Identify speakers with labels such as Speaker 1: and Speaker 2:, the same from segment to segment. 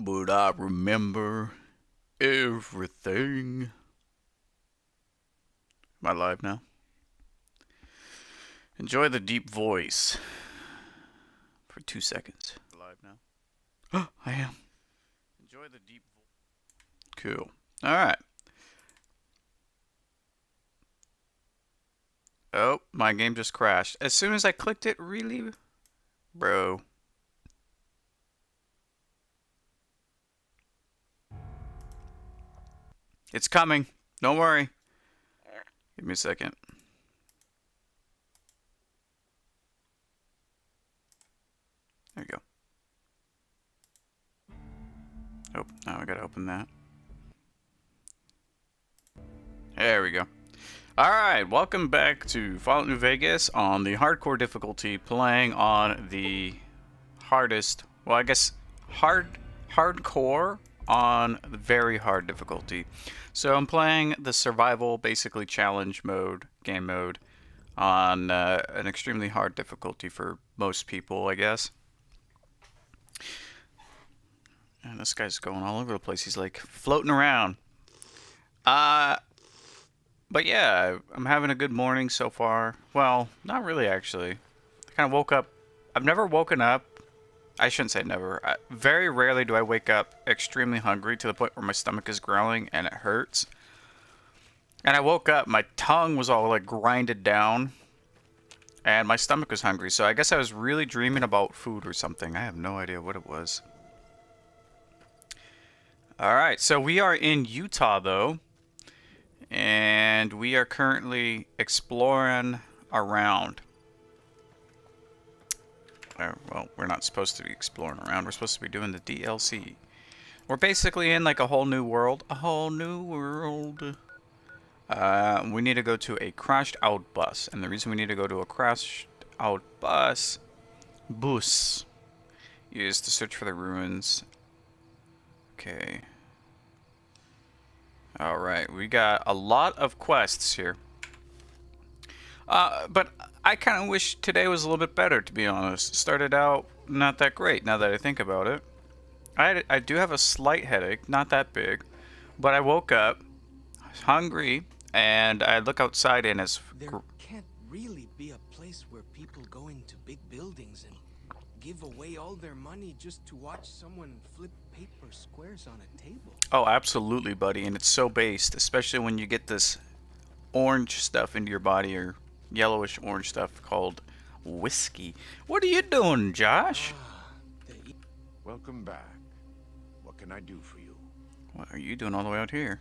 Speaker 1: But I remember everything. Am I live now? Enjoy the deep voice for 2 seconds. Live now? I am. Enjoy the deep voice. Cool. Alright. Oh, my game just crashed. As soon as I clicked it, really? Bro. It's coming. Don't worry. Give me a second. There you go. Oh, now I gotta open that. There we go. Alright, welcome back to Fallout New Vegas on the hardcore difficulty, playing on the hardest, well I guess hardcore on the very hard difficulty. So I'm playing the survival, basically challenge mode, game mode, on an extremely hard difficulty for most people, I guess. And this guy's going all over the place. He's like floating around. But yeah, I'm having a good morning so far. Well, not really actually. I kind of woke up. I've never woken up. I shouldn't say never. Very rarely do I wake up extremely hungry to the point where my stomach is growling and it hurts. And I woke up, my tongue was all like grinded down. And my stomach was hungry. So I guess I was really dreaming about food or something. I have no idea what it was. Alright, so we are in Utah though. And we are currently exploring around. Well, we're not supposed to be exploring around. We're supposed to be doing the DLC. We're basically in like a whole new world. A whole new world. We need to go to a crashed out bus. And the reason we need to go to a crashed out bus is to search for the ruins. Okay. Alright, we got a lot of quests here. But I kind of wish today was a little bit better, to be honest. Started out not that great, now that I think about it. I do have a slight headache, not that big. But I woke up hungry, and I look outside and it's...
Speaker 2: There can't really be a place where people go into big buildings and give away all their money just to watch someone flip paper squares on a table.
Speaker 1: Oh, absolutely, buddy. And it's so based, especially when you get this orange stuff into your body, or yellowish orange stuff called whiskey. What are you doing, Josh?
Speaker 3: Welcome back. What can I do for you?
Speaker 1: What are you doing all the way out here?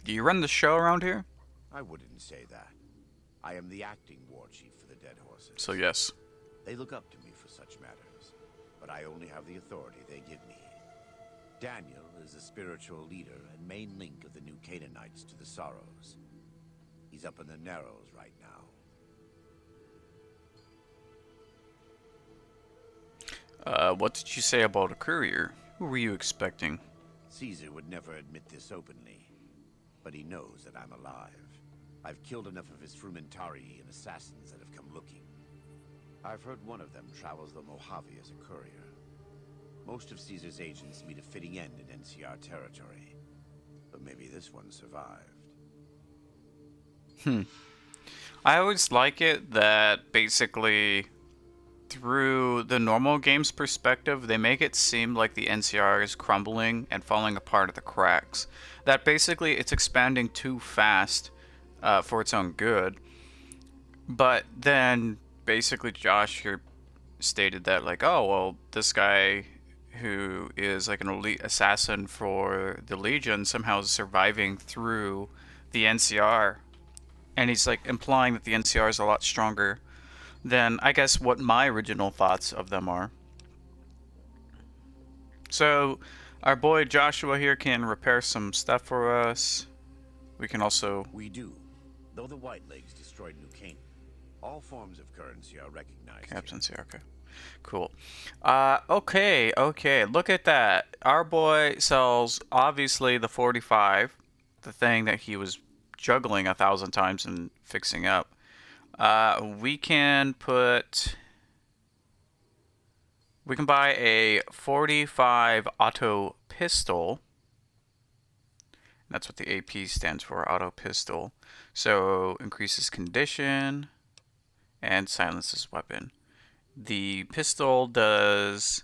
Speaker 1: Do you run the show around here?
Speaker 3: I wouldn't say that. I am the acting war chief for the Dead Horses.
Speaker 1: So yes.
Speaker 3: They look up to me for such matters, but I only have the authority they give me. Daniel is the spiritual leader and main link of the new Canaanites to the Sorrows. He's up in the Narrows right
Speaker 1: now. What did you say about a courier? Who were you expecting?
Speaker 3: Caesar would never admit this openly, but he knows that I'm alive. I've killed enough of his Frumentari and assassins that have come looking. I've heard one of them travels the Mojave as a courier. Most of Caesar's agents meet a fitting end in NCR territory, but maybe this one survived.
Speaker 1: I always like it that basically through the normal game's perspective, they make it seem like the NCR is crumbling and falling apart at the cracks. That basically it's expanding too fast for its own good. But then basically Josh here stated that like, oh, well, this guy who is like an elite assassin for the Legion somehow is surviving through the NCR. And he's like implying that the NCR is a lot stronger than, I guess, what my original thoughts of them are. So, our boy Joshua here can repair some stuff for us. We can also...
Speaker 3: We do. Though the Whitelegs destroyed New Canaan, all forms of currency are recognized.
Speaker 1: Absence here, okay. Cool. Okay. Look at that. Our boy sells, obviously, the 45. The thing that he was juggling 1,000 times and fixing up. We can put We can buy a 45 auto pistol. That's what the AP stands for, auto pistol. So increases condition and silences weapon. The pistol does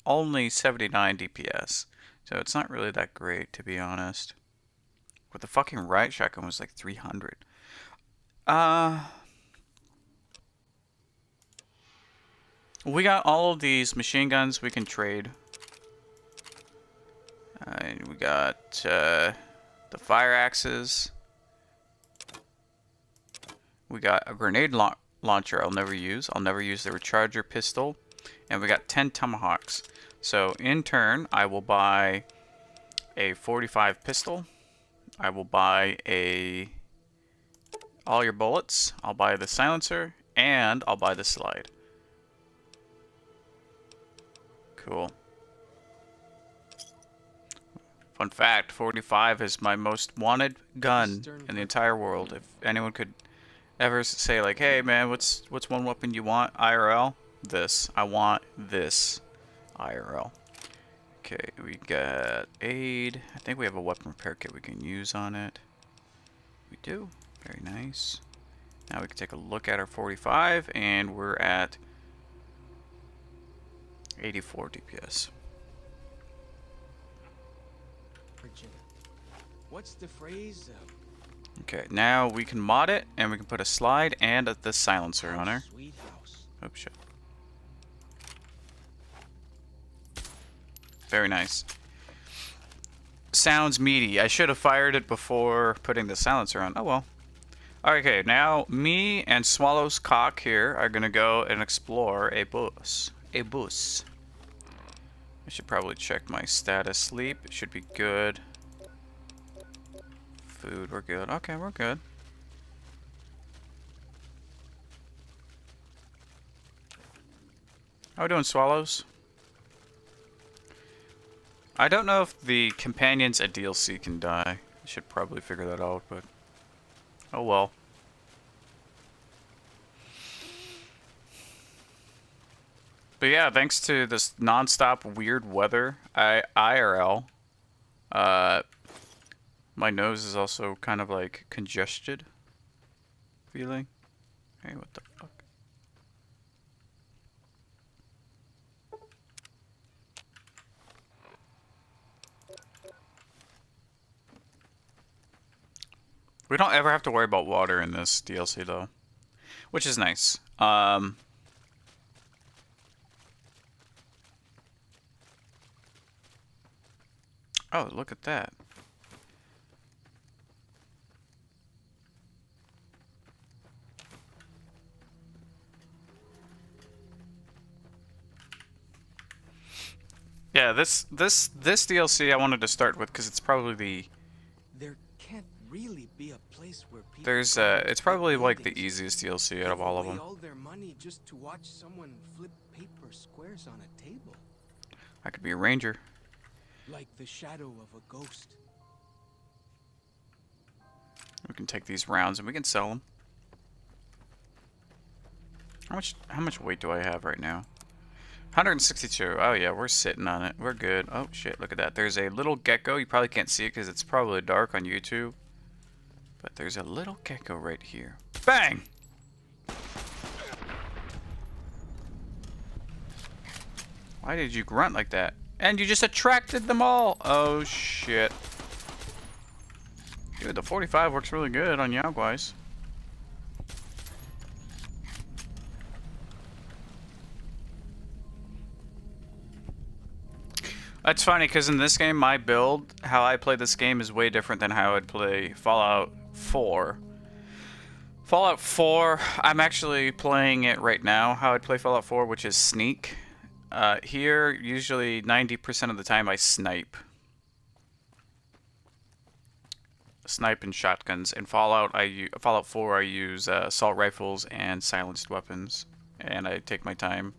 Speaker 1: only 79 DPS, so it's not really that great, to be honest. But the fucking riot shotgun was like 300. We got all of these machine guns we can trade. We got the fire axes. We got a grenade launcher I'll never use. I'll never use the recharger pistol. And we got 10 tomahawks. So in turn, I will buy a 45 pistol. I will buy all your bullets. I'll buy the silencer. And I'll buy the slide. Cool. Fun fact, 45 is my most wanted gun in the entire world. If anyone could ever say like, hey man, what's one weapon you want IRL? This. I want this IRL. Okay, we got aid. I think we have a weapon repair kit we can use on it. We do. Very nice. Now we can take a look at our 45 and we're at 84 DPS.
Speaker 2: What's the phrase?
Speaker 1: Okay, now we can mod it and we can put a slide and the silencer on her.
Speaker 2: Sweet house.
Speaker 1: Oh shit. Very nice. Sounds meaty. I should have fired it before putting the silencer on. Oh well. Okay, now me and Swallow's Cock here are gonna go and explore a bus. A bus. I should probably check my status sleep. It should be good. Food, we're good. Okay, we're good. How we doing, Swallows? I don't know if the companions at DLC can die. I should probably figure that out, but oh well. But yeah, thanks to this non-stop weird weather, IRL, my nose is also kind of like congested feeling. Hey, what the fuck? We don't ever have to worry about water in this DLC though, which is nice. Oh, look at that. Yeah, this DLC I wanted to start with because it's probably the
Speaker 2: There can't really be a place where people
Speaker 1: it's probably like the easiest DLC out of all of them.
Speaker 2: all their money just to watch someone flip paper squares on a table.
Speaker 1: I could be a ranger.
Speaker 2: Like the shadow of a ghost.
Speaker 1: We can take these rounds and we can sell them. How much weight do I have right now? 162. Oh yeah, we're sitting on it. We're good. Oh shit, look at that. There's a little gecko. You probably can't see it because it's probably dark on YouTube. But there's a little gecko right here. Bang! Why did you grunt like that? And you just attracted them all. Oh shit. Dude, the 45 works really good on Yaoguais. That's funny because in this game, my build, how I play this game is way different than how I'd play Fallout 4. Fallout 4, I'm actually playing it right now, how I'd play Fallout 4, which is sneak. Here, usually 90% of the time I snipe. Snipe and shotguns. In Fallout 4, I use assault rifles and silenced weapons. And I take my time.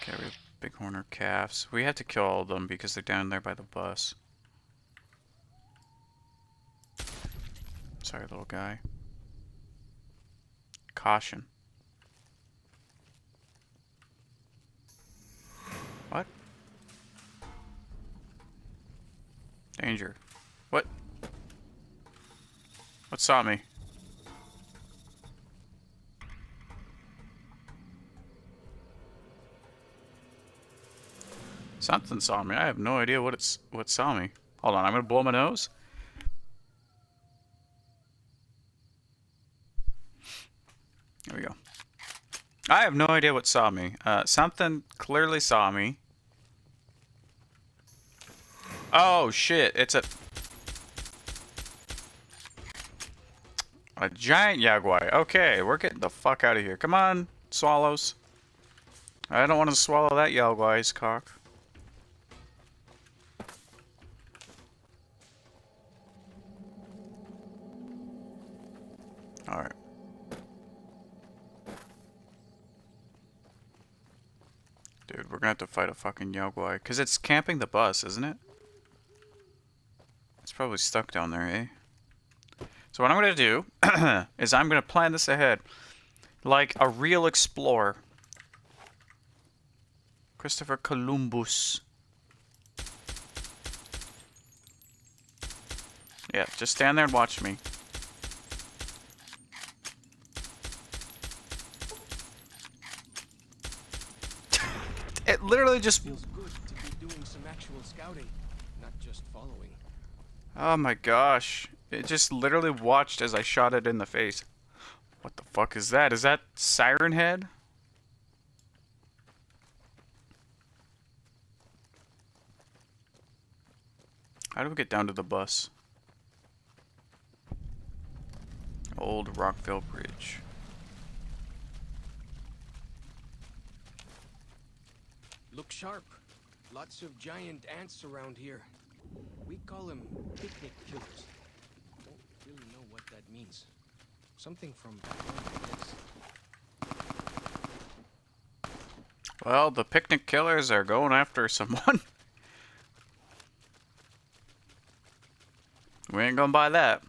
Speaker 1: Okay, we have bighorner calves. We have to kill all of them because they're down there by the bus. Sorry, little guy. Caution. What? Danger. What? What saw me? Something saw me. I have no idea what saw me. Hold on, I'm gonna blow my nose. There we go. I have no idea what saw me. Something clearly saw me. Oh shit! It's a giant Yaguai. Okay, we're getting the fuck out of here. Come on, swallows. I don't want to swallow that Yaguai's cock. Alright. Dude, we're gonna have to fight a fucking Yaguai. Because it's camping the bus, isn't it? It's probably stuck down there, eh? So what I'm gonna do is I'm gonna plan this ahead. Like a real explorer. Christopher Columbus. Yeah, just stand there and watch me. It literally just...
Speaker 2: Feels good to be doing some actual scouting, not just following.
Speaker 1: Oh my gosh. It just literally watched as I shot it in the face. What the fuck is that? Is that Siren Head? How do we get down to the bus? Old Rockville Bridge.
Speaker 2: Look sharp. Lots of giant ants around here. We call them picnic killers. Don't really know what that means. Something from back home, I guess.
Speaker 1: Well, the picnic killers are going after someone. We ain't gonna buy that.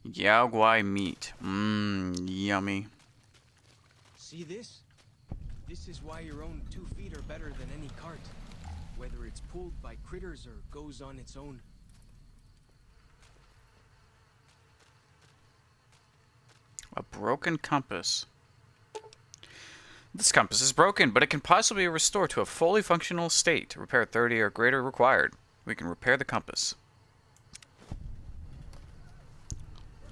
Speaker 1: Yaguai meat. Mmm, yummy.
Speaker 2: See this? This is why your own 2 feet are better than any cart. Whether it's pulled by critters or goes on its own.
Speaker 1: A broken compass. This compass is broken, but it can possibly be restored to a fully functional state. Repair 30 or greater required. We can repair the compass.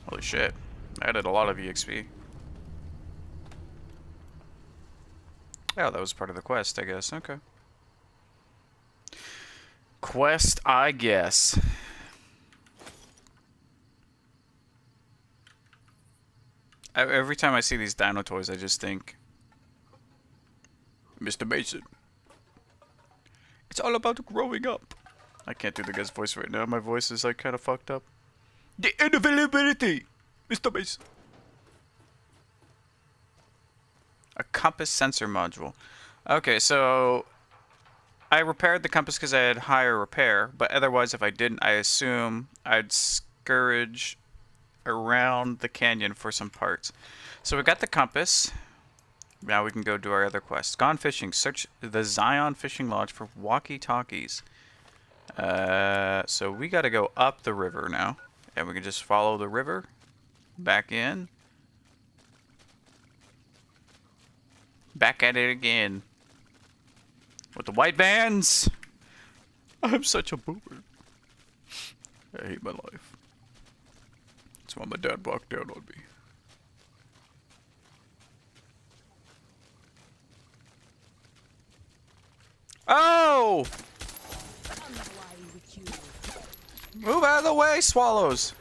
Speaker 1: Holy shit. I added a lot of EXP. Yeah, that was part of the quest, I guess. Okay. Quest, I guess. Every time I see these dino toys, I just think, Mr. Mason. It's all about growing up. I can't do the guy's voice right now. My voice is like kind of fucked up. The inavailability, Mr. Mason. A compass sensor module. Okay, so I repaired the compass because I had higher repair, but otherwise, if I didn't, I assume I'd scourge around the canyon for some parts. So we got the compass. Now we can go do our other quest. Gone fishing. Search the Zion Fishing Lodge for walkie-talkies. So we got to go up the river now. And we can just follow the river back in. Back at it again. With the white vans. I'm such a boomer. I hate my life. That's why my dad walked down on me. Oh! Move out of the way, swallows!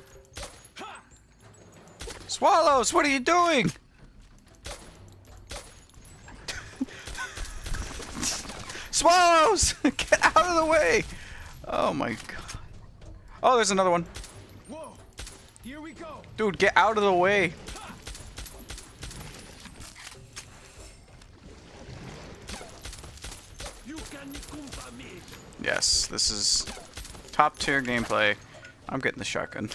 Speaker 1: Swallows, what are you doing? Swallows! Get out of the way! Oh my god. Oh, there's another one.
Speaker 2: Whoa! Here we go!
Speaker 1: Dude, get out of the way. Yes, this is top tier gameplay. I'm getting the shotgun.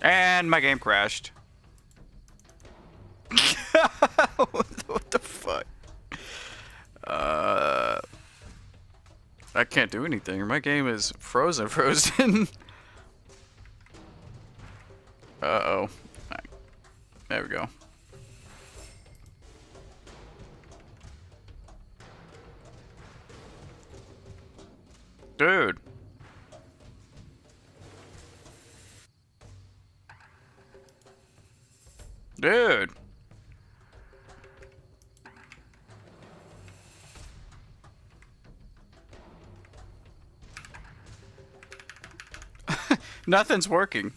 Speaker 1: And my game crashed. What the fuck? I can't do anything. My game is frozen. Uh-oh. There we go. Dude. Dude. Nothing's working.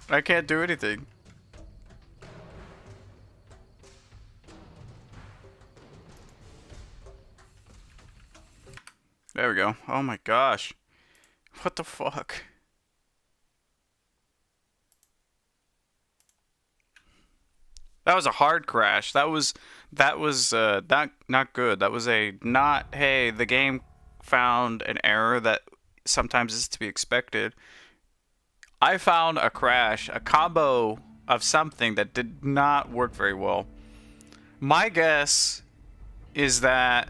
Speaker 1: I can't do anything. There we go. Oh my gosh. What the fuck? That was a hard crash. That was not good. That was a not, hey, the game found an error that sometimes is to be expected. I found a crash, a combo of something that did not work very well. My guess is that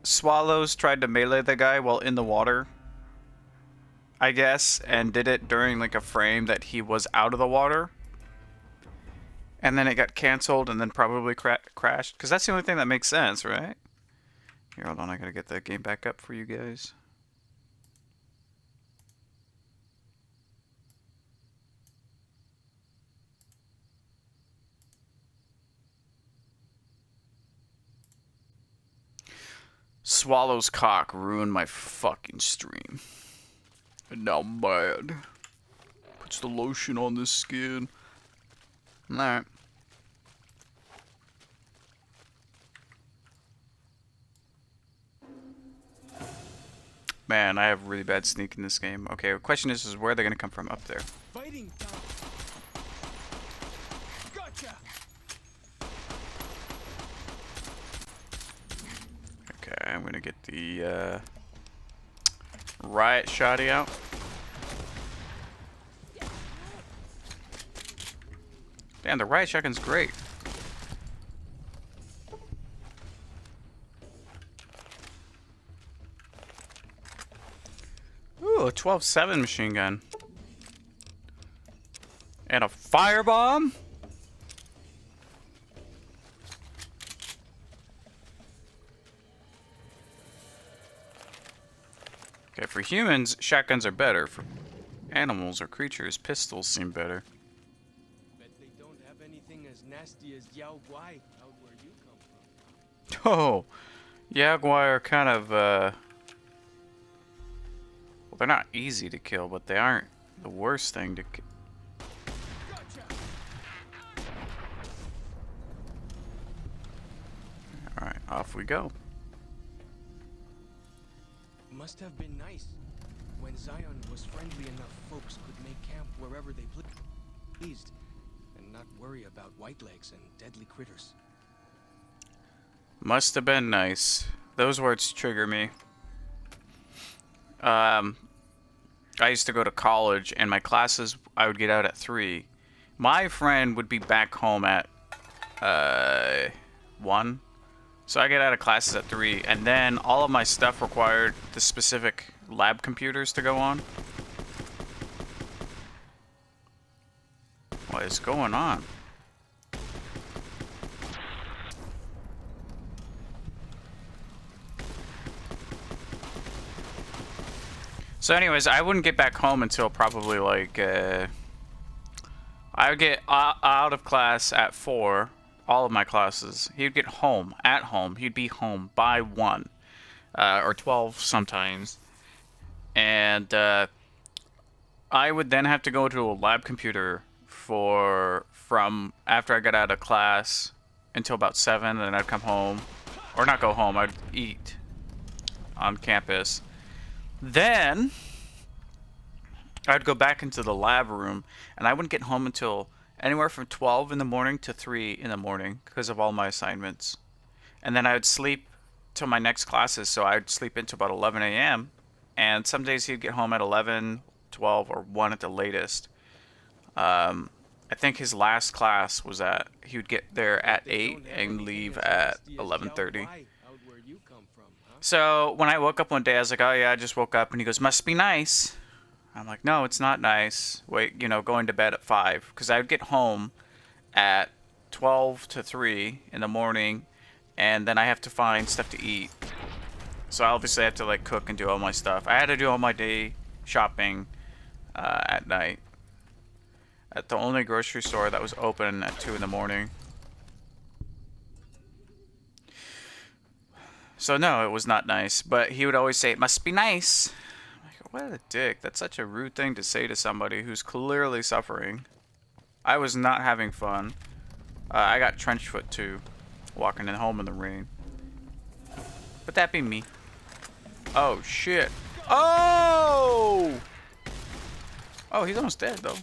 Speaker 1: Swallows tried to melee the guy while in the water, I guess, and did it during like a frame that he was out of the water. And then it got canceled and then probably crashed. Because that's the only thing that makes sense, right? Here, hold on. I gotta get the game back up for you guys. Swallow's cock ruined my fucking stream. And now I'm mad. Puts the lotion on this skin. Alright. Man, I have really bad sneak in this game. Okay, the question is where they're gonna come from up there.
Speaker 2: Fighting time. Gotcha.
Speaker 1: Okay, I'm gonna get the riot shotty out. Damn, the riot shotgun's great. Ooh, a 12-7 machine gun. And a firebomb? Okay, for humans, shotguns are better. For animals or creatures, pistols seem better.
Speaker 2: Bet they don't have anything as nasty as Yao Guai out where you come from.
Speaker 1: Oh, Yaguai are kind of, well, they're not easy to kill, but they aren't the worst thing to kill.
Speaker 2: Gotcha.
Speaker 1: Alright, off we go.
Speaker 2: Must have been nice. When Zion was friendly enough, folks could make camp wherever they pleased, and not worry about whitelegs and deadly critters.
Speaker 1: Must have been nice. Those words trigger me. I used to go to college, and my classes, I would get out at 3. My friend would be back home at 1. So I get out of classes at 3, and then all of my stuff required the specific lab computers to go on. What is going on? So anyways, I wouldn't get back home until probably like, I would get out of class at 4, all of my classes. He'd get home, at home. He'd be home by 1, or 12 sometimes. And I would then have to go to a lab computer from after I got out of class until about 7, and then I'd come home. Or not go home, I'd eat on campus. Then I'd go back into the lab room, and I wouldn't get home until anywhere from 12 in the morning to 3 in the morning because of all my assignments. And then I would sleep till my next classes, so I'd sleep into about 11 a.m. And some days he'd get home at 11, 12, or 1 at the latest. I think his last class was he would get there at 8 and leave at 11:30. So when I woke up one day, I was like, oh yeah, I just woke up. And he goes, must be nice. I'm like, no, it's not nice. Wait, going to bed at 5. Because I would get home at 12 to 3 in the morning. And then I have to find stuff to eat. So obviously I have to like cook and do all my stuff. I had to do all my day shopping at night. At the only grocery store that was open at 2 in the morning. So no, it was not nice. But he would always say, it must be nice. I'm like, what a dick. That's such a rude thing to say to somebody who's clearly suffering. I was not having fun. I got trench foot too. Walking in home in the rain. But that be me. Oh, shit. Oh! Oh, he's almost dead, though.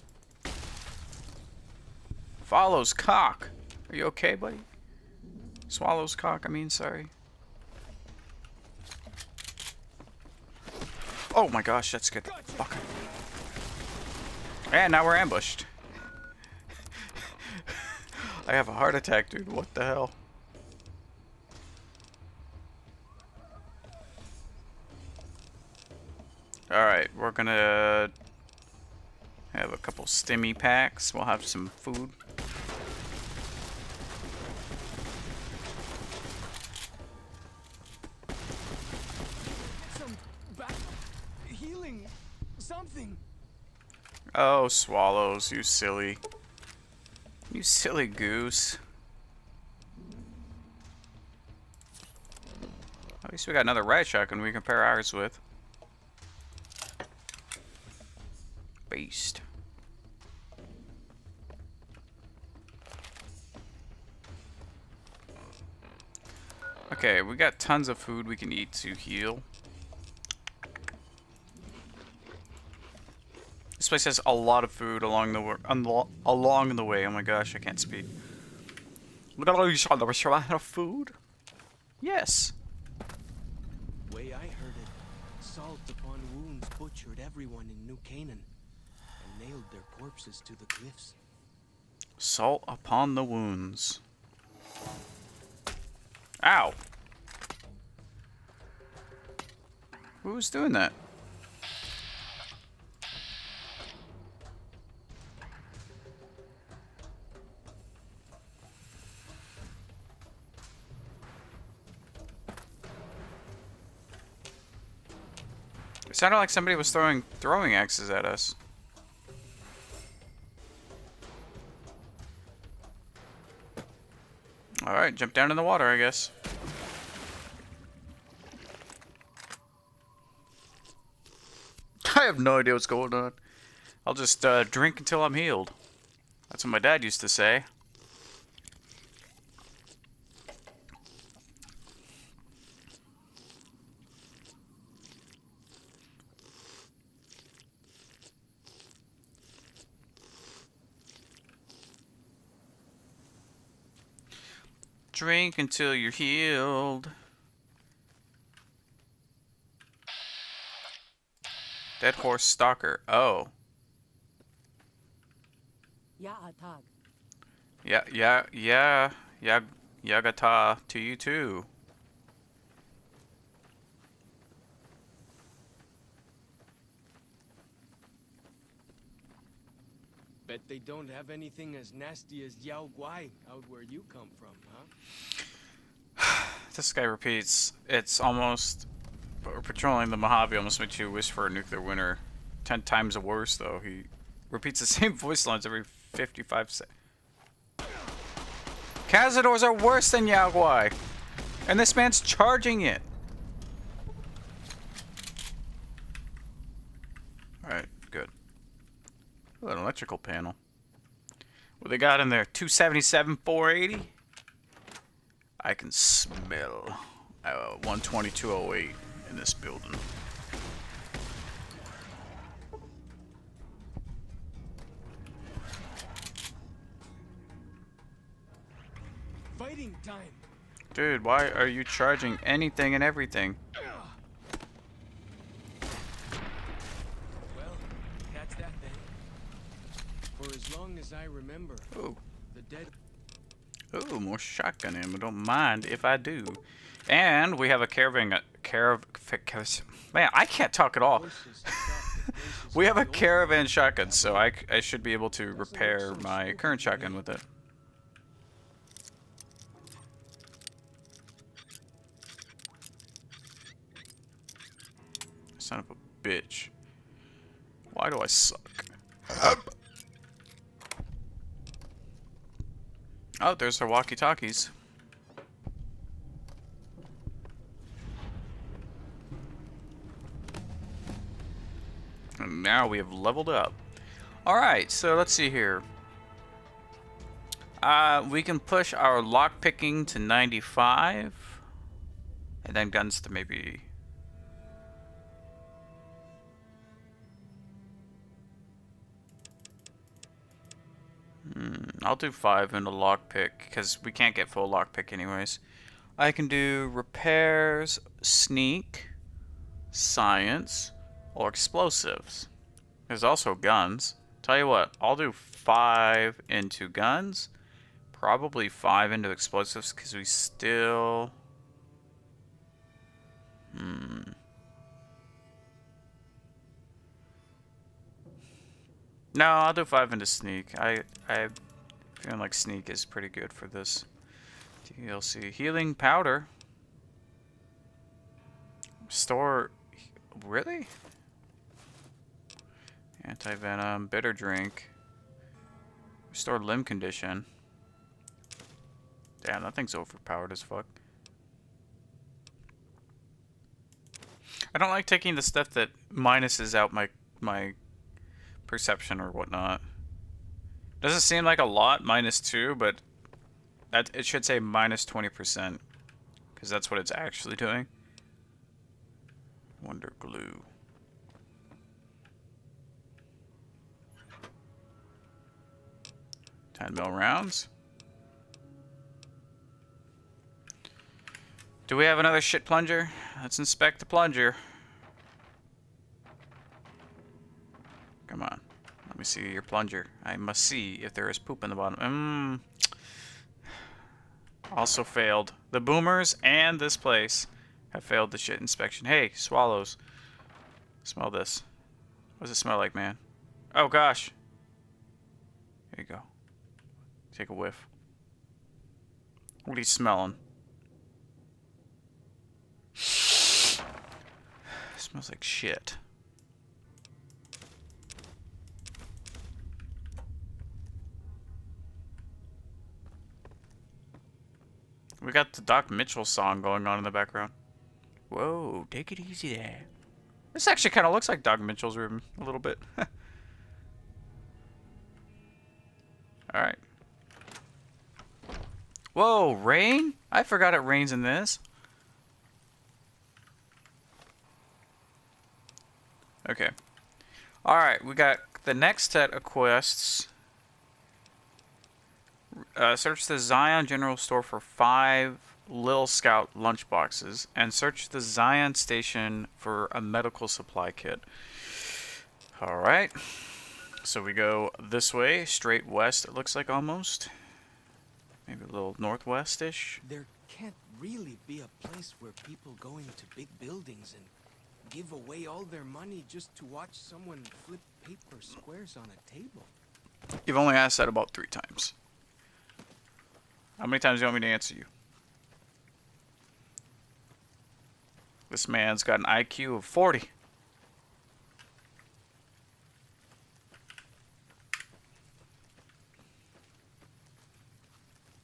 Speaker 1: Follows cock. Are you okay, buddy? Swallows cock, I mean, sorry. Oh my gosh, that's good. Fuck. And now we're ambushed. I have a heart attack, dude. What the hell? Alright, we're gonna have a couple stimmy packs. We'll have some food.
Speaker 2: Some back healing something.
Speaker 1: Oh, swallows, you silly. You silly goose. At least we got another riot shotgun we can pair ours with. Beast. Okay, we got tons of food we can eat to heal. This place has a lot of food along the way. Oh my gosh, I can't speak. Look at all these of food. Yes.
Speaker 2: Way I heard it, salt upon wounds butchered everyone in New Canaan and nailed their corpses to the cliffs.
Speaker 1: Salt upon the wounds. Ow. Who was doing that? It sounded like somebody was throwing axes at us. Alright, jump down in the water, I guess. I have no idea what's going on. I'll just drink until I'm healed. That's what my dad used to say. Drink until you're healed. Dead horse stalker. Oh. Yeah. Yagata to you too.
Speaker 2: Bet they don't have anything as nasty as Yao Guai out where you come from, huh?
Speaker 1: This guy repeats. It's almost... Patrolling the Mojave almost makes you wish for a nuclear winter. 10 times worse, though. He repeats the same voice lines every 55 seconds. Cazadors are worse than Yao Guai. And this man's charging it. Alright, good. Ooh, an electrical panel. What they got in there? 277, 480? I can smell 12208 in this building.
Speaker 2: feeding time.
Speaker 1: Dude, why are you charging anything and everything?
Speaker 2: Well, catch that then. For as long as I remember,
Speaker 1: Ooh.
Speaker 2: the dead.
Speaker 1: Ooh, more shotgun ammo. Don't mind if I do. And we have a man, I can't talk at all. We have a caravan shotgun, so I should be able to repair my current shotgun with it. Son of a bitch. Why do I suck? Oh, there's our walkie-talkies. And now we have leveled up. Alright, so let's see here. We can push our lockpicking to 95. And then guns to maybe... I'll do 5 in the lockpick, because we can't get full lockpick anyways. I can do repairs, sneak, science, or explosives. There's also guns. Tell you what, I'll do 5 into guns, probably 5 into explosives, because we still... No, I'll do 5 into sneak. I feeling like sneak is pretty good for this DLC. Healing powder. Store... Really? Anti-venom. Bitter drink. Restore limb condition. Damn, that thing's overpowered as fuck. I don't like taking the stuff that minuses out my perception or whatnot. Doesn't seem like a lot, -2, but that it should say -20%, because that's what it's actually doing. Wonder glue. $10 rounds. Do we have another shit plunger? Let's inspect the plunger. Come on. Let me see your plunger. I must see if there is poop in the bottom. Also failed. The boomers and this place have failed the shit inspection. Hey, swallows. Smell this. What does it smell like, man? Oh, gosh. Here you go. Take a whiff. What are you smelling? Smells like shit. We got the Doc Mitchell song going on in the background. Whoa, take it easy there. This actually kind of looks like Doc Mitchell's room a little bit. Alright. Whoa, rain? I forgot it rains in this. Okay. Alright, we got the next set of quests. Search the Zion General Store for 5 Lil Scout lunchboxes, and search the Zion Station for a medical supply kit. Alright. So we go this way, straight west, it looks like almost. Maybe a little northwest-ish.
Speaker 2: There can't really be a place where people go into big buildings and give away all their money just to watch someone flip paper squares on a table.
Speaker 1: You've only asked that about 3 times. How many times do you want me to answer you? This man's got an IQ of 40.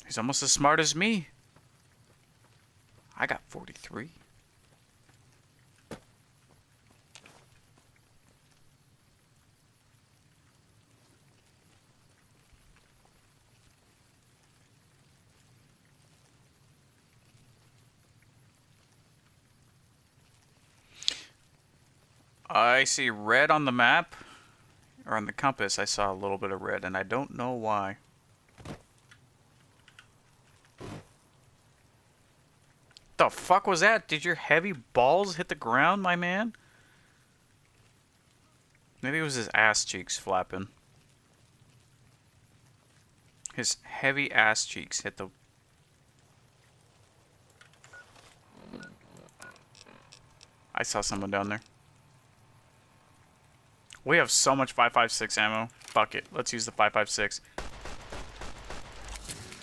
Speaker 1: He's almost as smart as me. I got 43. I see red on the map, or on the compass. I saw a little bit of red, and I don't know why. The fuck was that? Did your heavy balls hit the ground, my man? Maybe it was his ass cheeks flapping. His heavy ass cheeks hit the... I saw someone down there. We have so much 5.56 ammo. Fuck it. Let's use the 5.56.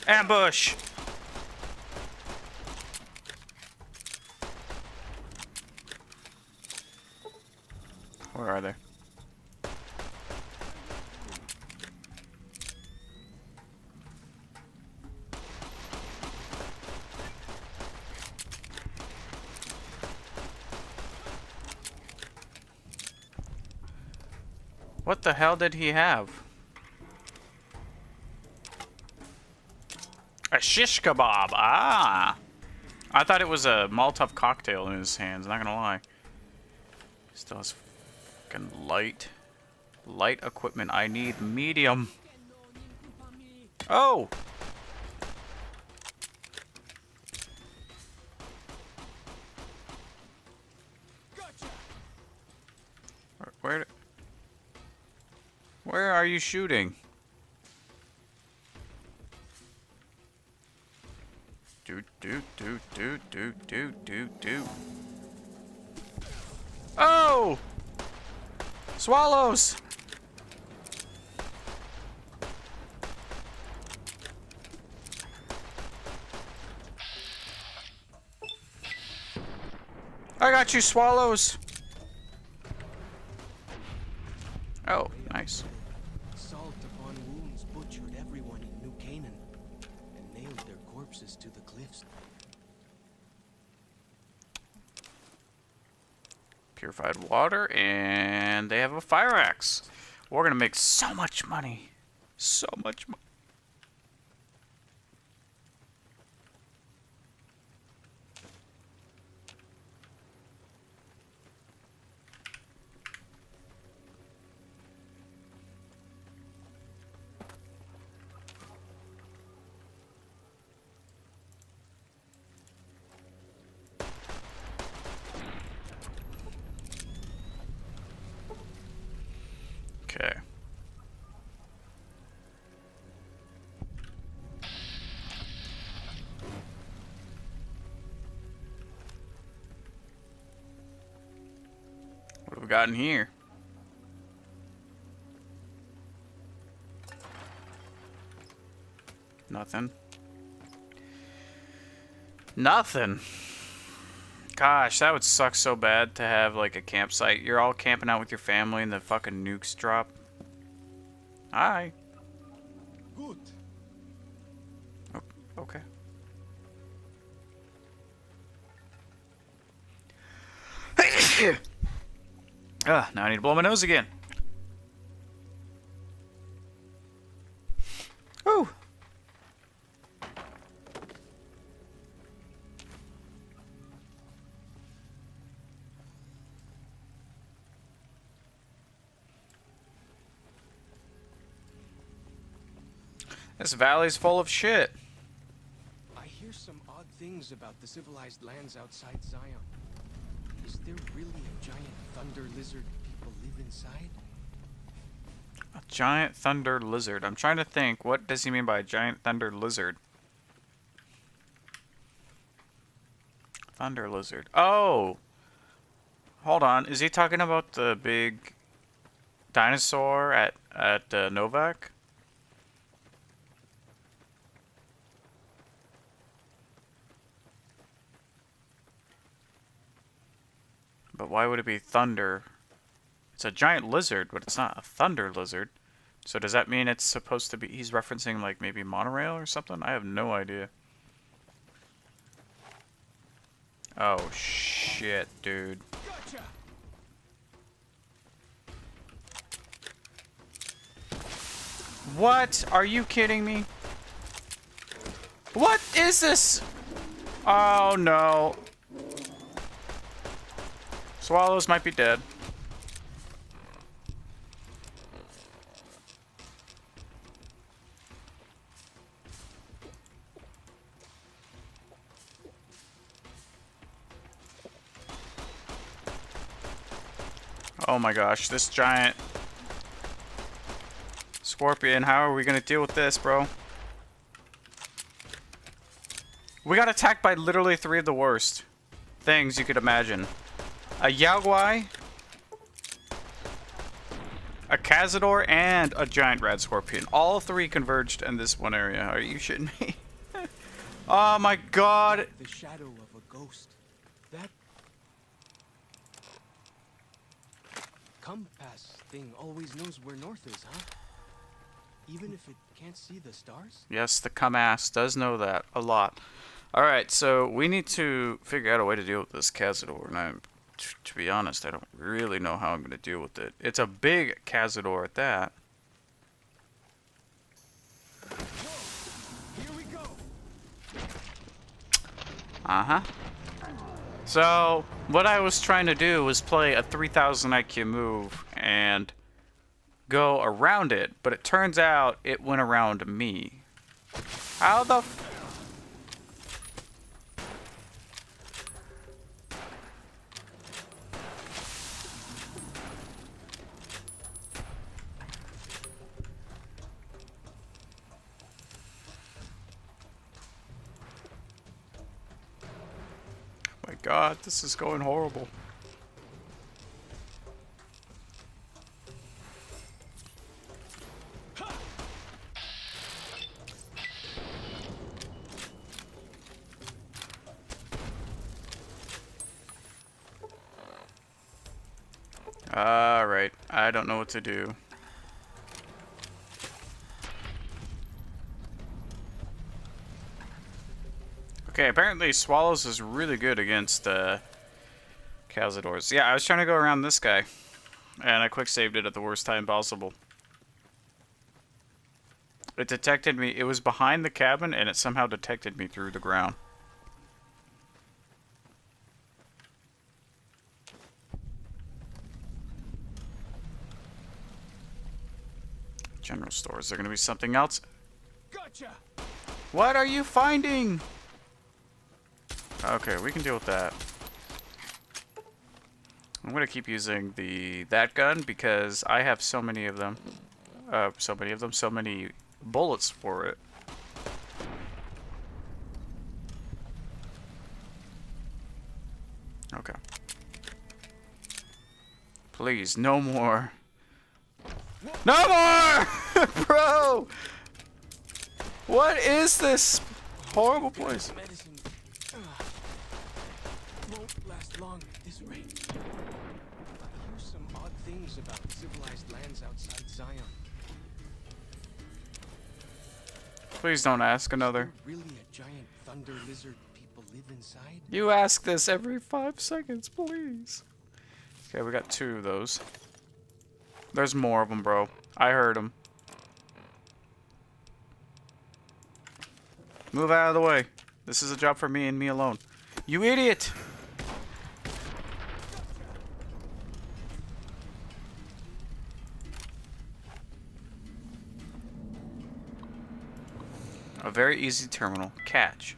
Speaker 1: Ambush! Where are they? What the hell did he have? A shish kebab. Ah! I thought it was a Molotov cocktail in his hands, not gonna lie. Still has fucking light equipment. I need medium. Oh! Where are you shooting? Do. Oh! Swallows! I got you, swallows! Oh, nice.
Speaker 2: Salt upon wounds butchered everyone in New Canaan and nailed their corpses to the cliffs.
Speaker 1: Purified water, and they have a fire axe. We're gonna make so much money. So much money. Okay. What have we got in here? Nothing. Nothing. Gosh, that would suck so bad to have like a campsite. You're all camping out with your family and the fucking nukes drop. Hi.
Speaker 2: Good.
Speaker 1: Oh, okay. Now I need to blow my nose again. Ooh. This valley's full of shit.
Speaker 2: I hear some odd things about the civilized lands outside Zion. Is there really a giant thunder lizard people live inside?
Speaker 1: A giant thunder lizard. I'm trying to think. What does he mean by a giant thunder lizard? Thunder lizard. Oh! Hold on. Is he talking about the big dinosaur at Novak? But why would it be thunder? It's a giant lizard, but it's not a thunder lizard. So does that mean it's supposed to be... He's referencing, like, maybe monorail or something? I have no idea. Oh, shit, dude.
Speaker 2: Gotcha!
Speaker 1: What? Are you kidding me? What is this? Oh, no. Swallows might be dead. Oh my gosh, this giant scorpion. How are we gonna deal with this, bro? We got attacked by literally 3 of the worst things you could imagine. A Yao Guai, a Cazador, and a giant red scorpion. All 3 converged in this one area. Are you shitting me? Oh my god.
Speaker 2: The shadow of a ghost. That compass thing always knows where north is, huh? Even if it can't see the stars?
Speaker 1: Yes, the Cum-ass does know that a lot. Alright, so we need to figure out a way to deal with this Cazador. And to be honest, I don't really know how I'm going to deal with it. It's a big Cazador at that.
Speaker 2: Here we go.
Speaker 1: Uh-huh. So, what I was trying to do was play a 3000 IQ move and go around it, but it turns out it went around me. How the f- My god, this is going horrible. Alright, I don't know what to do. Okay, apparently Swallows is really good against Cazadors. Yeah, I was trying to go around this guy, and I quick saved it at the worst time possible. It detected me. It was behind the cabin, and it somehow detected me through the ground. General store. Is there going to be something else?
Speaker 2: Gotcha.
Speaker 1: What are you finding? Okay, we can deal with that. I'm gonna keep using that gun because I have so many of them. So many bullets for it. Okay. Please, no more. No more! Bro! What is this horrible place?
Speaker 2: Medicine won't last long at this rate. I hear some odd things about civilized lands outside Zion.
Speaker 1: Please don't ask another.
Speaker 2: Really a giant thunder lizard people live inside?
Speaker 1: You ask this every 5 seconds, please. Okay, we got 2 of those. There's more of them, bro. I heard them. Move out of the way. This is a job for me and me alone. You idiot! A very easy terminal. Catch.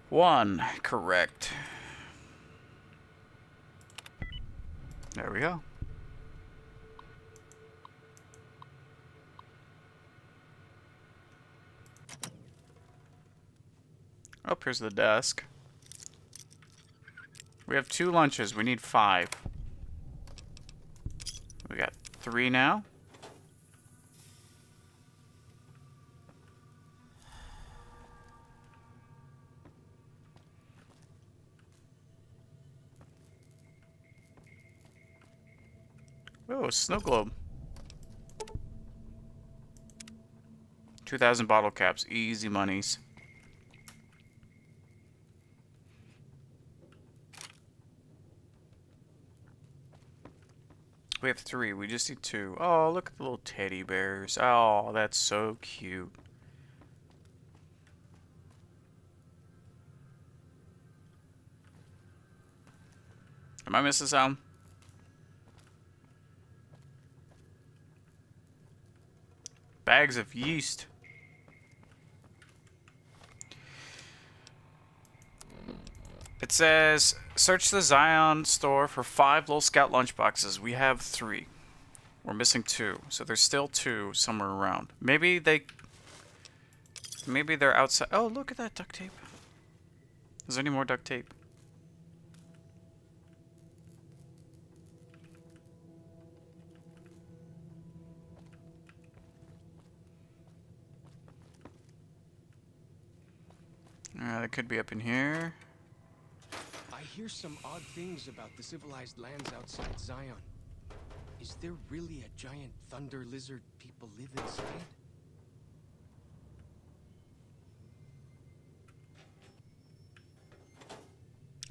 Speaker 1: 1. Correct. There we go. Oh, here's the desk. We have 2 lunches. We need 5. We got 3 now. Oh, a snow globe. 2,000 bottle caps. Easy monies. We have 3. We just need 2. Oh, look at the little teddy bears. Oh, that's so cute. Am I missing something? Bags of yeast. It says, search the Zion store for 5 little scout lunchboxes. We have 3. We're missing 2, so there's still 2 somewhere around. Maybe they're outside. Oh, look at that duct tape. Is there any more duct tape? That could be up in here.
Speaker 2: I hear some odd things about the civilized lands outside Zion. Is there really a giant thunder lizard people live inside?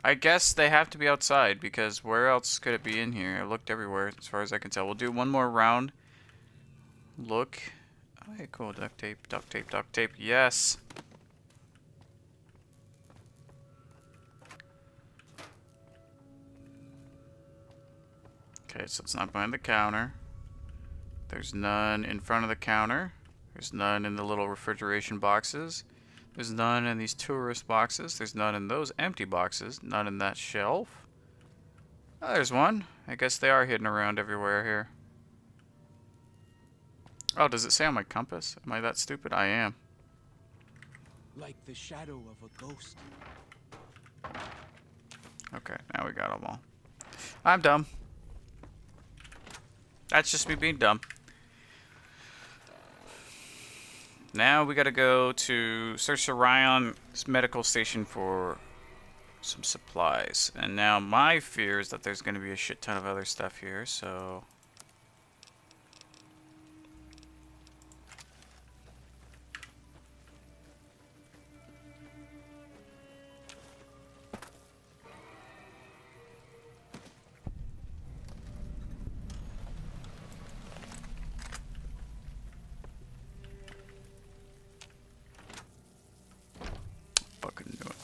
Speaker 1: I guess they have to be outside, because where else could it be in here? I looked everywhere, as far as I can tell. We'll do one more round. Look. Okay, cool. Duct tape, duct tape, duct tape. Yes. Okay, so it's not behind the counter. There's none in front of the counter. There's none in the little refrigeration boxes. There's none in these tourist boxes. There's none in those empty boxes. None in that shelf. Oh, there's one. I guess they are hidden around everywhere here. Oh, does it say on my compass? Am I that stupid? I am.
Speaker 2: Like the shadow of a ghost.
Speaker 1: Okay, now we got them all. I'm dumb. That's just me being dumb. Now we gotta go to search Orion's medical station for some supplies. And now my fear is that there's gonna be a shit ton of other stuff here, so...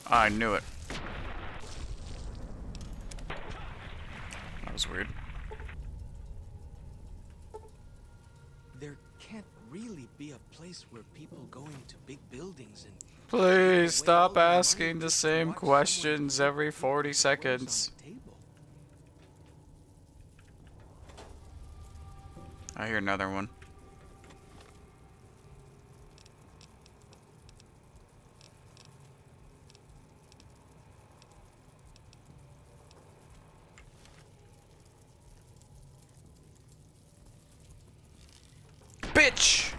Speaker 1: I knew it. That was weird.
Speaker 2: There can't really be a place where people go into big buildings and...
Speaker 1: Please stop asking the same questions every 40 seconds. I hear another one. Bitch!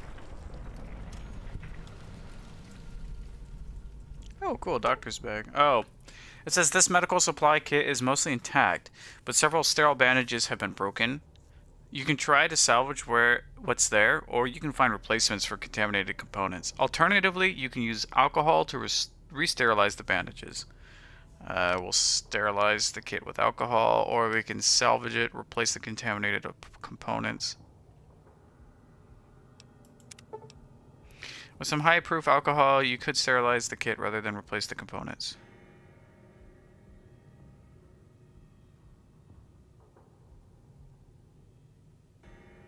Speaker 1: Oh, cool, doctor's bag. Oh, it says this medical supply kit is mostly intact, but several sterile bandages have been broken. You can try to salvage what's there, or you can find replacements for contaminated components. Alternatively, you can use alcohol to re-sterilize the bandages. We'll sterilize the kit with alcohol, or we can salvage it, replace the contaminated components. With some high-proof alcohol, you could sterilize the kit rather than replace the components.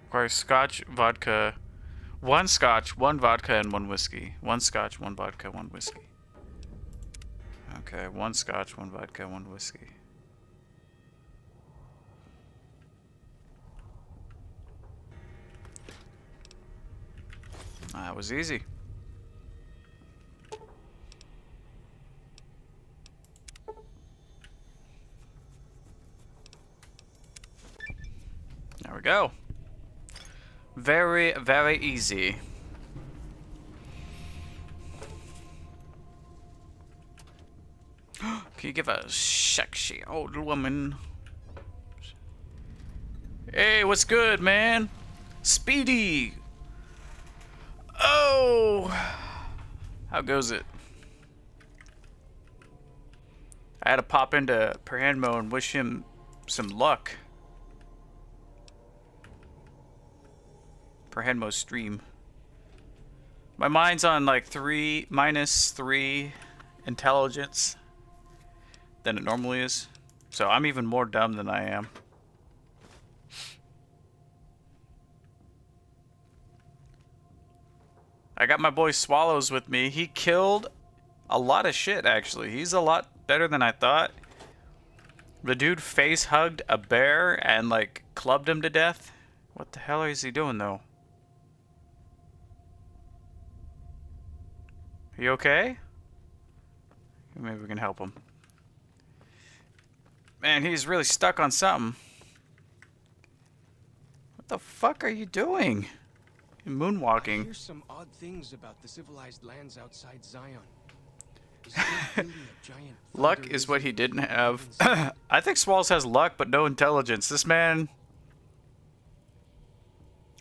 Speaker 1: Requires scotch, vodka, 1 scotch, 1 vodka, and 1 whiskey. 1 scotch, 1 vodka, 1 whiskey. Okay, 1 scotch, 1 vodka, 1 whiskey. That was easy. There we go. Very, very easy. Can you give a sexy old woman? Hey, what's good, man? Speedy! Oh! How goes it? I had to pop into Perhanmo and wish him some luck. Perhanmo stream. My mind's on like -3 intelligence than it normally is. So I'm even more dumb than I am. I got my boy Swallows with me. He killed a lot of shit, actually. He's a lot better than I thought. The dude face hugged a bear and like clubbed him to death. What the hell is he doing though? You okay? Maybe we can help him. Man, he's really stuck on something. What the fuck are you doing? You're
Speaker 2: I
Speaker 1: moonwalking.
Speaker 2: hear some odd things about the civilized lands outside Zion. Is there really a giant
Speaker 1: Luck
Speaker 2: thunder
Speaker 1: is what he
Speaker 2: lizard
Speaker 1: didn't
Speaker 2: that
Speaker 1: have.
Speaker 2: lives in
Speaker 1: I think Swallows has luck, but no intelligence. This man...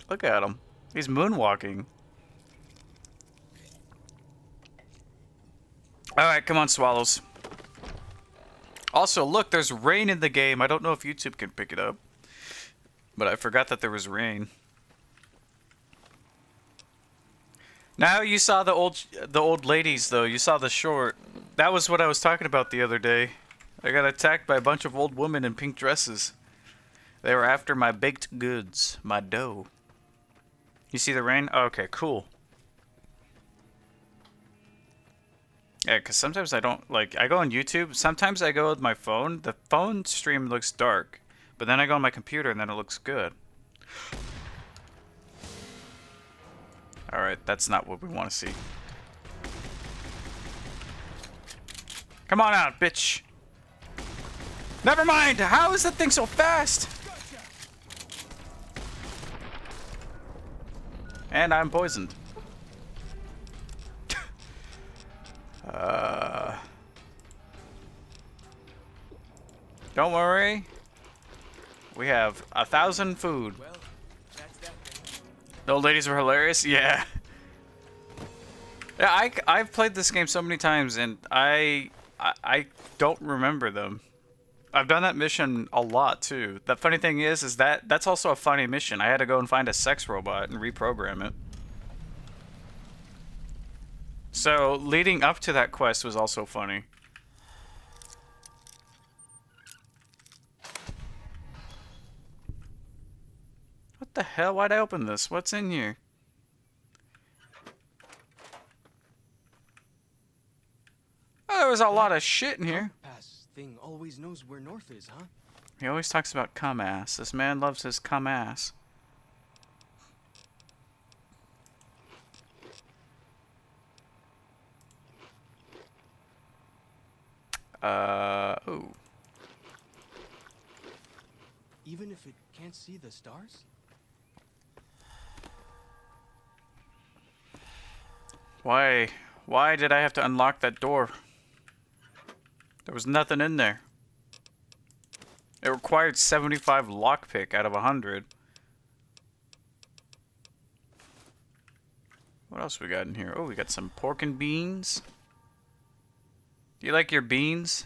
Speaker 1: Look at him. He's moonwalking. Alright, come on, Swallows. Also, look, there's rain in the game. I don't know if YouTube can pick it up. But I forgot that there was rain. Now you saw the old ladies, though. You saw the short. That was what I was talking about the other day. I got attacked by a bunch of old women in pink dresses. They were after my baked goods, my dough. You see the rain? Oh, okay, cool. Yeah, because sometimes I don't, like, I go on YouTube. Sometimes I go with my phone. The phone stream looks dark. But then I go on my computer and then it looks good. Alright, that's not what we want to see. Come on out, bitch. Never mind! How is that thing so fast? And I'm poisoned. Don't worry. We have 1,000 food.
Speaker 2: Well, that's that then.
Speaker 1: The old ladies were hilarious. Yeah. Yeah, I've played this game so many times and I don't remember them. I've done that mission a lot too. The funny thing is that that's also a funny mission. I had to go and find a sex robot and reprogram it. So leading up to that quest was also funny. What the hell? Why'd I open this? What's in here? Oh, there was a lot of shit in here.
Speaker 2: Pass thing always knows where north is, huh?
Speaker 1: He always talks about cum ass. This man loves his cum ass. Ooh.
Speaker 2: Even if it can't see the stars?
Speaker 1: Why did I have to unlock that door? There was nothing in there. It required 75 lockpick out of 100. What else we got in here? Oh, we got some pork and beans. Do you like your beans?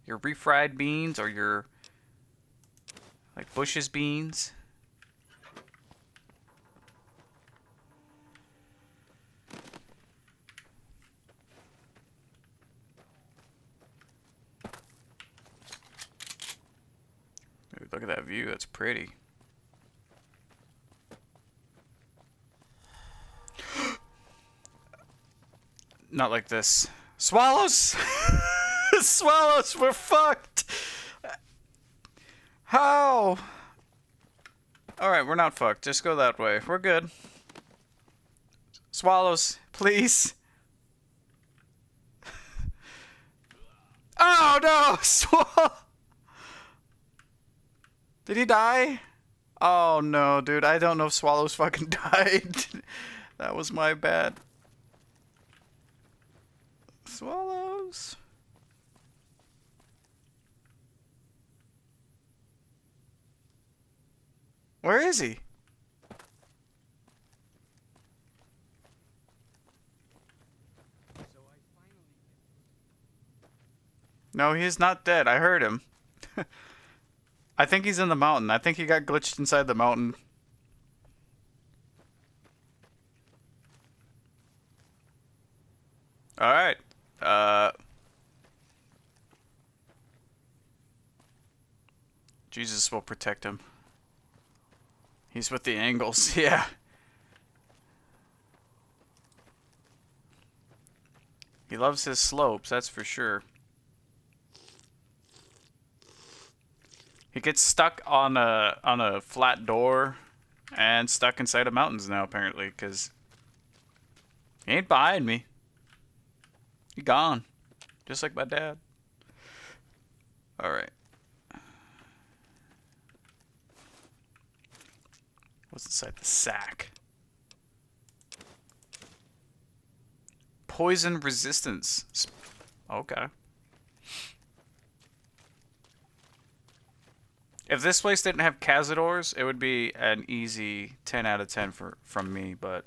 Speaker 1: Your refried beans or your like Bush's beans? Ooh, look at that view. That's pretty. Not like this. Swallows! Swallows, we're fucked! How? Alright, we're not fucked. Just go that way. We're good. Swallows, please. Oh no! Did he die? Oh no, dude. I don't know if Swallows fucking died. That was my bad. Swallows. Where is he? No, he's not dead. I heard him. I think he's in the mountain. I think he got glitched inside the mountain. Alright. Jesus will protect him. He's with the angles, yeah. He loves his slopes, that's for sure. He gets stuck on a flat door and stuck inside of mountains now, apparently, because he ain't behind me. He gone. Just like my dad. Alright. What's inside the sack? Poison resistance. Okay. If this place didn't have Cazadors, it would be an easy 10 out of 10 from me, but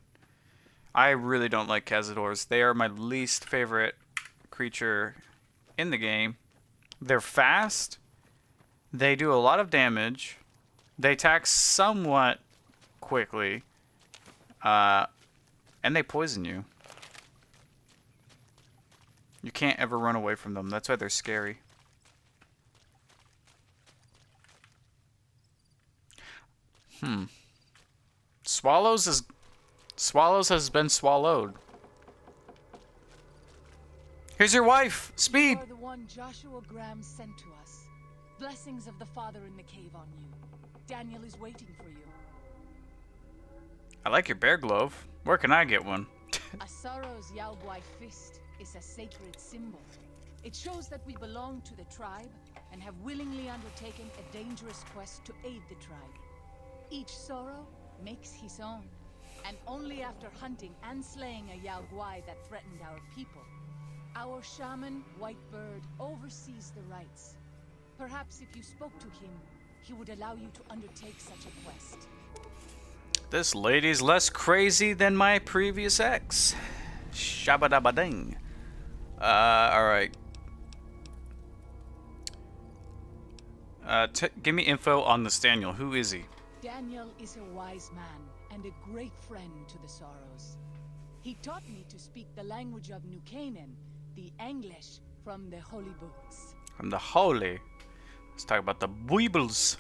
Speaker 1: I really don't like Cazadors. They are my least favorite creature in the game. They're fast. They do a lot of damage. They attack somewhat quickly. And they poison you. You can't ever run away from them. That's why they're scary. Swallows has been swallowed. Here's your wife, Speed.
Speaker 4: You are the one Joshua Graham sent to us. Blessings of the Father in the cave on you. Daniel is waiting for you.
Speaker 1: I like your bear glove. Where can I get one?
Speaker 4: Asaro's Yaoguai fist is a sacred symbol. It shows that we belong to the tribe and have willingly undertaken a dangerous quest to aid the tribe. Each Sorrow makes his own, and only after hunting and slaying a Yaoguai that threatened our people. Our shaman, Whitebird, oversees the rites. Perhaps if you spoke to him, he would allow you to undertake such a quest.
Speaker 1: This lady's less crazy than my previous ex. Shabadabading. Alright. Give me info on this Daniel. Who is he?
Speaker 4: Daniel is a wise man and a great friend to the Sorrows. He taught me to speak the language of New Canaan, the English from the holy books.
Speaker 1: From the holy. Let's talk about the Bibles.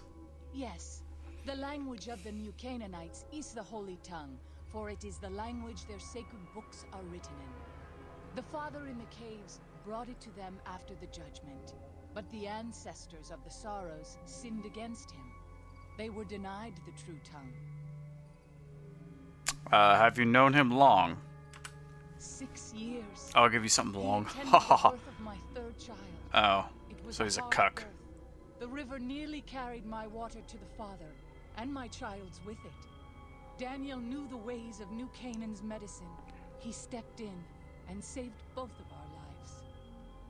Speaker 4: Yes, the language of the New Canaanites is the holy tongue, for it is the language their sacred books are written in. The Father in the caves brought it to them after the judgment, but the ancestors of the Sorrows sinned against him. They were denied the true tongue.
Speaker 1: Have you known him long?
Speaker 4: 6 years.
Speaker 1: I'll give you something long.
Speaker 4: He attended the birth of my third child.
Speaker 1: Oh,
Speaker 4: It was
Speaker 1: so he's a
Speaker 4: hard
Speaker 1: cuck.
Speaker 4: birth. The river nearly carried my water to the Father, and my child's with it. Daniel knew the ways of New Canaan's medicine. He stepped in and saved both of our lives.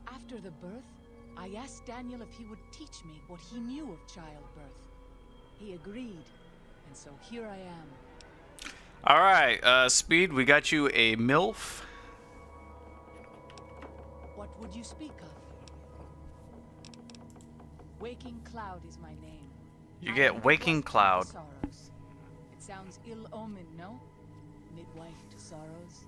Speaker 4: After the birth, I asked Daniel if he would teach me what he knew of childbirth. He agreed, and so here I am.
Speaker 1: Alright, Speed, we got you a MILF.
Speaker 4: What would you speak of? Waking Cloud is my name.
Speaker 1: You
Speaker 4: I
Speaker 1: get
Speaker 4: am the
Speaker 1: Waking
Speaker 4: wife of the
Speaker 1: Cloud.
Speaker 4: Sorrows. It sounds ill-omened, no? Midwife to Sorrows.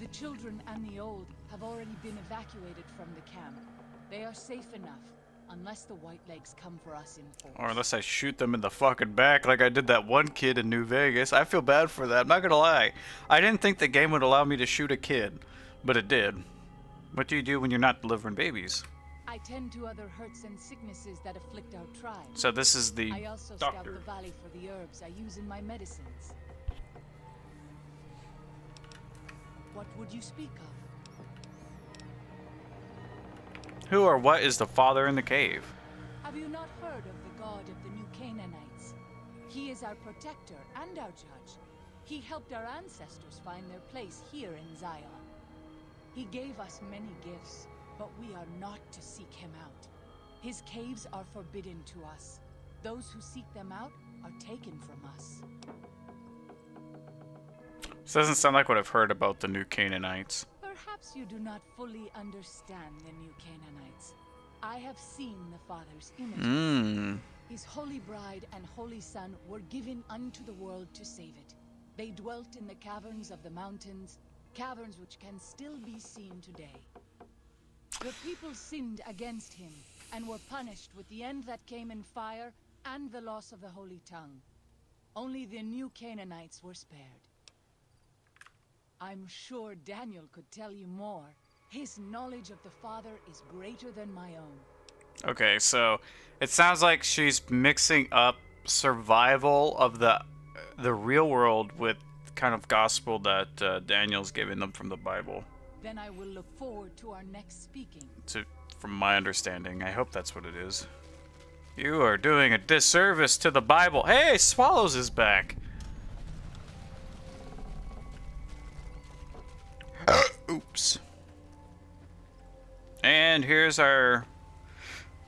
Speaker 4: The children and the old have already been evacuated from the camp. They are safe enough, unless the Whitelegs come for us in force.
Speaker 1: Or unless I shoot them in the fucking back like I did that one kid in New Vegas. I feel bad for that, I'm not gonna lie. I didn't think the game would allow me to shoot a kid, but it did. What do you do when you're not delivering babies?
Speaker 4: I tend to other hurts and sicknesses that afflict our tribe.
Speaker 1: So this is the
Speaker 4: I also scout
Speaker 1: doctor.
Speaker 4: the valley for the herbs I use in my medicines. What would you speak of?
Speaker 1: Who or what is the father in the cave?
Speaker 4: Have you not heard of the god of the New Canaanites? He is our protector and our judge. He helped our ancestors find their place here in Zion. He gave us many gifts, but we are not to seek him out. His caves are forbidden to us. Those who seek them out are taken from us.
Speaker 1: This doesn't sound like what I've heard about the New Canaanites.
Speaker 4: Perhaps you do not fully understand the New Canaanites. I have seen the Father's image. His holy bride and holy son were given unto the world to save it. They dwelt in the caverns of the mountains, caverns which can still be seen today. The people sinned against him and were punished with the end that came in fire and the loss of the holy tongue. Only the New Canaanites were spared. I'm sure Daniel could tell you more, His knowledge of the Father is greater than my own.
Speaker 1: Okay, so it sounds like she's mixing up survival of the real world with kind of gospel that Daniel's giving them from the Bible.
Speaker 4: Then I will look forward to our next speaking.
Speaker 1: From my understanding, I hope that's what it is. You are doing a disservice to the Bible. Hey, Swallows is back. Oops. And here's our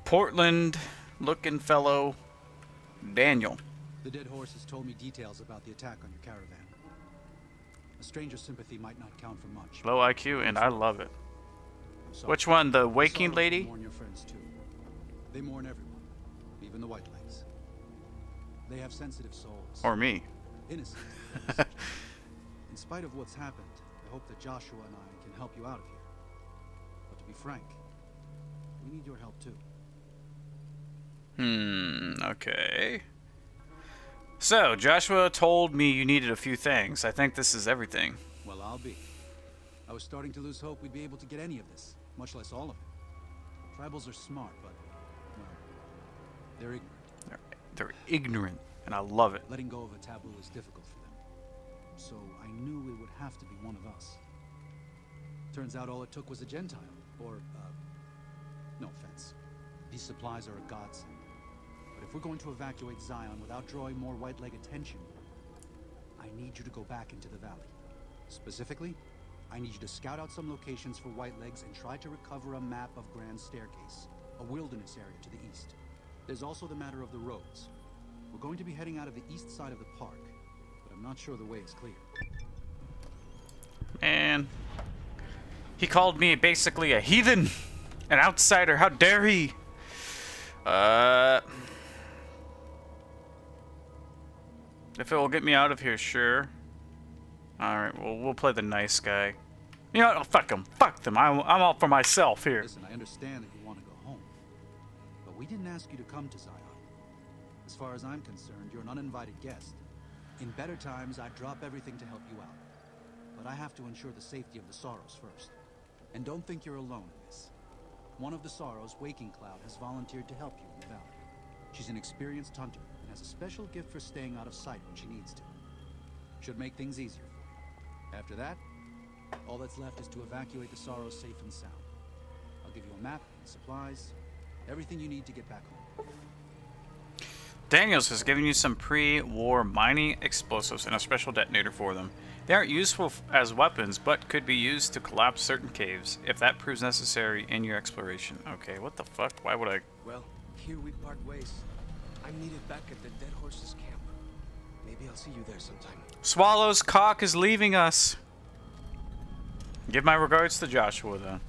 Speaker 1: Portland-looking fellow, Daniel.
Speaker 5: The dead horse has told me details about the attack on your caravan. A stranger's sympathy might not count for much.
Speaker 1: Low IQ, and I love it.
Speaker 5: I'm sorry.
Speaker 1: Which one, the
Speaker 5: The
Speaker 1: waking
Speaker 5: Sorrows
Speaker 1: lady?
Speaker 5: Mourn your friends too. They mourn everyone, even the Whitelegs. They have sensitive souls.
Speaker 1: Or me?
Speaker 5: Innocent. In spite of what's happened, I hope that Joshua and I can help you out of here. But to be frank, we need your help too.
Speaker 1: Okay. So, Joshua told me you needed a few things. I think this is everything.
Speaker 5: Well, I'll be. I was starting to lose hope we'd be able to get any of this, much less all of it. Tribals are smart, but, well, they're ignorant.
Speaker 1: They're ignorant, and I love it.
Speaker 5: Letting go of a taboo is difficult for them. So I knew it would have to be one of us. Turns out all it took was a Gentile, or, no offense. These supplies are a godsend. But if we're going to evacuate Zion without drawing more White-Leg attention, I need you to go back into the valley. Specifically, I need you to scout out some locations for White-Legs and try to recover a map of Grand Staircase, a wilderness area to the east. There's also the matter of the roads. We're going to be heading out of the east side of the park, but I'm not sure the way is clear.
Speaker 1: Man. He called me basically a heathen. An outsider. How dare he? If it will get me out of here, sure. Alright, well, we'll play the nice guy. You know what? Oh, fuck them. Fuck them. I'm all for myself here.
Speaker 5: Listen, I understand that you want to go home, but we didn't ask you to come to Zion. As far as I'm concerned, you're an uninvited guest. In better times, I'd drop everything to help you out. But I have to ensure the safety of the Sorrows first. And don't think you're alone in this. One of the Sorrows, Waking Cloud, has volunteered to help you in the valley. She's an experienced hunter and has a special gift for staying out of sight when she needs to. Should make things easier for you. After that, all that's left is to evacuate the Sorrows safe and sound. I'll give you a map and supplies, everything you need to get back home.
Speaker 1: Daniels has given you some pre-war mining explosives and a special detonator for them. They aren't useful as weapons, but could be used to collapse certain caves, if that proves necessary in your exploration. Okay, what the fuck? Why would I...
Speaker 2: Well, here we part ways. I'm needed back at the Dead Horses camp. Maybe I'll see you there sometime.
Speaker 1: Swallow's cock is leaving us. Give my regards to Joshua, then.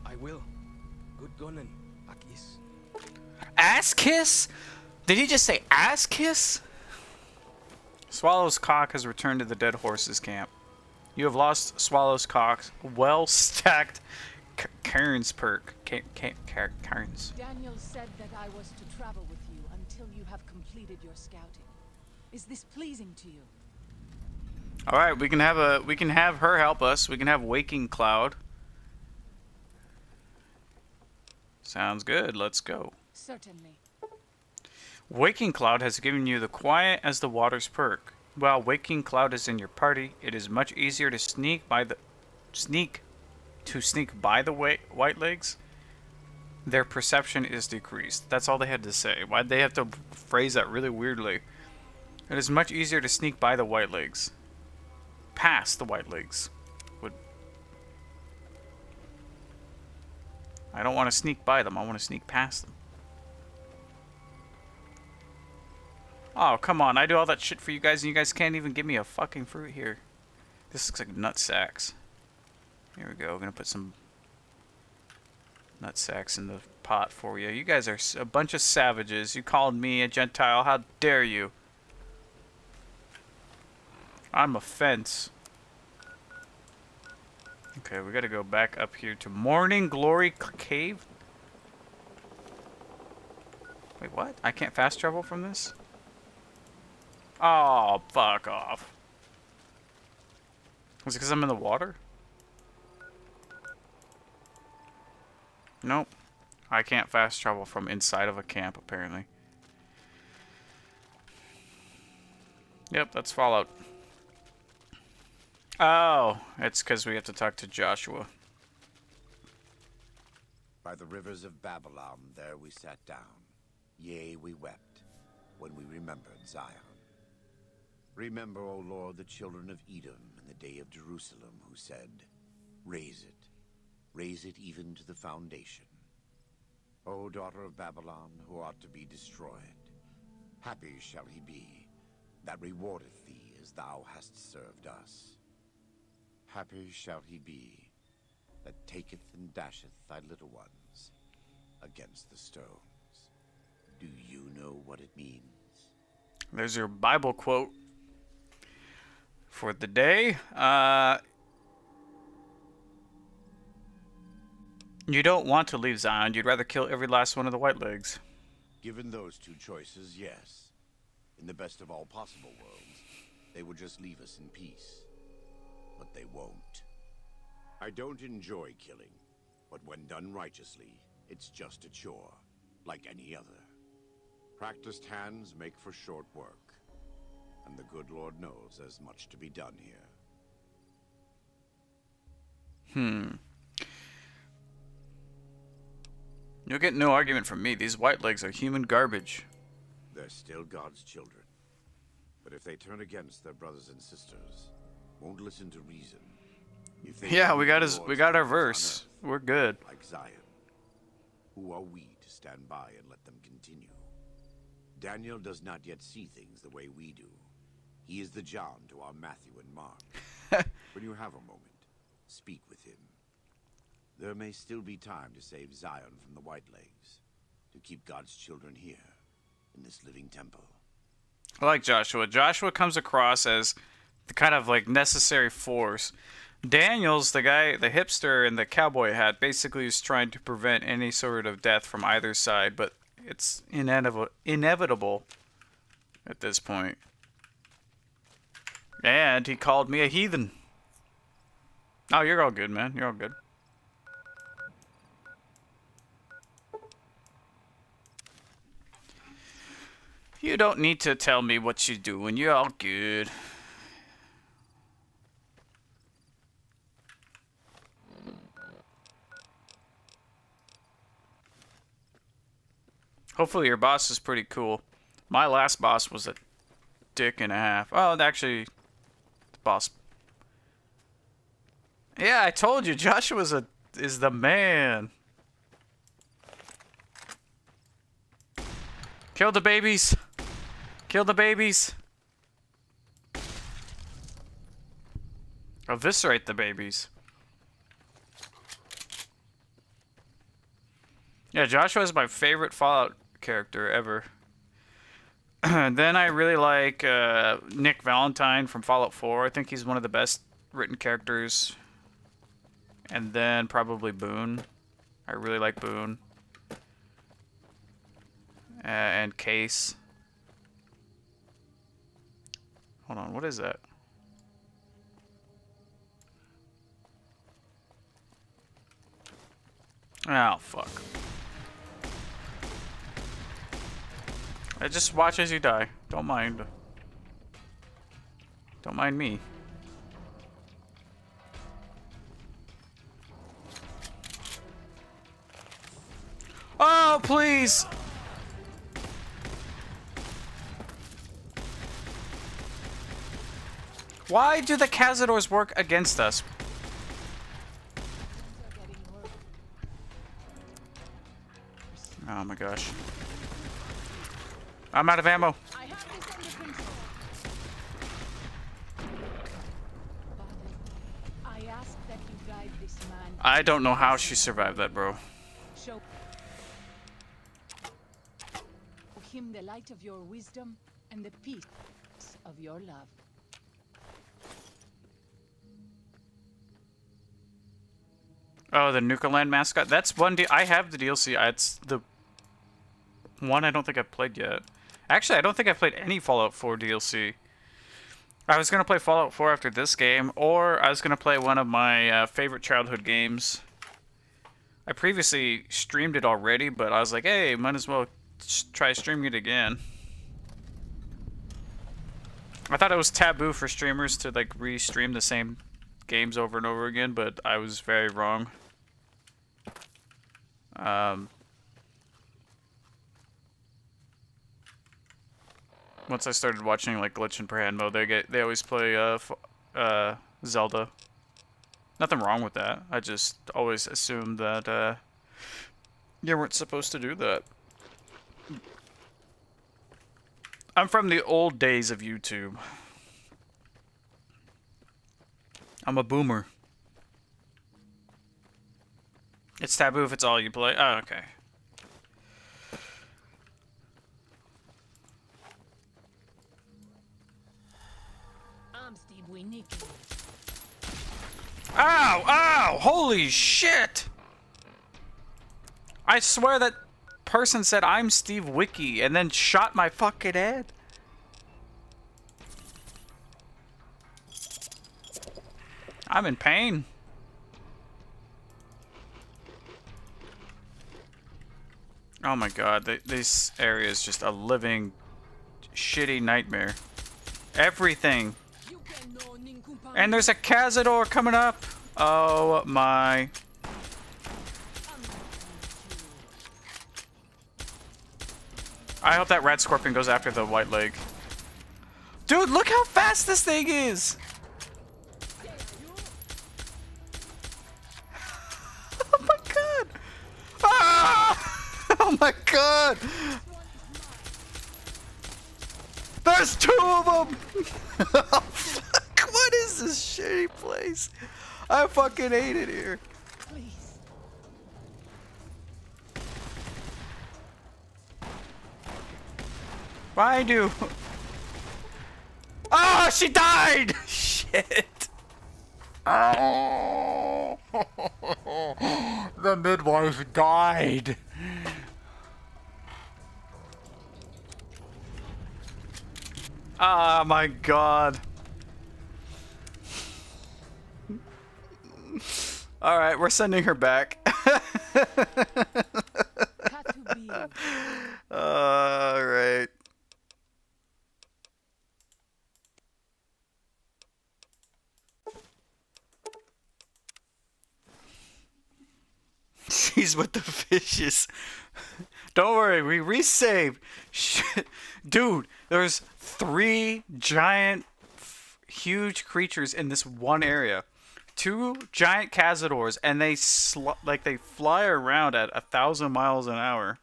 Speaker 2: I will. Good gunning, Akis.
Speaker 1: Ass kiss? Did he just say ass kiss? Swallow's cock has returned to the Dead Horses camp. You have lost Swallow's cock's well-stacked Cairns perk. Cairns.
Speaker 4: Daniel said that I was to travel with you until you have completed your scouting. Is this pleasing to you?
Speaker 1: All right, we can have her help us. We can have Waking Cloud. Sounds good. Let's go.
Speaker 4: Certainly.
Speaker 1: Waking Cloud has given you the Quiet as the Waters perk. While Waking Cloud is in your party, it is much easier to sneak by the Whitelegs. Their perception is decreased. That's all they had to say. Why'd they have to phrase that really weirdly? It is much easier to sneak by the Whitelegs. Past the Whitelegs. I don't want to sneak by them. I want to sneak past them. Oh, come on. I do all that shit for you guys, and you guys can't even give me a fucking fruit here. This looks like nut sacks. Here we go. We're going to put some nut sacks in the pot for you. You guys are a bunch of savages. You called me a Gentile. How dare you? I'm a fence. Okay, we got to go back up here to Morning Glory Cave. Wait, what? I can't fast travel from this? Oh, fuck off. Was it because I'm in the water? Nope. I can't fast travel from inside of a camp, apparently. Yep, that's Fallout. Oh, it's because we have to talk to Joshua.
Speaker 3: By the rivers of Babylon, there we sat down. Yea, we wept, when we remembered Zion. Remember, O Lord, the children of Edom in the day of Jerusalem, who said, raise it even to the foundation. O daughter of Babylon, who ought to be destroyed, happy shall he be, that rewardeth thee as thou hast served us. Happy shall he be, that taketh and dasheth thy little ones against the stones. Do you know what it means?
Speaker 1: There's your Bible quote for the day. You don't want to leave Zion. You'd rather kill every last one of the Whitelegs.
Speaker 3: Given those two choices, yes. In the best of all possible worlds, they would just leave us in peace. But they won't. I don't enjoy killing, but when done righteously, it's just a chore, like any other. Practiced hands make for short work, and the good Lord knows there's much to be done here.
Speaker 1: You'll get no argument from me. These Whitelegs are human garbage.
Speaker 3: They're still God's children. But if they turn against their brothers and sisters, won't listen to reason. If they
Speaker 1: Yeah, we
Speaker 3: keep
Speaker 1: got
Speaker 3: the
Speaker 1: his. We
Speaker 3: Lord's
Speaker 1: got our
Speaker 3: commands on
Speaker 1: verse. We're good.
Speaker 3: earth, like Zion. Who are we to stand by and let them continue? Daniel does not yet see things the way we do. He is the John to our Matthew and Mark. When you have a moment, speak with him. There may still be time to save Zion from the Whitelegs, to keep God's children here, in this living temple.
Speaker 1: I like Joshua. Joshua comes across as the kind of like necessary force. Daniel's the guy, the hipster in the cowboy hat, basically is trying to prevent any sort of death from either side, but it's inevitable at this point. And he called me a heathen. Oh, you're all good, man. You're all good. You don't need to tell me what you're doing. You're all good. Hopefully your boss is pretty cool. My last boss was a dick and a half. Oh, actually, the boss. Yeah, I told you, Joshua is the man. Kill the babies. Kill the babies. Eviscerate the babies. Yeah, Joshua is my favorite Fallout character ever. Then I really like Nick Valentine from Fallout 4. I think he's one of the best written characters. And then probably Boone. I really like Boone. And Case. Hold on, what is that? Oh, fuck. Just watch as you die. Don't mind. Don't mind me. Oh, please! Why do the Cazadors work against us? Oh my gosh. I'm out of ammo.
Speaker 4: I have this under control. Father, I ask that you guide this man.
Speaker 1: I don't know how she survived that, bro.
Speaker 4: Show him the light of your wisdom and the peace of your love.
Speaker 1: Oh, the Nuka-Land mascot. That's one. I have the DLC. It's the one I don't think I've played yet. Actually, I don't think I've played any Fallout 4 DLC. I was gonna play Fallout 4 after this game, or I was gonna play one of my favorite childhood games. I I previously streamed it already, but I was like, hey, might as well try streaming it again. I thought it was taboo for streamers to like re-stream the same games over and over again, but I was very wrong. Once I started watching like Glitch and Parhanmo, they always play Zelda. Nothing wrong with that. I just always assumed that you weren't supposed to do that. I'm from the old days of YouTube. I'm a boomer. It's taboo if it's all you play. Oh, okay.
Speaker 4: I'm Steve Winicky.
Speaker 1: Ow! Ow! Holy shit! I swear that person said I'm Steve Wiki and then shot my fucking head. I'm in pain. Oh my god, this area is just a living shitty nightmare. Everything. And there's a Cazador coming up. Oh my. I hope that rat scorpion goes after the white leg. Dude, look how fast this thing is! Oh my god! Ah! Oh my god! There's 2 of them! Oh, fuck, what is this shitty place? I fucking hate it here.
Speaker 4: Please.
Speaker 1: Why do? Oh, she died! Shit. Oh. The midwife died. Oh my god. Alright, we're sending her back. Alright. She's with the fishes. Don't worry, we resaved. Shit. Dude, there's 3 giant, huge creatures in this one area. 2 giant Cazadors, and they they fly around at 1,000 miles an hour.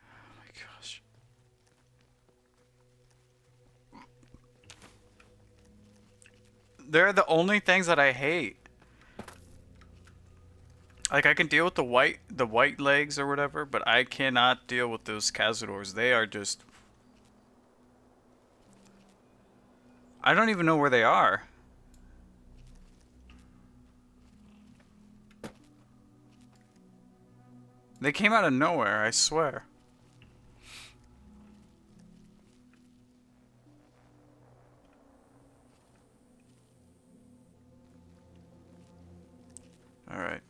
Speaker 1: Oh my gosh. They're the only things that I hate. Like, I can deal with the white legs or whatever, but I cannot deal with those Cazadors. They are just... I don't even know where they are. They came out of nowhere, I swear. Alright.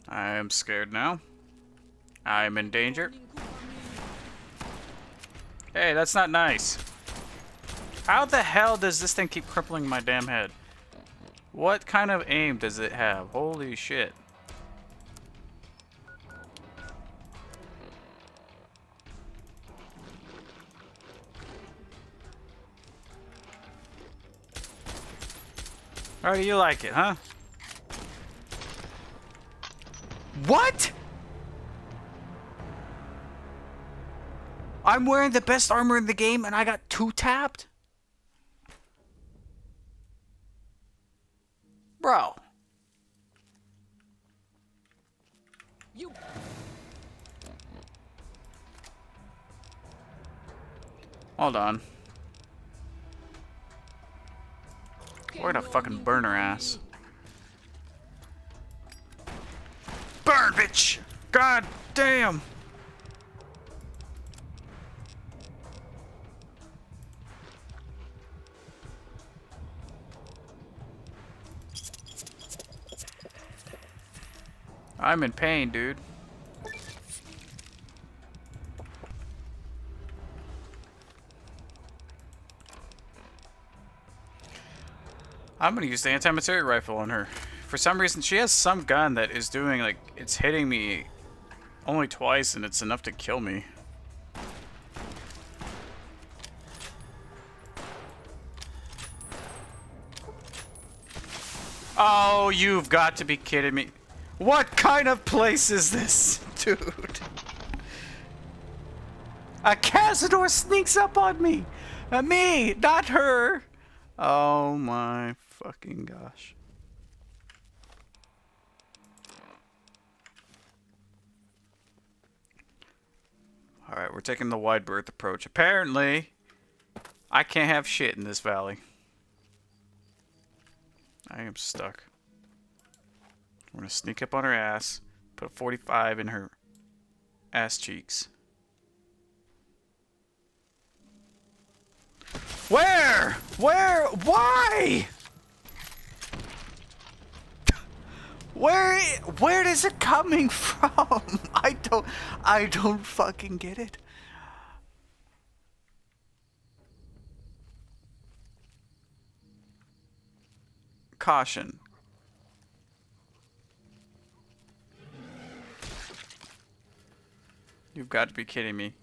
Speaker 1: I am scared now. I'm in danger. Hey, that's not nice. How the hell does this thing keep crippling my damn head? What kind of aim does it have? Holy shit. How do you like it, huh? What? I'm wearing the best armor in the game and I got 2 tapped? Bro.
Speaker 4: You.
Speaker 1: Hold on. We're gonna fucking burn her ass. Burn, bitch! God damn! I'm in pain, dude. I'm gonna use the anti-materia rifle on her. For some reason, she has some gun that is doing, like, it's hitting me only twice and it's enough to kill me. Oh, you've got to be kidding me. What kind of place is this, dude? A Cazador sneaks up on me! Me, not her! Oh my fucking gosh. Alright, we're taking the wide berth approach. Apparently, I can't have shit in this valley. I am stuck. We're gonna sneak up on her ass, put a 45 in her ass cheeks. Where? Where? Why? Where is it coming from? I don't fucking get it. Caution. You've got to be kidding me.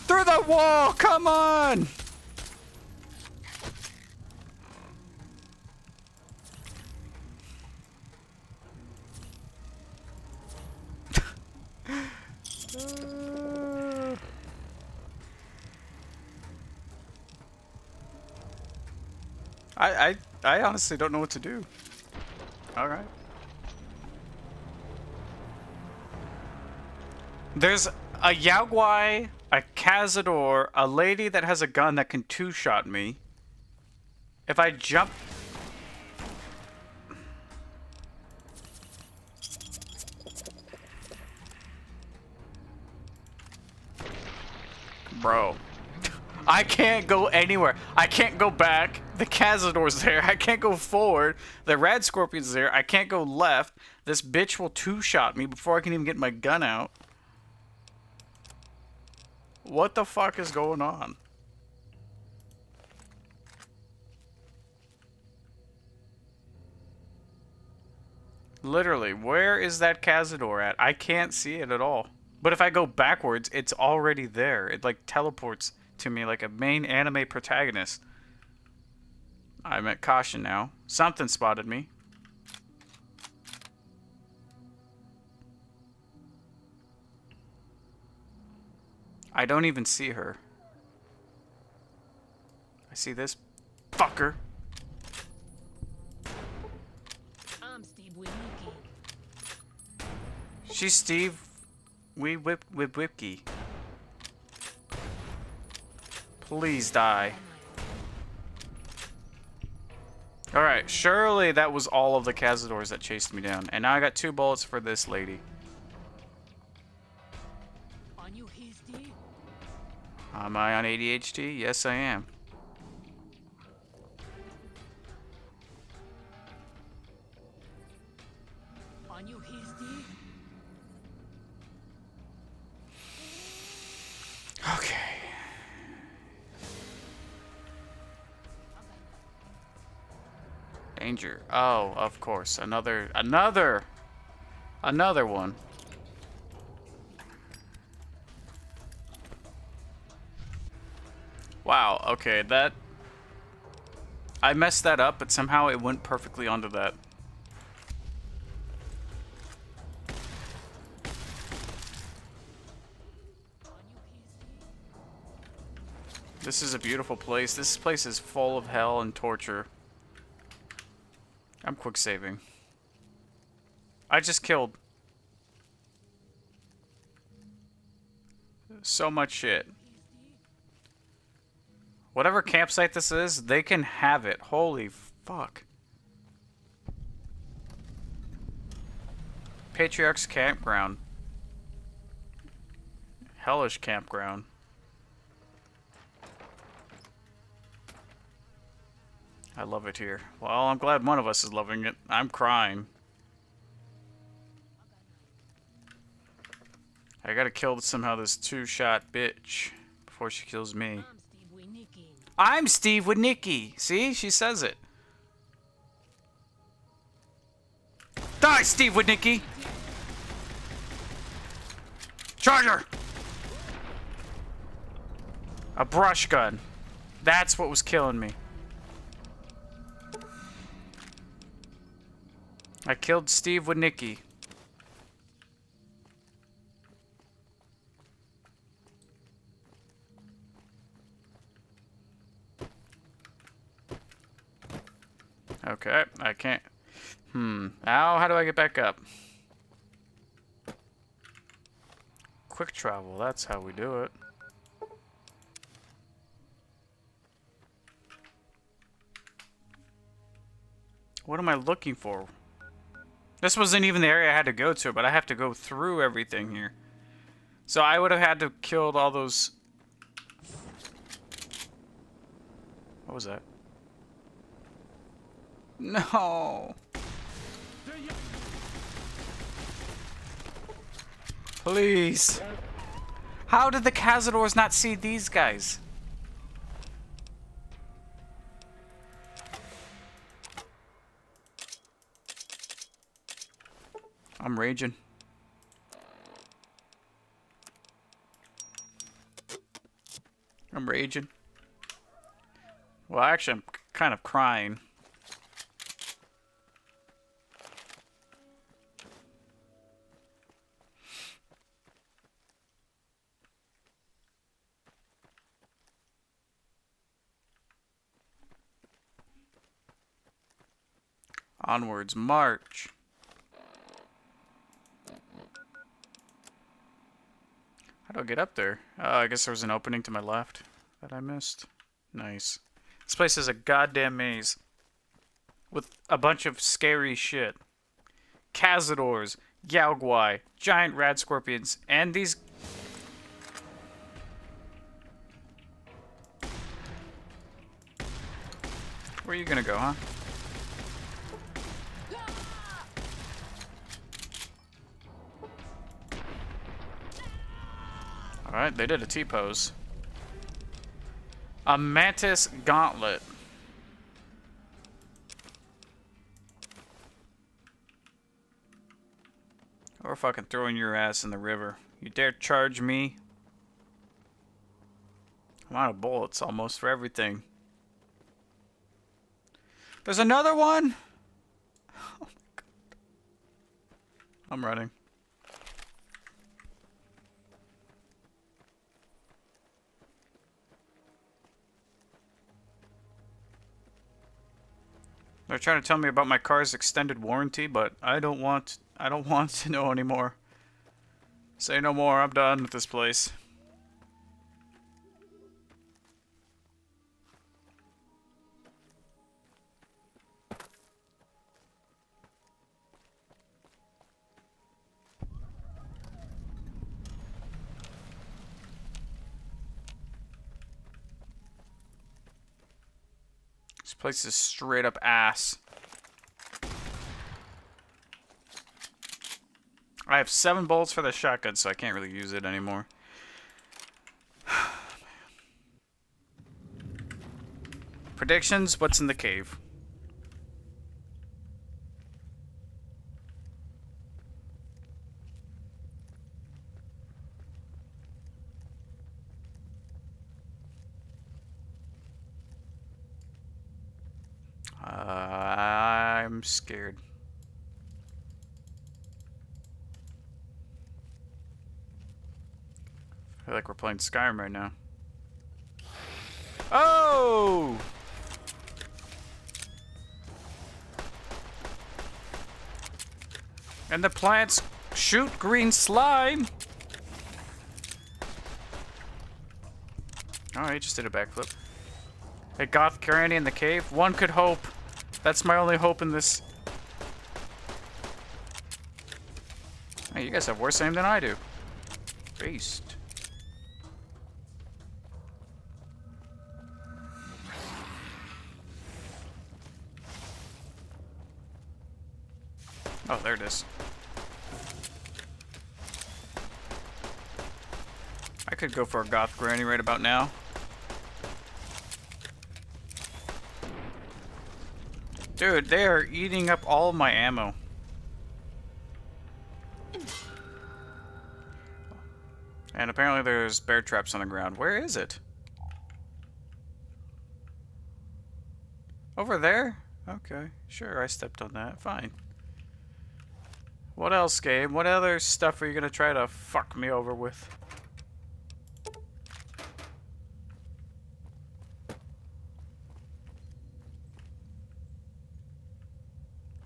Speaker 1: Through the wall! Come on! I honestly don't know what to do. Alright. There's a Yao Guai, a Cazador, a lady that has a gun that can two-shot me. If I jump... Bro. I can't go anywhere. I can't go back. The Cazador's there. I can't go forward. The Rad Scorpion's there. I can't go left. This bitch will two-shot me before I can even get my gun out. What the fuck is going on? Literally, where is that Cazador at? I can't see it at all. But if I go backwards, it's already there. It like teleports to me like a main anime protagonist. I'm at caution now. Something spotted me. I don't even see her. I see this fucker.
Speaker 4: I'm Steve Winicky.
Speaker 1: She's Steve Wipke. Please die. Alright, surely that was all of the Cazadors that chased me down. And now I got 2 bullets for this lady.
Speaker 4: On you, he's Steve.
Speaker 1: Am I on ADHD? Yes, I am.
Speaker 4: On you, he's Steve.
Speaker 1: Okay. Danger. Oh, of course. Another one. Wow, okay, that... I messed that up, but somehow it went perfectly onto that. This is a beautiful place. This place is full of hell and torture. I'm quick saving. I just killed so much shit. Whatever campsite this is, they can have it. Holy fuck. Patriarch's Campground. Hellish Campground. I love it here. Well, I'm glad one of us is loving it. I'm crying. I gotta kill somehow this two-shot bitch before she kills me. I'm Steve Winicky. See? She says it. Die, Steve Winicky! Charger! A brush gun. That's what was killing me. I killed Steve Winicky. Okay, I can't. How do I get back up? Quick travel, that's how we do it. What am I looking for? This wasn't even the area I had to go to, but I have to go through everything here. So I would have had to killed all those... What was that? No! Please! How did the Cazadors not see these guys? I'm raging. I'm raging. Well, actually, I'm kind of crying. Onwards, march. How do I get up there? I guess there was an opening to my left that I missed. Nice. This place is a goddamn maze. With a bunch of scary shit. Cazadors, Yaoguai, giant rad scorpions, and these... Where are you gonna go, huh? Alright, they did a T-pose. A Mantis Gauntlet. Or fucking throwing your ass in the river. You dare charge me? I'm out of bullets almost for everything. There's another one? Oh my god. I'm running. They're trying to tell me about my car's extended warranty, but I don't want to know anymore. Say no more, I'm done with this place. This place is straight up ass. I have 7 bullets for the shotgun, so I can't really use it anymore. Predictions? What's in the cave? I'm scared. I feel like we're playing Skyrim right now. Oh! And the plants shoot green slime. Oh, he just did a backflip. Hey, Goth Granny in the cave. One could hope. That's my only hope in this. Hey, you guys have worse aim than I do. Beast. Oh, there it is. I could go for a goth granny right about now. Dude, they are eating up all of my ammo. And apparently there's bear traps on the ground. Where is it? Over there? Okay, sure, I stepped on that. Fine. What else, game? What other stuff are you gonna try to fuck me over with?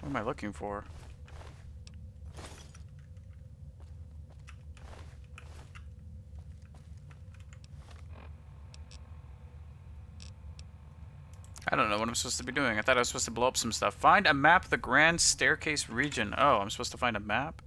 Speaker 1: What am I looking for? I don't know what I'm supposed to be doing. I thought I was supposed to blow up some stuff. Find a map of the Grand Staircase region. Oh, I'm supposed to find a map?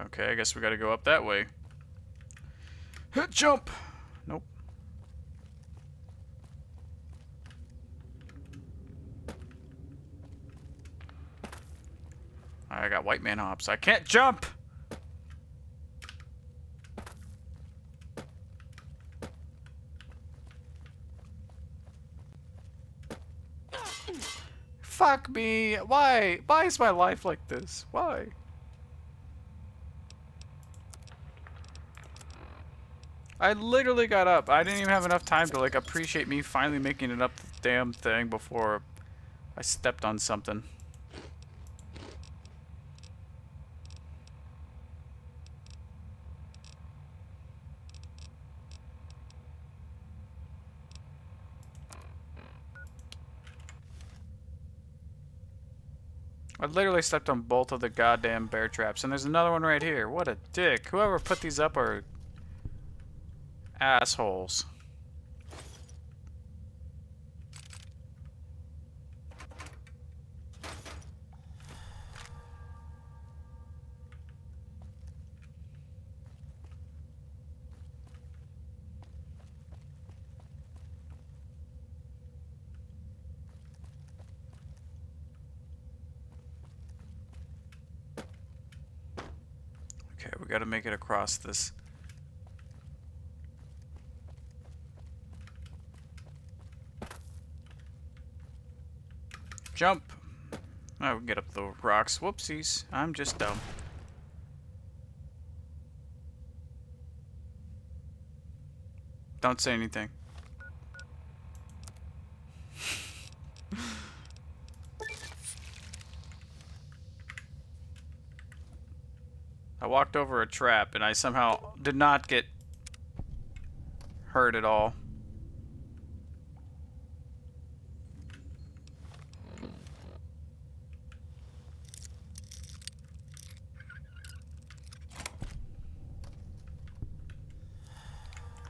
Speaker 1: Okay, I guess we gotta go up that way. Jump! Nope. I got white man hops. I can't jump! Fuck me! Why? Why is my life like this? Why? I literally got up. I didn't even have enough time to like appreciate me finally making it up the damn thing before I stepped on something. I literally stepped on both of the goddamn bear traps, and there's another one right here. What a dick. Whoever put these up are assholes. Okay, we gotta make it across this. Jump! Oh, we can get up the rocks. Whoopsies. I'm just dumb. Don't say anything. I walked over a trap and I somehow did not get hurt at all.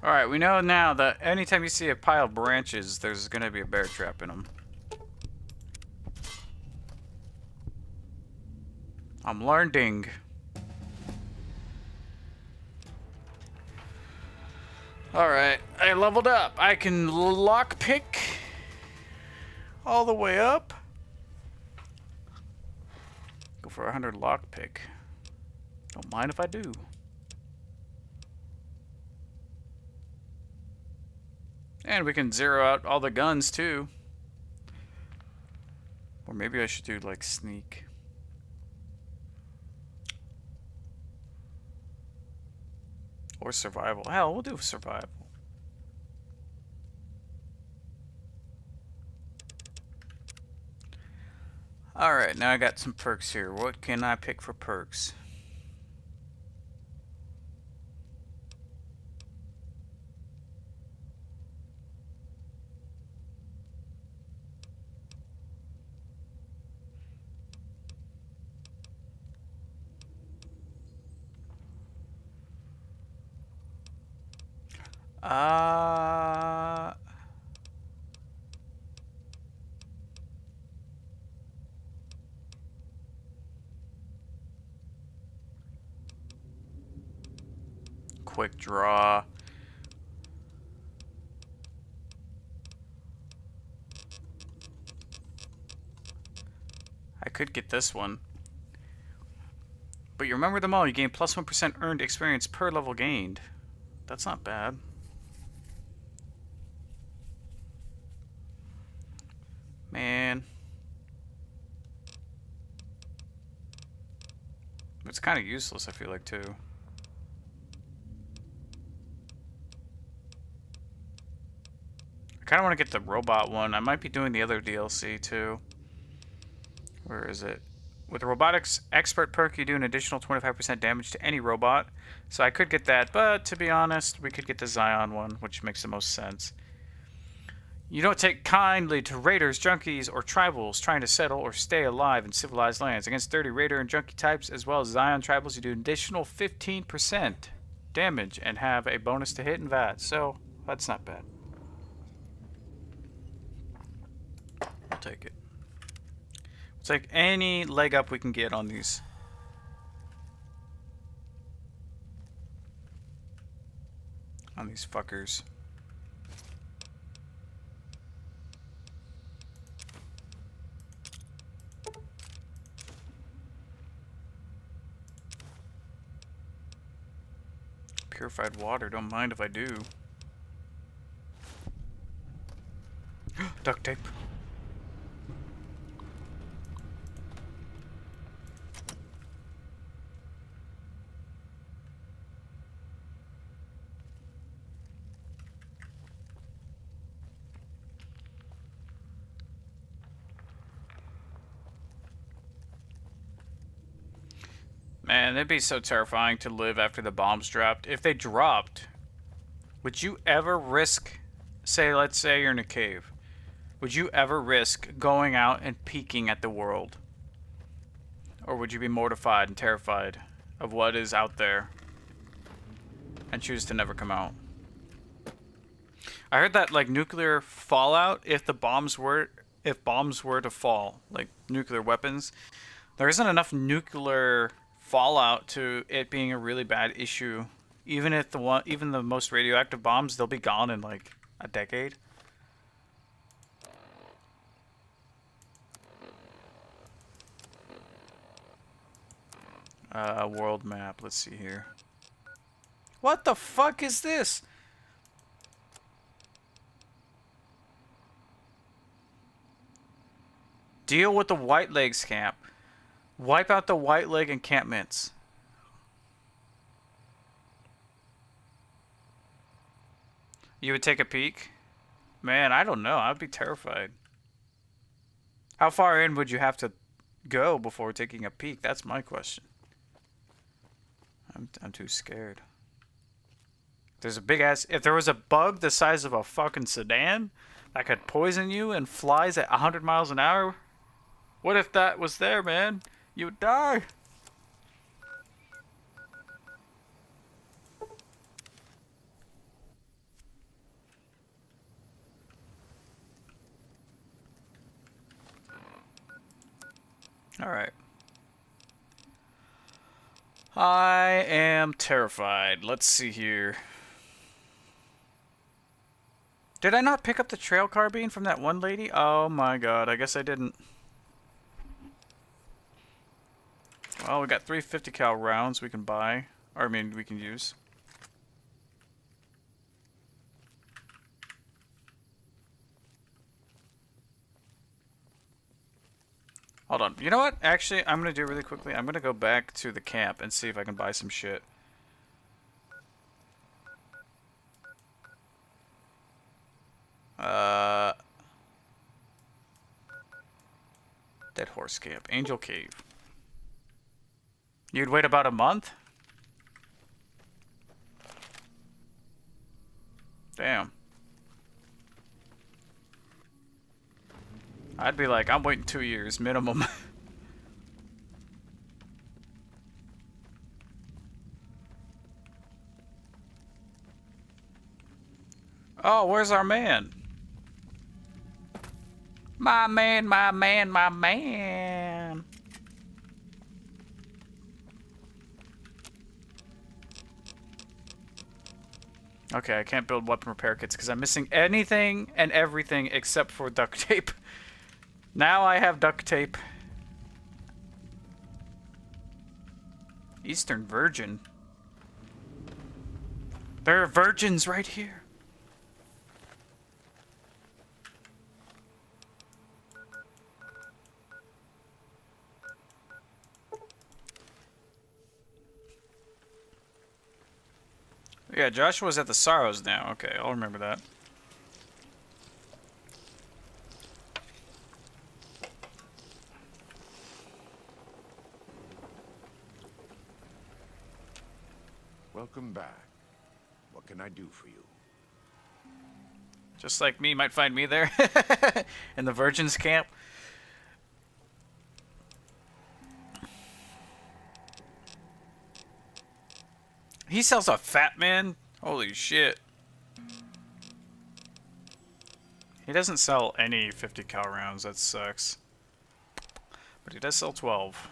Speaker 1: Alright, we know now that anytime you see a pile of branches, there's gonna be a bear trap in them. I'm learning. Alright, I leveled up. I can lockpick all the way up. Go for 100 lockpick. Don't mind if I do. And we can zero out all the guns too. Or maybe I should do like sneak. Or survival. Hell, we'll do survival. Alright, now I got some perks here. What can I pick for perks? Uh... Quick draw. I could get this one. But you remember them all. You gain plus 1% earned experience per level gained. That's not bad. Man. It's kind of useless, I feel like, too. I kind of want to get the robot one. I might be doing the other DLC, too. Where is it? With the Robotics Expert perk, you do an additional 25% damage to any robot. So I could get that, but to be honest, we could get the Zion one, which makes the most sense. You don't take kindly to raiders, junkies, or tribals trying to settle or stay alive in civilized lands. Against 30 raider and junkie types, as well as Zion tribals, you do an additional 15% damage and have a bonus to hit and VAT. So that's not bad. I'll take it. It's like any leg up we can get on these. On these fuckers. Purified water, don't mind if I do. Duct tape. Man, it'd be so terrifying to live after the bombs dropped. If they dropped, would you ever risk, say, let's say you're in a cave. Would you ever risk going out and peeking at the world? Or would you be mortified and terrified of what is out there and choose to never come out? I heard that, like, nuclear fallout, if bombs were to fall, like nuclear weapons, there isn't enough nuclear fallout to it being a really bad issue. Even if even the most radioactive bombs, they'll be gone in like a decade. World map. Let's see here. What the fuck is this? Deal with the White Legs camp. Wipe out the White Leg encampments. You would take a peek? Man, I don't know. I'd be terrified. How far in would you have to go before taking a peek? That's my question. I'm too scared. There's a big ass... If there was a bug the size of a fucking sedan that could poison you and flies at 100 miles an hour... What if that was there, man? You would die. All right. I am terrified. Let's see here. Did I not pick up the trail carbine from that one lady? Oh my god, I guess I didn't. Well, we got 3 50 cal rounds we can buy. Or, I mean, we can use. Hold on. You know what? Actually, I'm going to do really quickly. I'm going to go back to the camp and see if I can buy some shit. Dead Horse Camp. Angel Cave. You'd wait about a month? Damn. I'd be like, I'm waiting 2 years minimum. Oh, where's our man? My man, my man, my man. Okay, I can't build weapon repair kits because I'm missing anything and everything except for duct tape. Now I have duct tape. Eastern Virgin. There are virgins right here. Yeah, Joshua's at the Sorrows now. Okay, I'll remember that.
Speaker 3: Welcome back. What can I do for you?
Speaker 1: Just like me, might find me there. In the Virgins camp. He sells a Fat Man? Holy shit. He doesn't sell any 50 cal rounds, that sucks. But he does sell 12.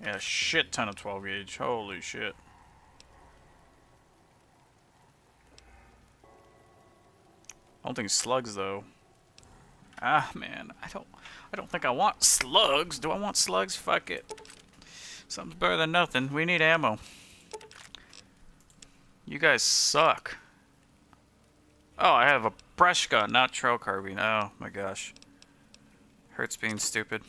Speaker 1: Yeah, a shit ton of 12 gauge. Holy shit. I don't think slugs though. Ah man, I don't think I want slugs. Do I want slugs? Fuck it. Something's better than nothing. We need ammo. You guys suck. Oh, I have a brush gun, not trail carbine. Oh my gosh. Hurts being stupid.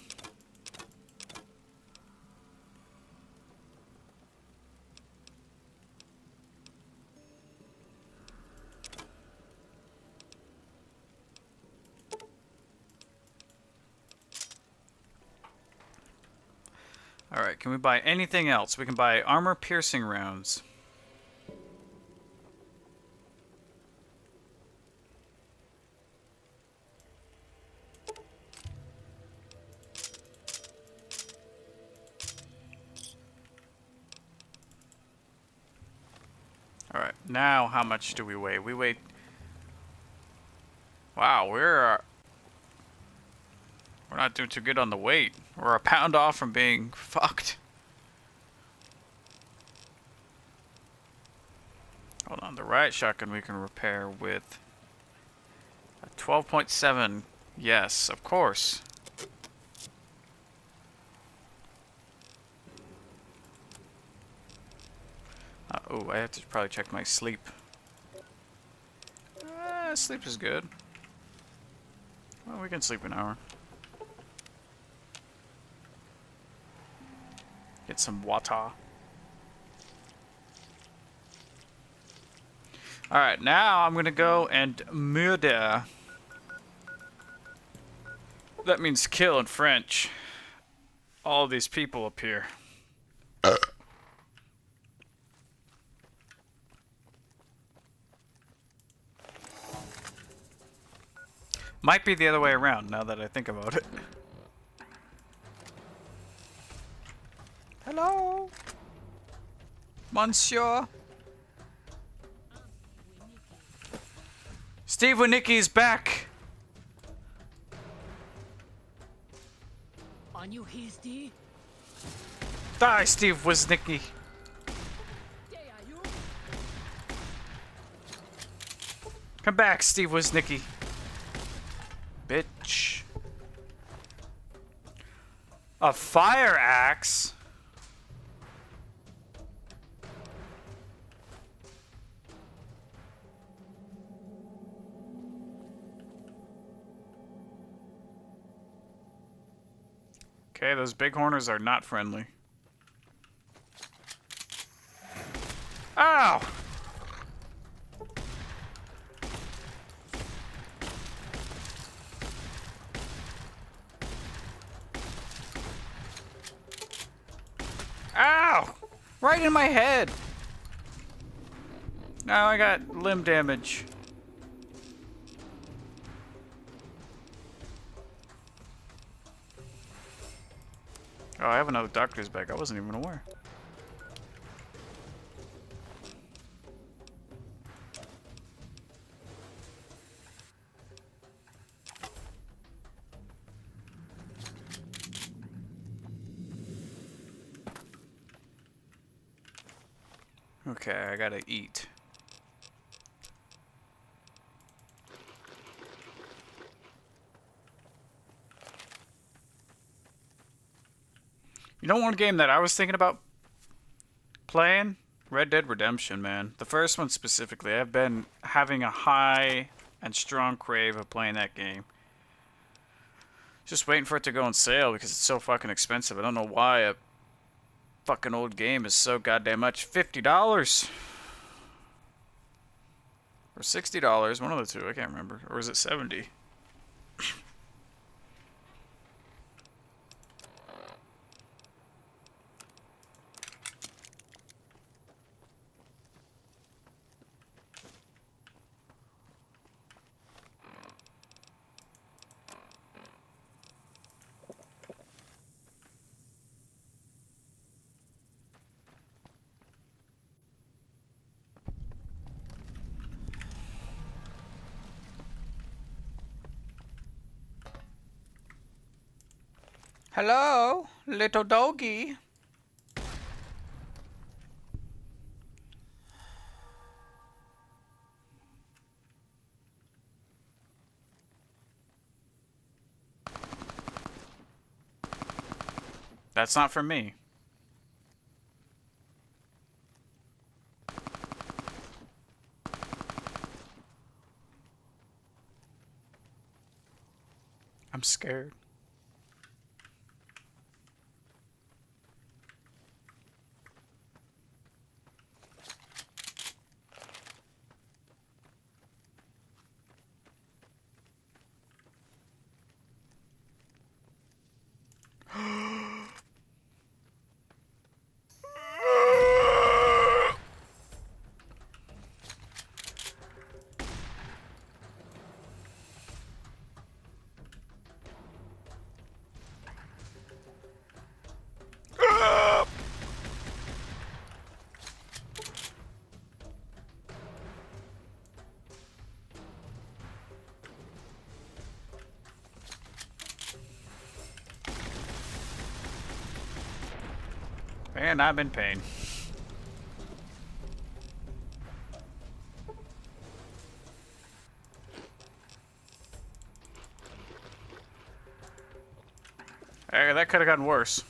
Speaker 1: Alright, can we buy anything else? We can buy armor piercing rounds. Alright, now how much do we weigh? We weigh... Wow, we're not doing too good on the weight. We're a pound off from being fucked. Hold on, the riot shotgun we can repair with a 12.7. Yes, of course. Oh, I have to probably check my sleep. Sleep is good. Well, we can sleep an hour. Get some water. Alright, now I'm gonna go and murder. That means kill in French. All these people up here. Might be the other way around now that I think about it. Hello? Monsieur? Steve Winiki's back!
Speaker 4: On you hasty?
Speaker 1: Die, Steve Woznicki!
Speaker 4: There are you.
Speaker 1: Come back, Steve Woznicki. Bitch. A fire axe? Okay, those bighorners are not friendly. Ow! Ow! Right in my head! Now I got limb damage. Oh, I have another doctor's bag. I wasn't even aware. Okay, I gotta eat. You know one game that I was thinking about playing? Red Dead Redemption, man. The first one specifically. I've been having a high and strong crave of playing that game. Just waiting for it to go on sale because it's so fucking expensive. I don't know why a fucking old game is so goddamn much. $50 or $60, one of the two. I can't remember. Or is it 70? Hello, little doggy. That's not for me. I'm scared. And I'm in pain. Hey, that could have gotten worse.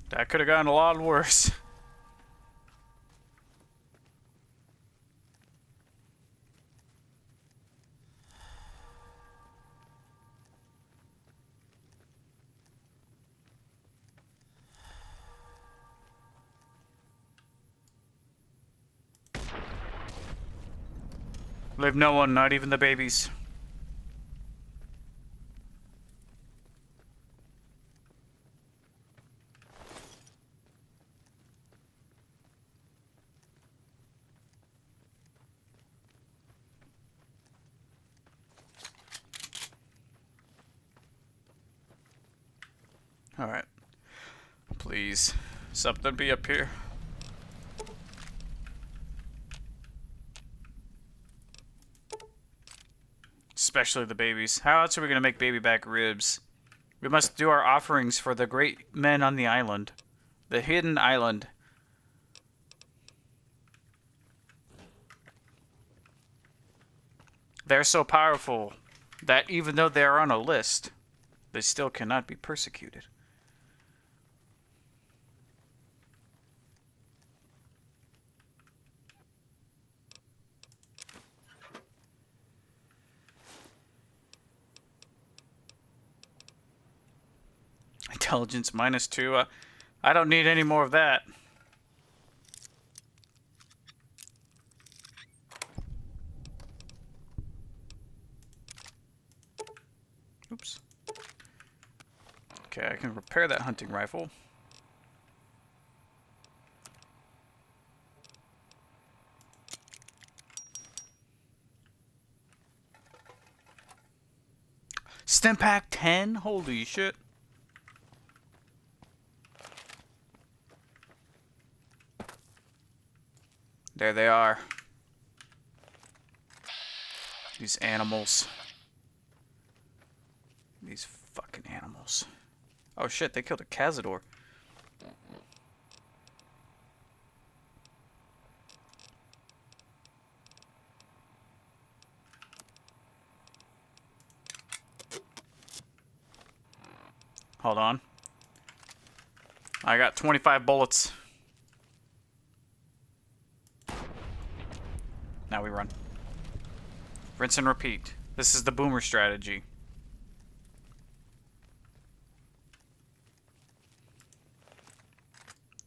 Speaker 1: That could have gotten a lot worse. Leave no one, not even the babies. Alright. Please. Something be up here. Especially the babies. How else are we gonna make baby back ribs? We must do our offerings for the great men on the island. The hidden island. They're so powerful that even though they are on a list, they still cannot be persecuted. Intelligence -2. I don't need any more of that. Oops. Okay, I can repair that hunting rifle. Stimpak 10? Holy shit. There they are. These animals. These fucking animals. Oh shit, they killed a Cazador. Hold on. I got 25 bullets. Now we run. Rinse and repeat. This is the boomer strategy.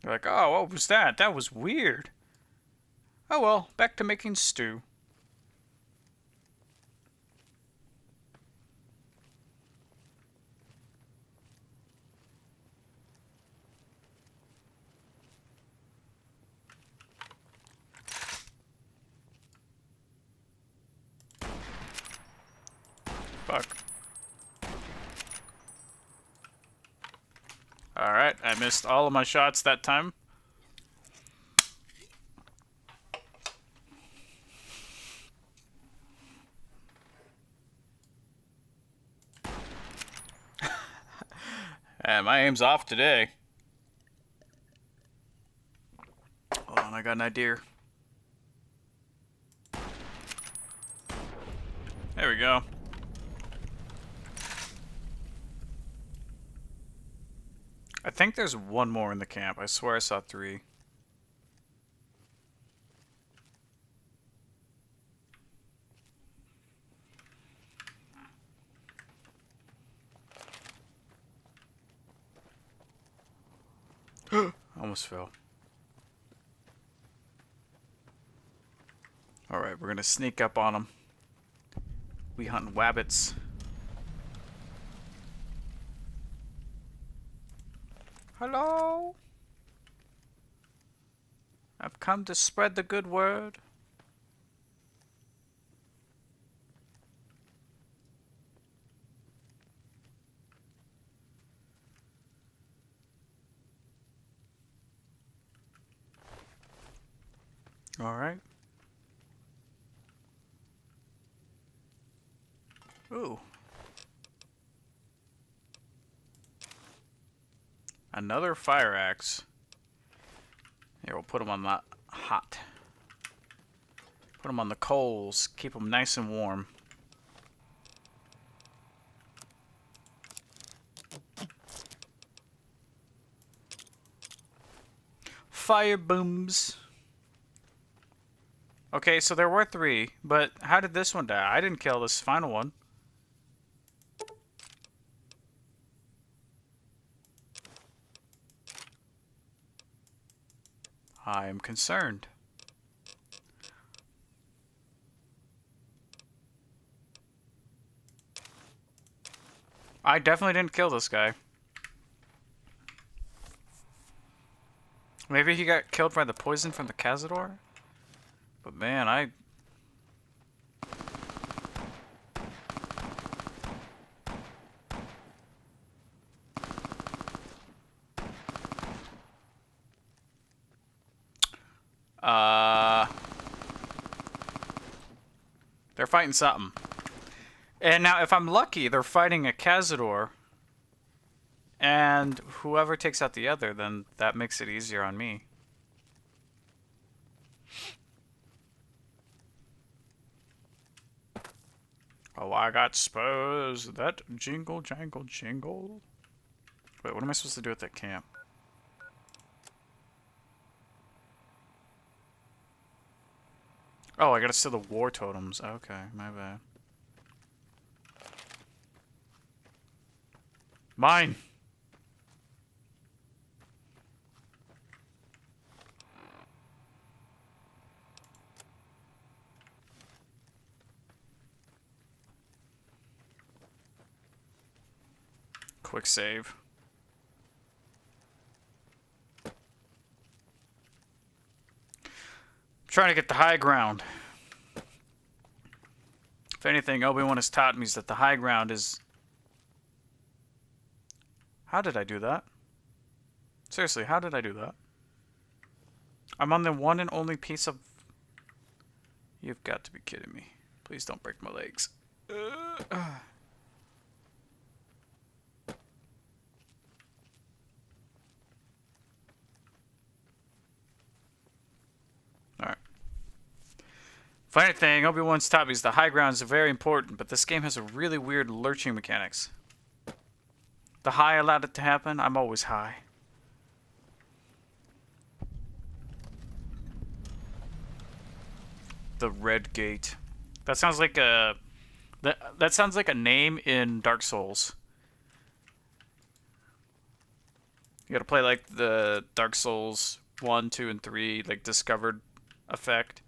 Speaker 1: You're like, oh, what was that? That was weird. Oh well, back to making stew. Fuck. Alright, I missed all of my shots that time. And my aim's off today. Hold on, I got an idea. There we go. I think there's one more in the camp. I swear I saw 3. Almost fell. Alright, we're gonna sneak up on them. We hunting wabbits. Hello? I've come to spread the good word. All right. Ooh. Another fire axe. Here, we'll put them on the hot. Put them on the coals. Keep them nice and warm. Fire booms. Okay, so there were 3, but how did this one die? I didn't kill this final one. I am concerned. I definitely didn't kill this guy. Maybe he got killed by the poison from the Cazador? But man, they're fighting something. And now, if I'm lucky, they're fighting a Cazador. And whoever takes out the other, then that makes it easier on me. Oh, I got spurs that jingle, jangle, jingle. Wait, what am I supposed to do at that camp? Oh, I gotta steal the war totems. Okay, my bad. Mine! Quick save. Trying to get the high ground. If anything, Obi-Wan has taught me is that the high ground is... How did I do that? Seriously, how did I do that? I'm on the one and only piece of... You've got to be kidding me. Please don't break my legs. Alright. Funny thing, Obi-Wan's taught me is the high grounds are very important, but this game has a really weird lurching mechanics. The high allowed it to happen. I'm always high. The Red Gate. That sounds like a that sounds like a name in Dark Souls. You gotta play like the Dark Souls 1, 2, and 3, like discovered effect.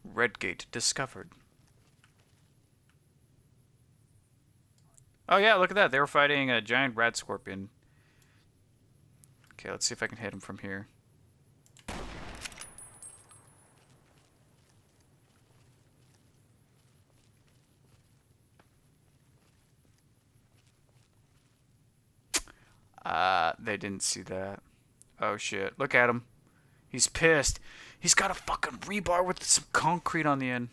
Speaker 1: Red Gate discovered. Oh yeah, look at that. They were fighting a giant rat scorpion. Okay, let's see if I can hit him from here. They didn't see that. Oh shit, look at him. He's pissed. He's got a fucking rebar with some concrete on the end.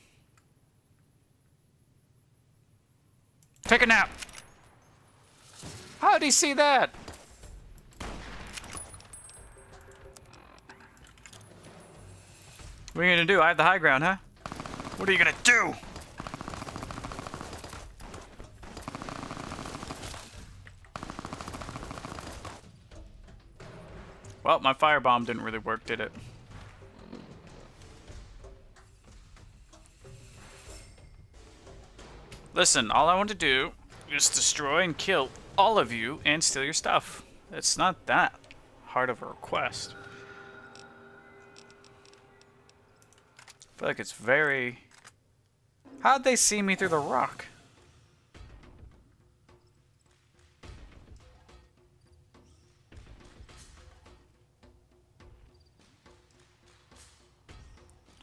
Speaker 1: Take a nap. How'd he see that? What are you gonna do? I have the high ground, huh? What are you gonna do? Well, my firebomb didn't really work, did it? Listen, all I want to do is destroy and kill all of you and steal your stuff. It's not that hard of a request. I feel like it's very... How'd they see me through the rock?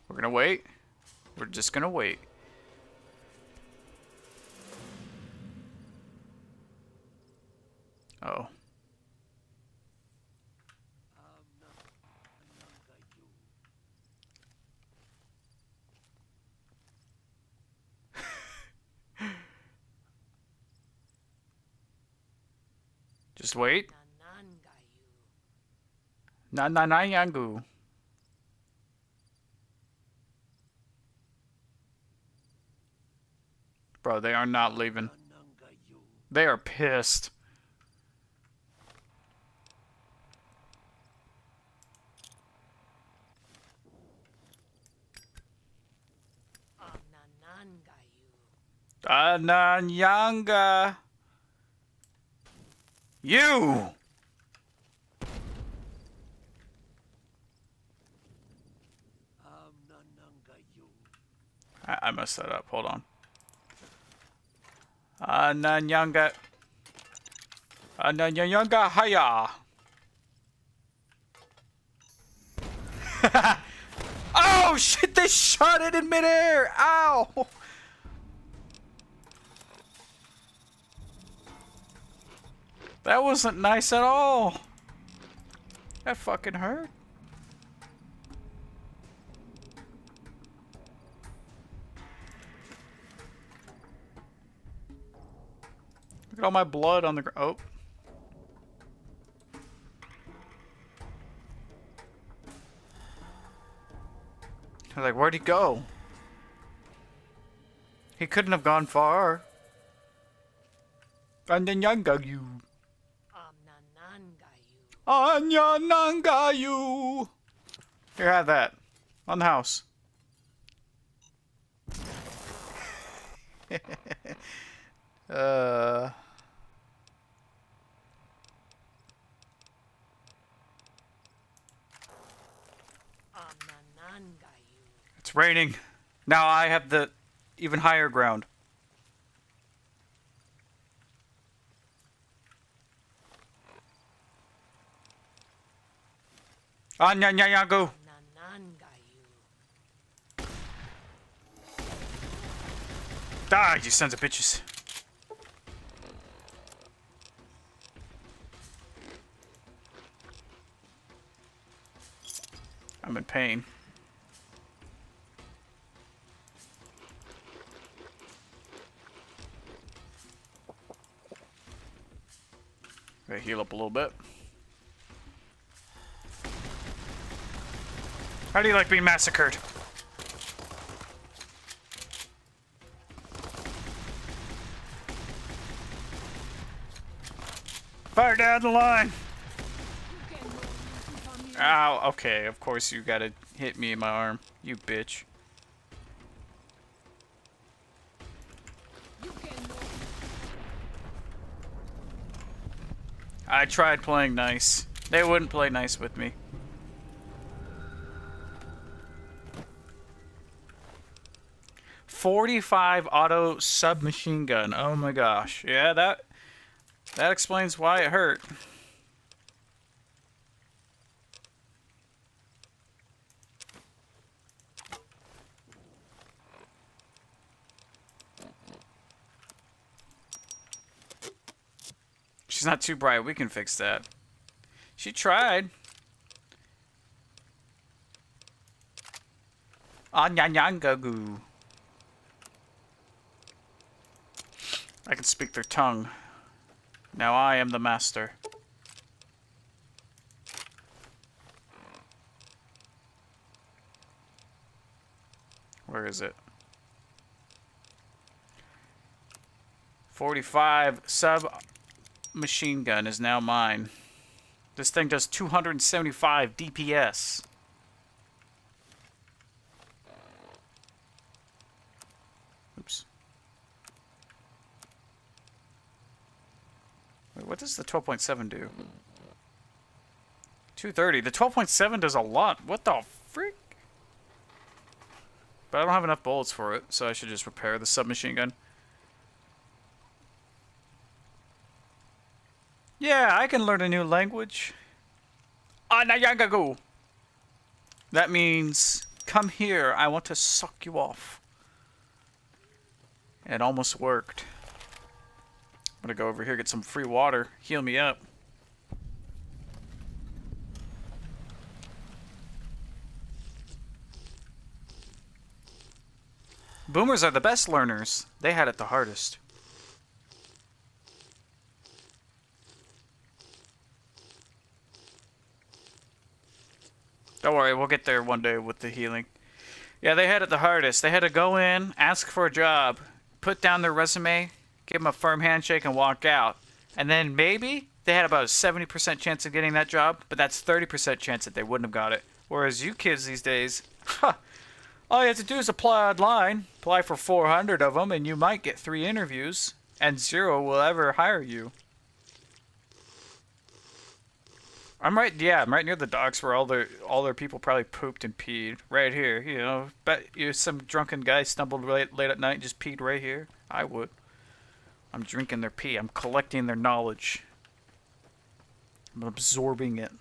Speaker 1: We're gonna wait. We're just gonna wait. Oh. Just wait. Na na na yangu. Bro, they are not leaving. They are pissed. Ananyanga. You! I messed that up. Hold on. Ananyanga. Ananyanga haya. Oh shit, they shot it in midair! Ow! That wasn't nice at all. That fucking hurt. Look at all my blood on the ground. Oh. I was like, where'd he go? He couldn't have gone far. Anyanyangayu. Anyanangayu. Here, have that. On the house. It's raining. Now I have the even higher ground. Anyanyangayu. Die, you sons of bitches. I'm in pain. Gotta heal up a little bit. How do you like being massacred? Fire down the line! Ow, okay, of course you gotta hit me in my arm, you bitch. I tried playing nice. They wouldn't play nice with me. .45 auto submachine gun. Oh my gosh. Yeah, that explains why it hurt. She's not too bright. We can fix that. She tried. Anyanyangagu. I can speak their tongue. Now I am the master. Where is it? 45 sub-machine gun is now mine. This thing does 275 DPS. Oops. Wait, what does the 12.7 do? 230. The 12.7 does a lot. What the frick? But I don't have enough bullets for it, so I should just repair the submachine gun. Yeah, I can learn a new language. Anayangagu. That means, come here, I want to suck you off. It almost worked. I'm gonna go over here, get some free water, heal me up. Boomers are the best learners. They had it the hardest. Don't worry, we'll get there one day with the healing. Yeah, they had it the hardest. They had to go in, ask for a job, put down their resume, give them a firm handshake, and walk out. And then maybe they had about a 70% chance of getting that job, but that's 30% chance that they wouldn't have got it. Whereas you kids these days, all you have to do is apply online, apply for 400 of them, and you might get 3 interviews, and 0 will ever hire you. I'm right near the docks where all their people probably pooped and peed. Right here, you know. Bet you some drunken guy stumbled late at night and just peed right here. I would. I'm drinking their pee. I'm collecting their knowledge. I'm absorbing it.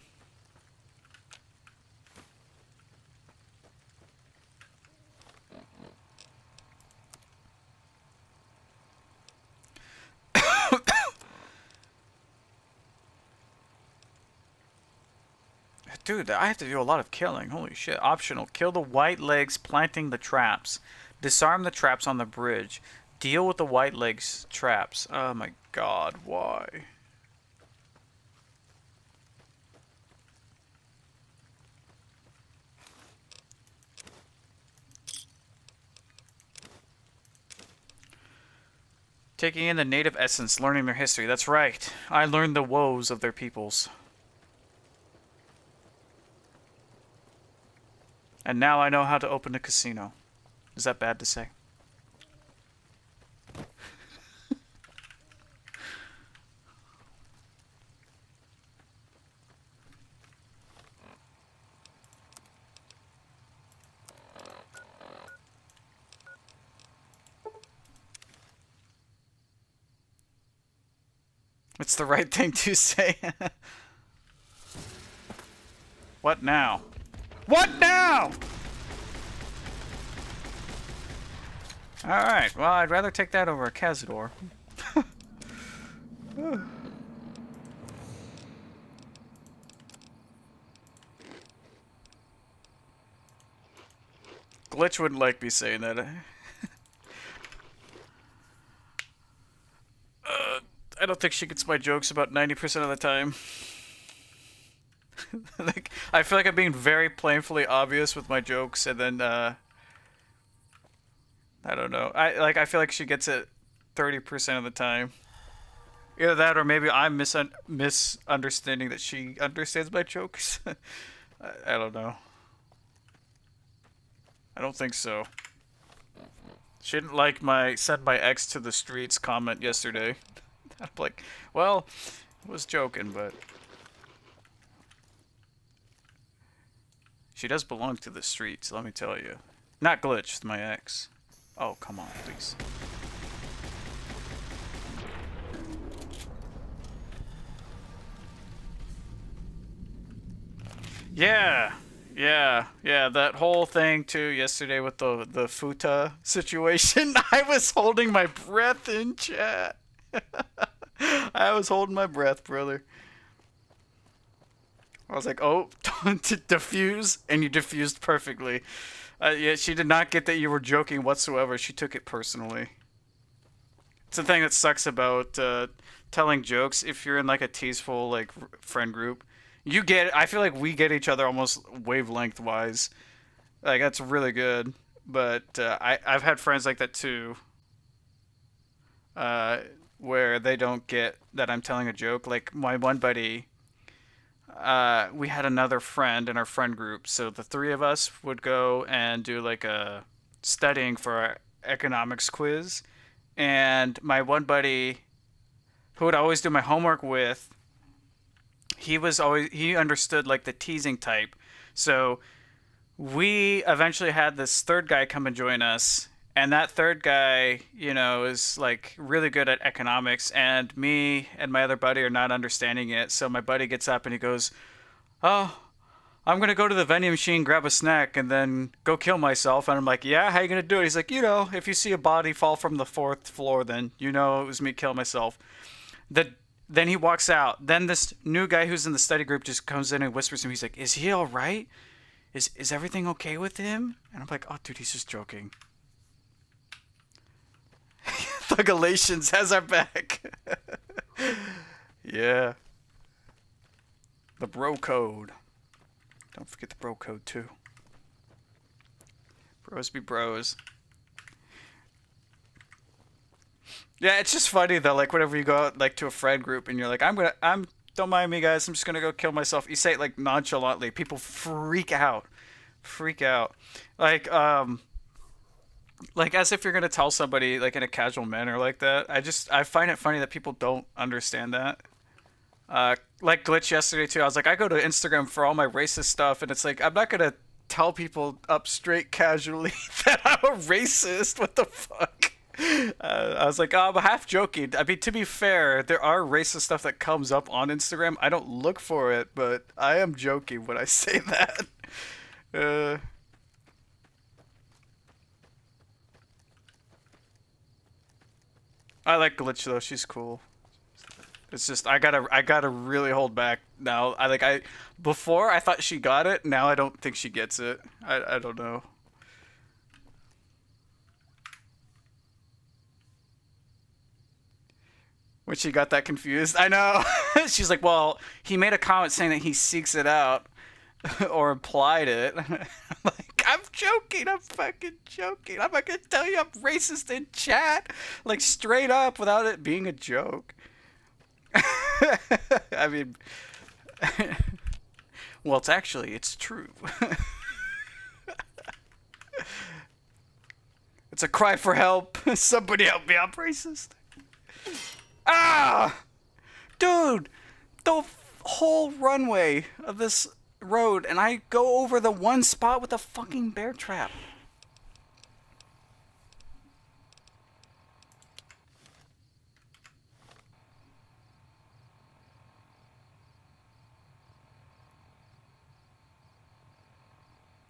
Speaker 1: Dude, I have to do a lot of killing. Holy shit. Optional. Kill the white legs planting the traps. Disarm the traps on the bridge. Deal with the white legs traps. Oh my god, why? Taking in the native essence, learning their history. That's right. I learned the woes of their peoples. And now I know how to open a casino. Is that bad to say? It's the right thing to say. What now? What now? Alright, well, I'd rather take that over a Cazador. Glitch wouldn't like me saying that. I don't think she gets my jokes about 90% of the time. Like, I feel like I'm being very plainly obvious with my jokes, and then I don't know. I feel like she gets it 30% of the time. Either that, or maybe I'm misunderstanding that she understands my jokes. I don't know. I don't think so. She didn't like my "send my ex to the streets" comment yesterday. I'm like, well, I was joking, but she does belong to the streets, let me tell you. Not Glitch, my ex. Oh, come on, please. Yeah, that whole thing too yesterday with the futa situation. I was holding my breath in chat. I was holding my breath, brother. I was like, oh, to diffuse, and you diffused perfectly. Yeah, she did not get that you were joking whatsoever. She took it personally. It's the thing that sucks about telling jokes. If you're in like a teaseful like friend group, you get it. I feel like we get each other almost wavelength wise. Like that's really good. But I've had friends like that too. Where they don't get that I'm telling a joke. Like my one buddy, we had another friend in our friend group, so the three of us would go and do like a studying for our economics quiz, and my one buddy, who would always do my homework with, he understood like the teasing type, so we eventually had this third guy come and join us. And that third guy, you know, is like really good at economics, and me and my other buddy are not understanding it. So my buddy gets up and he goes, "Oh, I'm going to go to the vending machine, grab a snack, and then go kill myself." And I'm like, "Yeah, how you going to do it?" He's like, "You know, if you see a body fall from the 4th floor, then you know it was me kill myself." Then he walks out. Then this new guy who's in the study group just comes in and whispers to me. He's like, "Is he all right? Is everything okay with him?" And I'm like, "Oh, dude, he's just joking." Thugalations has our back. Yeah. The bro code. Don't forget the bro code too. Bros be bros. Yeah, it's just funny though, like whenever you go out like to a friend group and you're like, don't mind me guys, I'm just gonna go kill myself. You say it like nonchalantly, people freak out. Like as if you're gonna tell somebody like in a casual manner like that. I find it funny that people don't understand that. Like Glitch yesterday too. I was like, I go to Instagram for all my racist stuff, and it's like I'm not gonna tell people up straight casually that I'm a racist. What the fuck? I was like, oh, I'm half joking. I mean, to be fair, there are racist stuff that comes up on Instagram. I don't look for it, but I am joking when I say that. I like Glitch though. She's cool. It's just I gotta really hold back now. Before I thought she got it. Now I don't think she gets it. I don't know. When she got that confused, I know. She's like, well, he made a comment saying that he seeks it out, or implied it. I'm like, I'm joking. I'm fucking joking. I'm not gonna tell you I'm racist in chat, like straight up, without it being a joke. I mean, well, it's true. It's a cry for help. Somebody help me. I'm racist. Ah, dude, the whole runway of this road, and I go over the one spot with a fucking bear trap.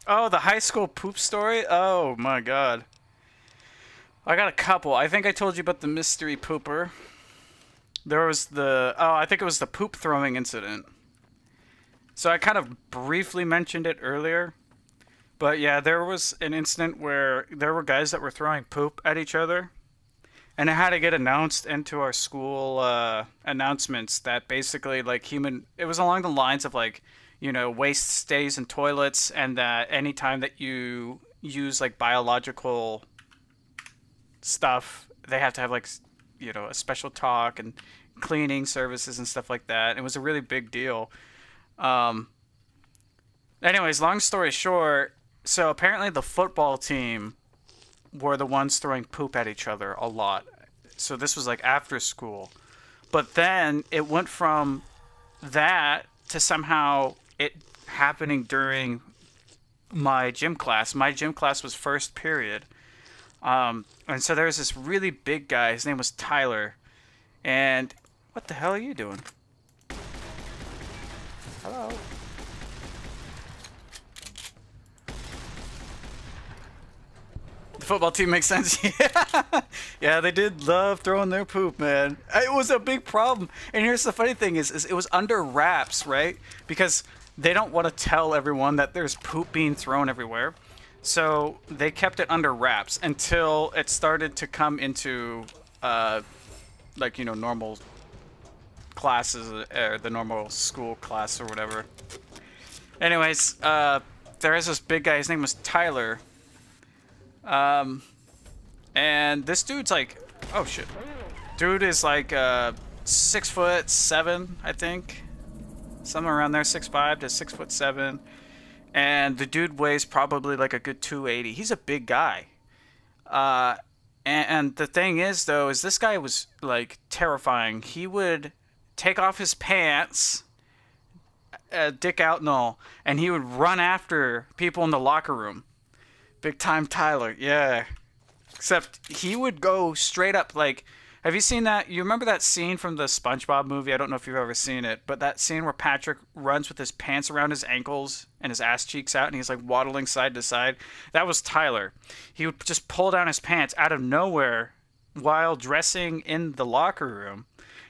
Speaker 1: Oh, the high school poop story? Oh my god. I got a couple. I think I told you about the mystery pooper. There was I think it was the poop throwing incident. So I kind of briefly mentioned it earlier. But yeah, there was an incident where there were guys that were throwing poop at each other. and it had to get announced into our school announcements that basically like it was along the lines of like, waste stays in toilets, and that anytime that you use like biological stuff, they have to have like, a special talk and cleaning services and stuff like that. It was a really big deal. Anyways, long story short, so apparently the football team were the ones throwing poop at each other a lot. So this was like after school. But then it went from that to somehow it happening during my gym class. My gym class was first period. And so there was this really big guy. His name was Tyler. And what the hell are you doing? Hello? The football team makes sense. Yeah, they did love throwing their poop, man. It was a big problem. And here's the funny thing is it was under wraps, right? Because they don't want to tell everyone that there's poop being thrown everywhere. So they kept it under wraps until it started to come into, normal classes, or the normal school class or whatever. Anyways, there is this big guy. His name was Tyler. And this dude's like, oh shit. Dude is like, 6'7", I think. Somewhere around there, 6'5" to 6'7". And the dude weighs probably like a good 280. He's a big guy. And the thing is, though, is this guy was like terrifying. He would take off his pants, dick out and all, and he would run after people in the locker room. Big time Tyler, yeah. Except he would go straight up like, have you seen that? You remember that scene from the SpongeBob movie? I don't know if you've ever seen it, but that scene where Patrick runs with his pants around his ankles and his ass cheeks out and he's like waddling side to side. That was Tyler. He would just pull down his pants out of nowhere while dressing in the locker room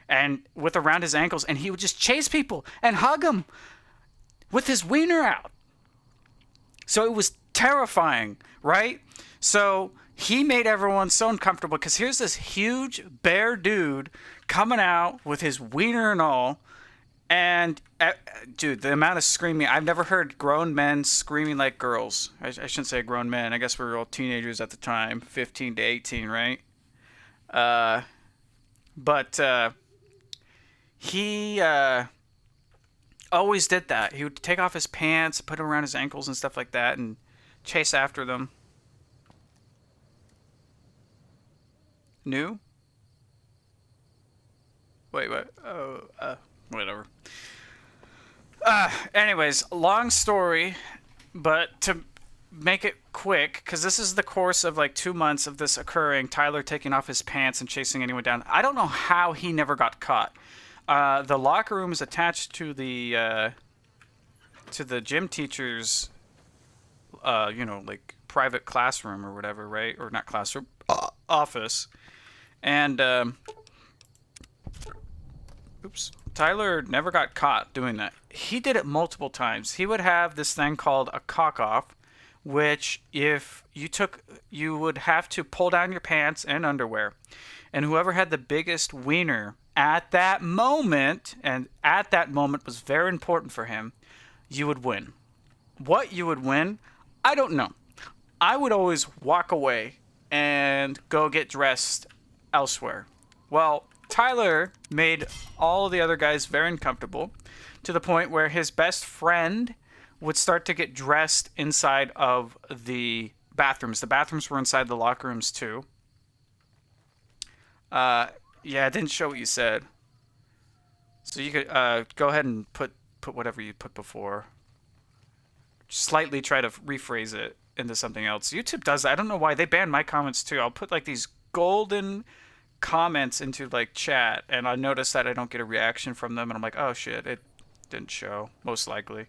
Speaker 1: and with around his ankles, and he would just chase people and hug them with his wiener out. So it was terrifying, right? So he made everyone so uncomfortable because here's this huge bear dude coming out with his wiener and all. And, dude, the amount of screaming, I've never heard grown men screaming like girls. I shouldn't say grown men. I guess we were all teenagers at the time, 15 to 18, right? But he always did that. He would take off his pants, put them around his ankles and stuff like that, and chase after them. New? Wait, what? Oh, whatever. Anyways, long story, but to make it quick, because this is the course of like 2 months of this occurring, Tyler taking off his pants and chasing anyone down. I don't know how he never got caught. The locker room is attached to the gym teacher's, like private classroom or whatever, right? Or not classroom, office. And, Tyler never got caught doing that. He did it multiple times. He would have this thing called a cock-off, which if you would have to pull down your pants and underwear. And whoever had the biggest wiener at that moment, and at that moment was very important for him, you would win. What you would win, I don't know. I would always walk away and go get dressed elsewhere. Well, Tyler made all the other guys very uncomfortable to the point where his best friend would start to get dressed inside of the bathrooms. The bathrooms were inside the locker rooms too. Yeah, it didn't show what you said. So you could go ahead and put whatever you put before. Slightly try to rephrase it into something else. YouTube does that. I don't know why. They banned my comments too. I'll put like these golden comments into like chat, and I notice that I don't get a reaction from them, and I'm like, oh shit, it didn't show, most likely.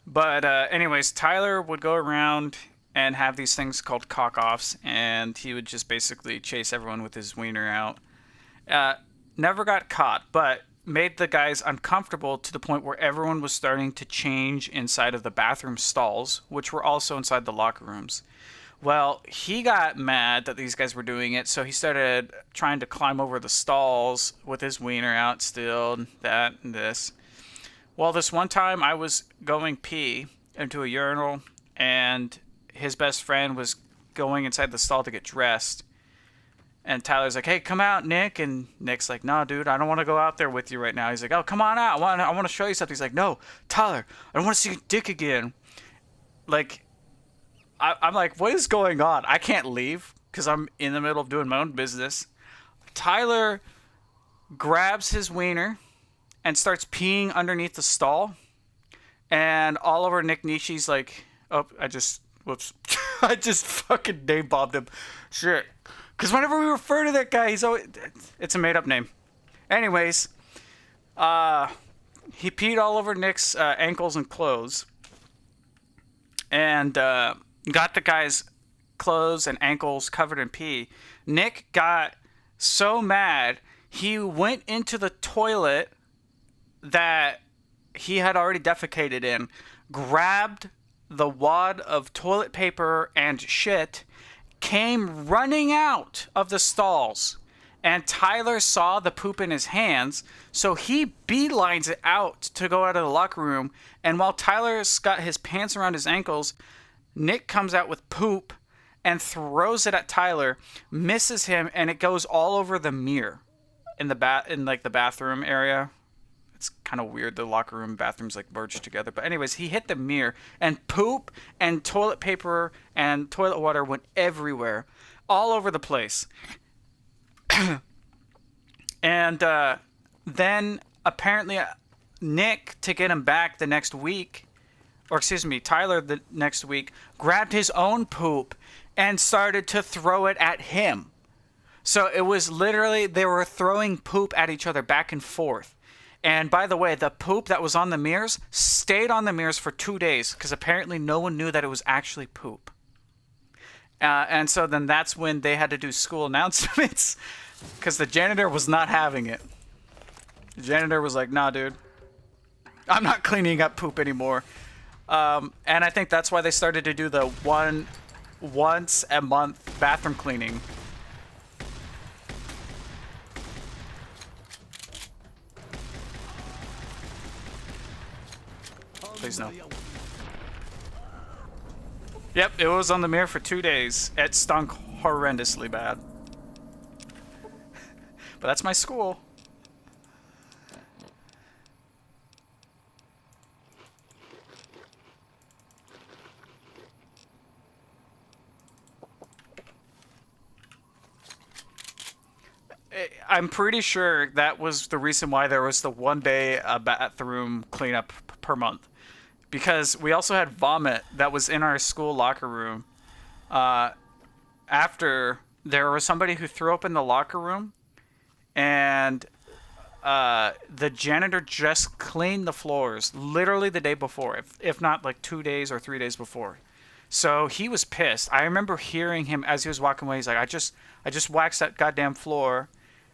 Speaker 1: But anyways, Tyler would go around and have these things called cock-offs, and he would just basically chase everyone with his wiener out. Never got caught, but made the guys uncomfortable to the point where everyone was starting to change inside of the bathroom stalls, which were also inside the locker rooms. Well, he got mad that these guys were doing it, so he started trying to climb over the stalls with his wiener out still, and that and this. Well, this one time I was going pee into a urinal, and his best friend was going inside the stall to get dressed. And Tyler's like, "Hey, come out, Nick." And Nick's like, "No, dude, I don't want to go out there with you right now." He's like, "Oh, come on out. I want to show you something." He's like, "No, Tyler, I don't want to see your dick again." Like, I'm like, what is going on? I can't leave because I'm in the middle of doing my own business. Tyler grabs his wiener and starts peeing underneath the stall. And all over Nick Nishi's like, oh, whoops. I just fucking name bombed him. Shit. Because whenever we refer to that guy, it's a made up name. Anyways, he peed all over Nick's ankles and clothes. And got the guy's clothes and ankles covered in pee. Nick got so mad, he went into the toilet that he had already defecated in, grabbed the wad of toilet paper and shit, came running out of the stalls, and Tyler saw the poop in his hands, so he beelines it out to go out of the locker room, and while Tyler's got his pants around his ankles, Nick comes out with poop and throws it at Tyler, misses him, and it goes all over the mirror in the bathroom area. It's kind of weird. The locker room and bathrooms like merged together. But anyways, he hit the mirror, and poop and toilet paper and toilet water went everywhere, all over the place. And then apparently Nick, to get him back the next week, or excuse me, Tyler the next week, grabbed his own poop and started to throw it at him. So it was literally, they were throwing poop at each other back and forth. And by the way, the poop that was on the mirrors stayed on the mirrors for 2 days because apparently no one knew that it was actually poop. And so then that's when they had to do school announcements because the janitor was not having it. The janitor was like, "Nah, dude, I'm not cleaning up poop anymore." And I think that's why they started to do the once a month bathroom cleaning. Please no. Yep, it was on the mirror for 2 days. It stunk horrendously bad. But that's my school. I'm pretty sure that was the reason why there was the 1 day bathroom cleanup per month. Because we also had vomit that was in our school locker room. After there was somebody who threw up in the locker room, and the janitor just cleaned the floors literally the day before, if not like 2 days or 3 days before. So he was pissed. I remember hearing him as he was walking away. He's like, I just waxed that goddamn floor.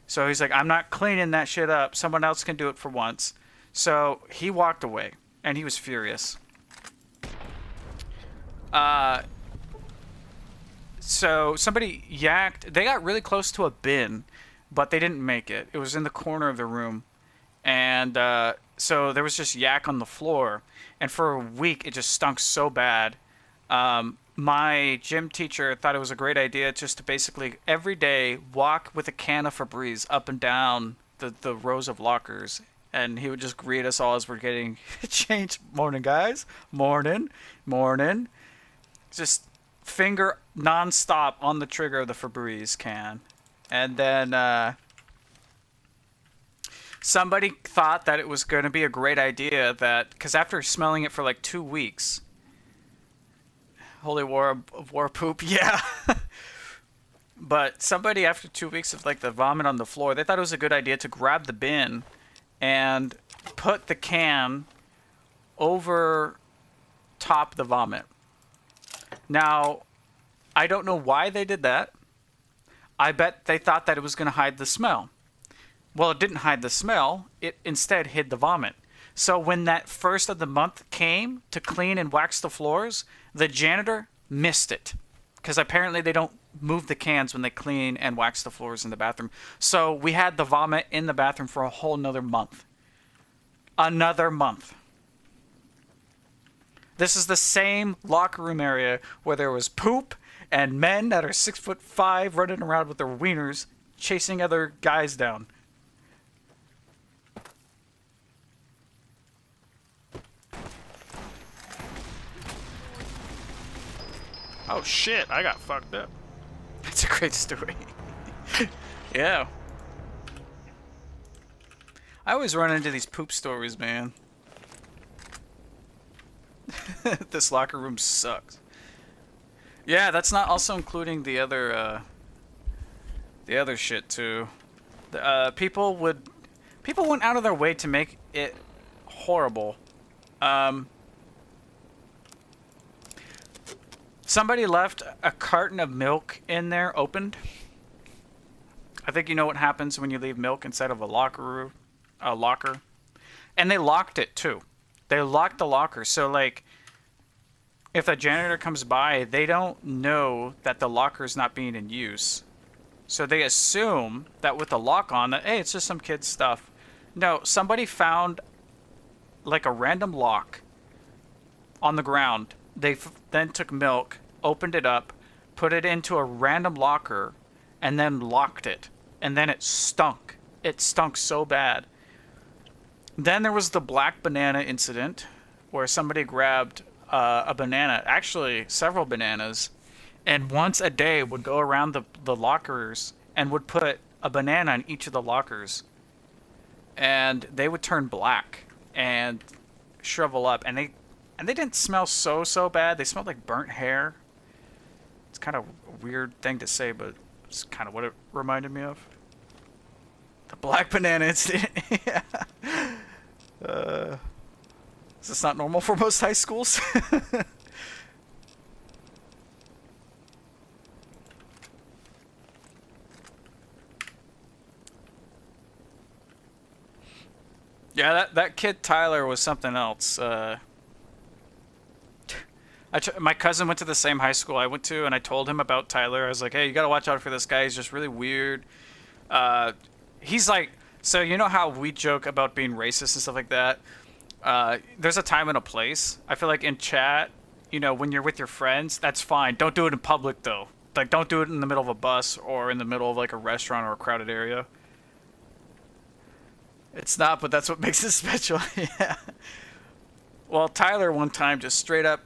Speaker 1: So he's like, I'm not cleaning that shit up. Someone else can do it for once. So he walked away, and he was furious. So somebody yacked. They got really close to a bin, but they didn't make it. It was in the corner of the room. And so there was just yak on the floor. And for a week, it just stunk so bad. My gym teacher thought it was a great idea just to basically every day walk with a can of Febreze up and down the rows of lockers. And he would just greet us all as we're getting changed. Morning, guys. Morning. Morning. Just finger nonstop on the trigger of the Febreze can. And then somebody thought that it was going to be a great idea that, because after smelling it for like 2 weeks, holy war poop, yeah. But somebody after 2 weeks of like the vomit on the floor, they thought it was a good idea to grab the bin and put the can over top the vomit. Now, I don't know why they did that. I bet they thought that it was going to hide the smell. Well, it didn't hide the smell. It instead hid the vomit. So when that first of the month came to clean and wax the floors, the janitor missed it. Because apparently they don't move the cans when they clean and wax the floors in the bathroom. So we had the vomit in the bathroom for a whole nother month. Another month. This is the same locker room area where there was poop and men that are 6'5" running around with their wieners chasing other guys down.
Speaker 6: Oh shit, I got fucked up.
Speaker 1: It's a great story. Yeah. I always run into these poop stories, man. This locker room sucks. Yeah, that's not also including the other shit too. People went out of their way to make it horrible. Somebody left a carton of milk in there opened. I think you know what happens when you leave milk inside of a locker. And they locked it too. They locked the locker. So like if the janitor comes by, they don't know that the locker is not being in use. So they assume that with the lock on that, hey, it's just some kid's stuff. No, somebody found like a random lock on the ground. They then took milk, opened it up, put it into a random locker, and then locked it. And then it stunk. It stunk so bad. Then there was the black banana incident, where somebody grabbed a banana, actually several bananas, and once a day would go around the lockers and would put a banana in each of the lockers. And they would turn black and shrivel up. And they didn't smell so bad. They smelled like burnt hair. It's kind of a weird thing to say, but it's kind of what it reminded me of. The black banana incident. Yeah. Is this not normal for most high schools? Yeah, that kid Tyler was something else. My cousin went to the same high school I went to, and I told him about Tyler. I was like, hey, you gotta watch out for this guy. He's just really weird. He's like, so you know how we joke about being racist and stuff like that? There's a time and a place. I feel like in chat, you know, when you're with your friends, that's fine. Don't do it in public, though. Like, don't do it in the middle of a bus or in the middle of, like, a restaurant or a crowded area. It's not, but that's what makes it special. Yeah. Well, Tyler one time just straight up,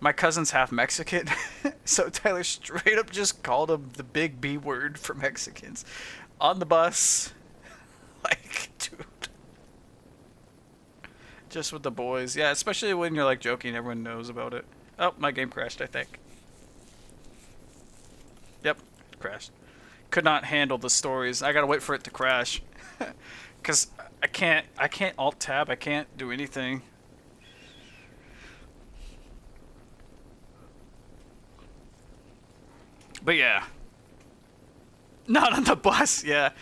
Speaker 1: my cousin's half Mexican, so Tyler straight up just called him the big B word for Mexicans on the bus. Like, dude. Just with the boys. Yeah, especially when you're like joking, everyone knows about it. Oh, my game crashed, I think. Yep, crashed. Could not handle the stories. I gotta wait for it to crash. Cause I can't alt tab, I can't do anything. But yeah. Not on the bus, yeah.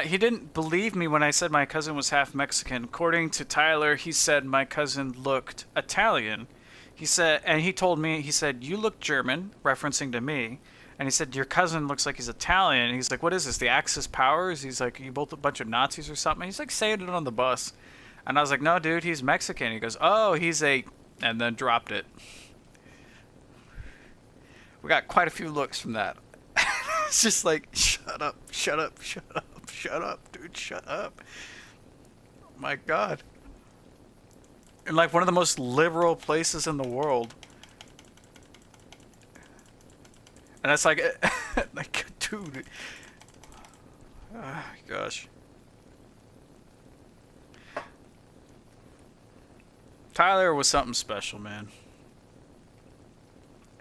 Speaker 1: He didn't believe me when I said my cousin was half Mexican. According to Tyler, he said my cousin looked Italian. He said, and he told me, he said, you look German, referencing to me. And he said, your cousin looks like he's Italian. And he's like, what is this, the Axis powers? He's like, you both a bunch of Nazis or something? He's like saying it on the bus. And I was like, no, dude, he's Mexican. He goes, oh, he's a... And then dropped it. We got quite a few looks from that. It's just like, shut up, shut up, shut up, shut up, dude, shut up. My God. In like one of the most liberal places in the world. And that's like, like, dude. Oh, gosh. Tyler was something special, man.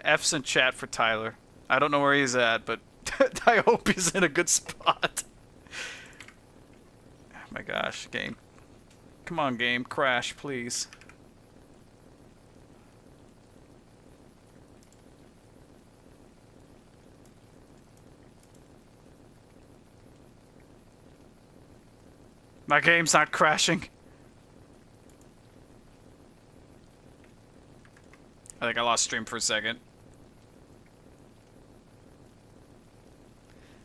Speaker 1: F's in chat for Tyler. I don't know where he's at, but I hope he's in a good spot. Oh my gosh, game. Come on, game. Crash, please. My game's not crashing. I think I lost stream for a second.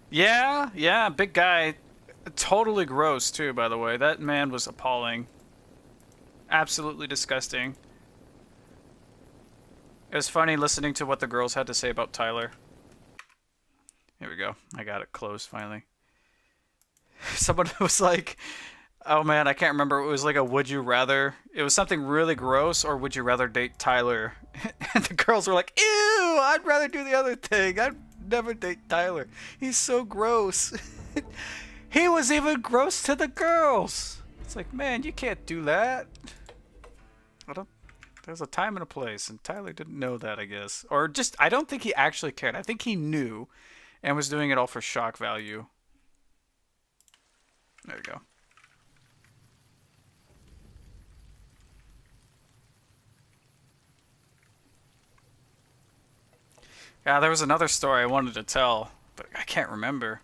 Speaker 1: Yeah, big guy. Totally gross, too, by the way. That man was appalling. Absolutely disgusting. It was funny listening to what the girls had to say about Tyler. Here we go. I got it closed, finally. Someone was like... Oh man, I can't remember. It was like a would you rather. It was something really gross, or would you rather date Tyler? And the girls were like, ew, I'd rather do the other thing. I'd never date Tyler. He's so gross. He was even gross to the girls. It's like, man, you can't do that. There's a time and a place, and Tyler didn't know that, I guess. Or just, I don't think he actually cared. I think he knew and was doing it all for shock value. There you go. Yeah, there was another story I wanted to tell, but I can't remember.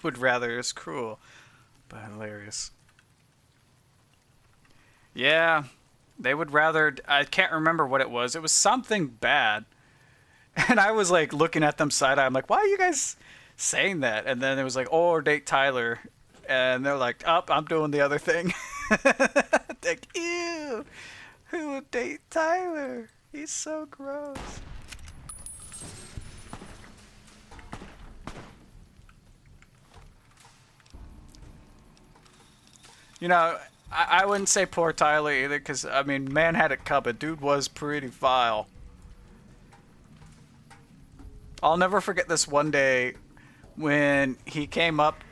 Speaker 1: Would rather is cruel, but hilarious. Yeah, they would rather... I can't remember what it was. It was something bad. And I was like looking at them side-eye. I'm like, why are you guys saying that? And then it was like, oh, or date Tyler. And they're like, oh, I'm doing the other thing. Like, ew, who would date Tyler? He's so gross. You know, I wouldn't say poor Tyler either, because, I mean, man had it coming. Dude was pretty vile. I'll never forget this one day when he came up.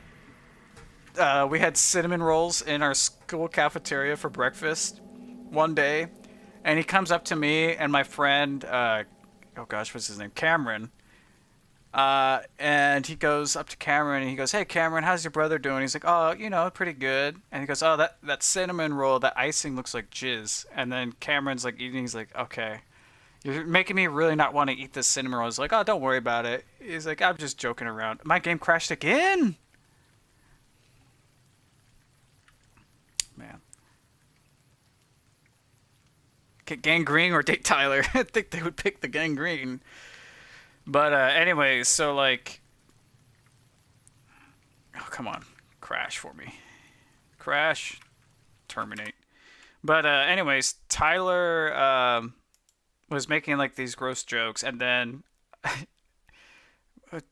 Speaker 1: We had cinnamon rolls in our school cafeteria for breakfast one day, and he comes up to me and my friend, oh gosh, what's his name? Cameron. And he goes up to Cameron and he goes, hey Cameron, how's your brother doing? He's like, oh, you know, pretty good. And he goes, oh, that cinnamon roll, that icing looks like jizz. And then Cameron's like eating, he's like, okay, you're making me really not want to eat this cinnamon roll. I was like, oh, don't worry about it. He's like, I'm just joking around. My game crashed again. Man. Get Gangrene or date Tyler. I think they would pick the Gangrene. But anyways, so like... Oh, come on. Crash for me. Crash. Terminate. But anyways, Tyler was making like these gross jokes, and then...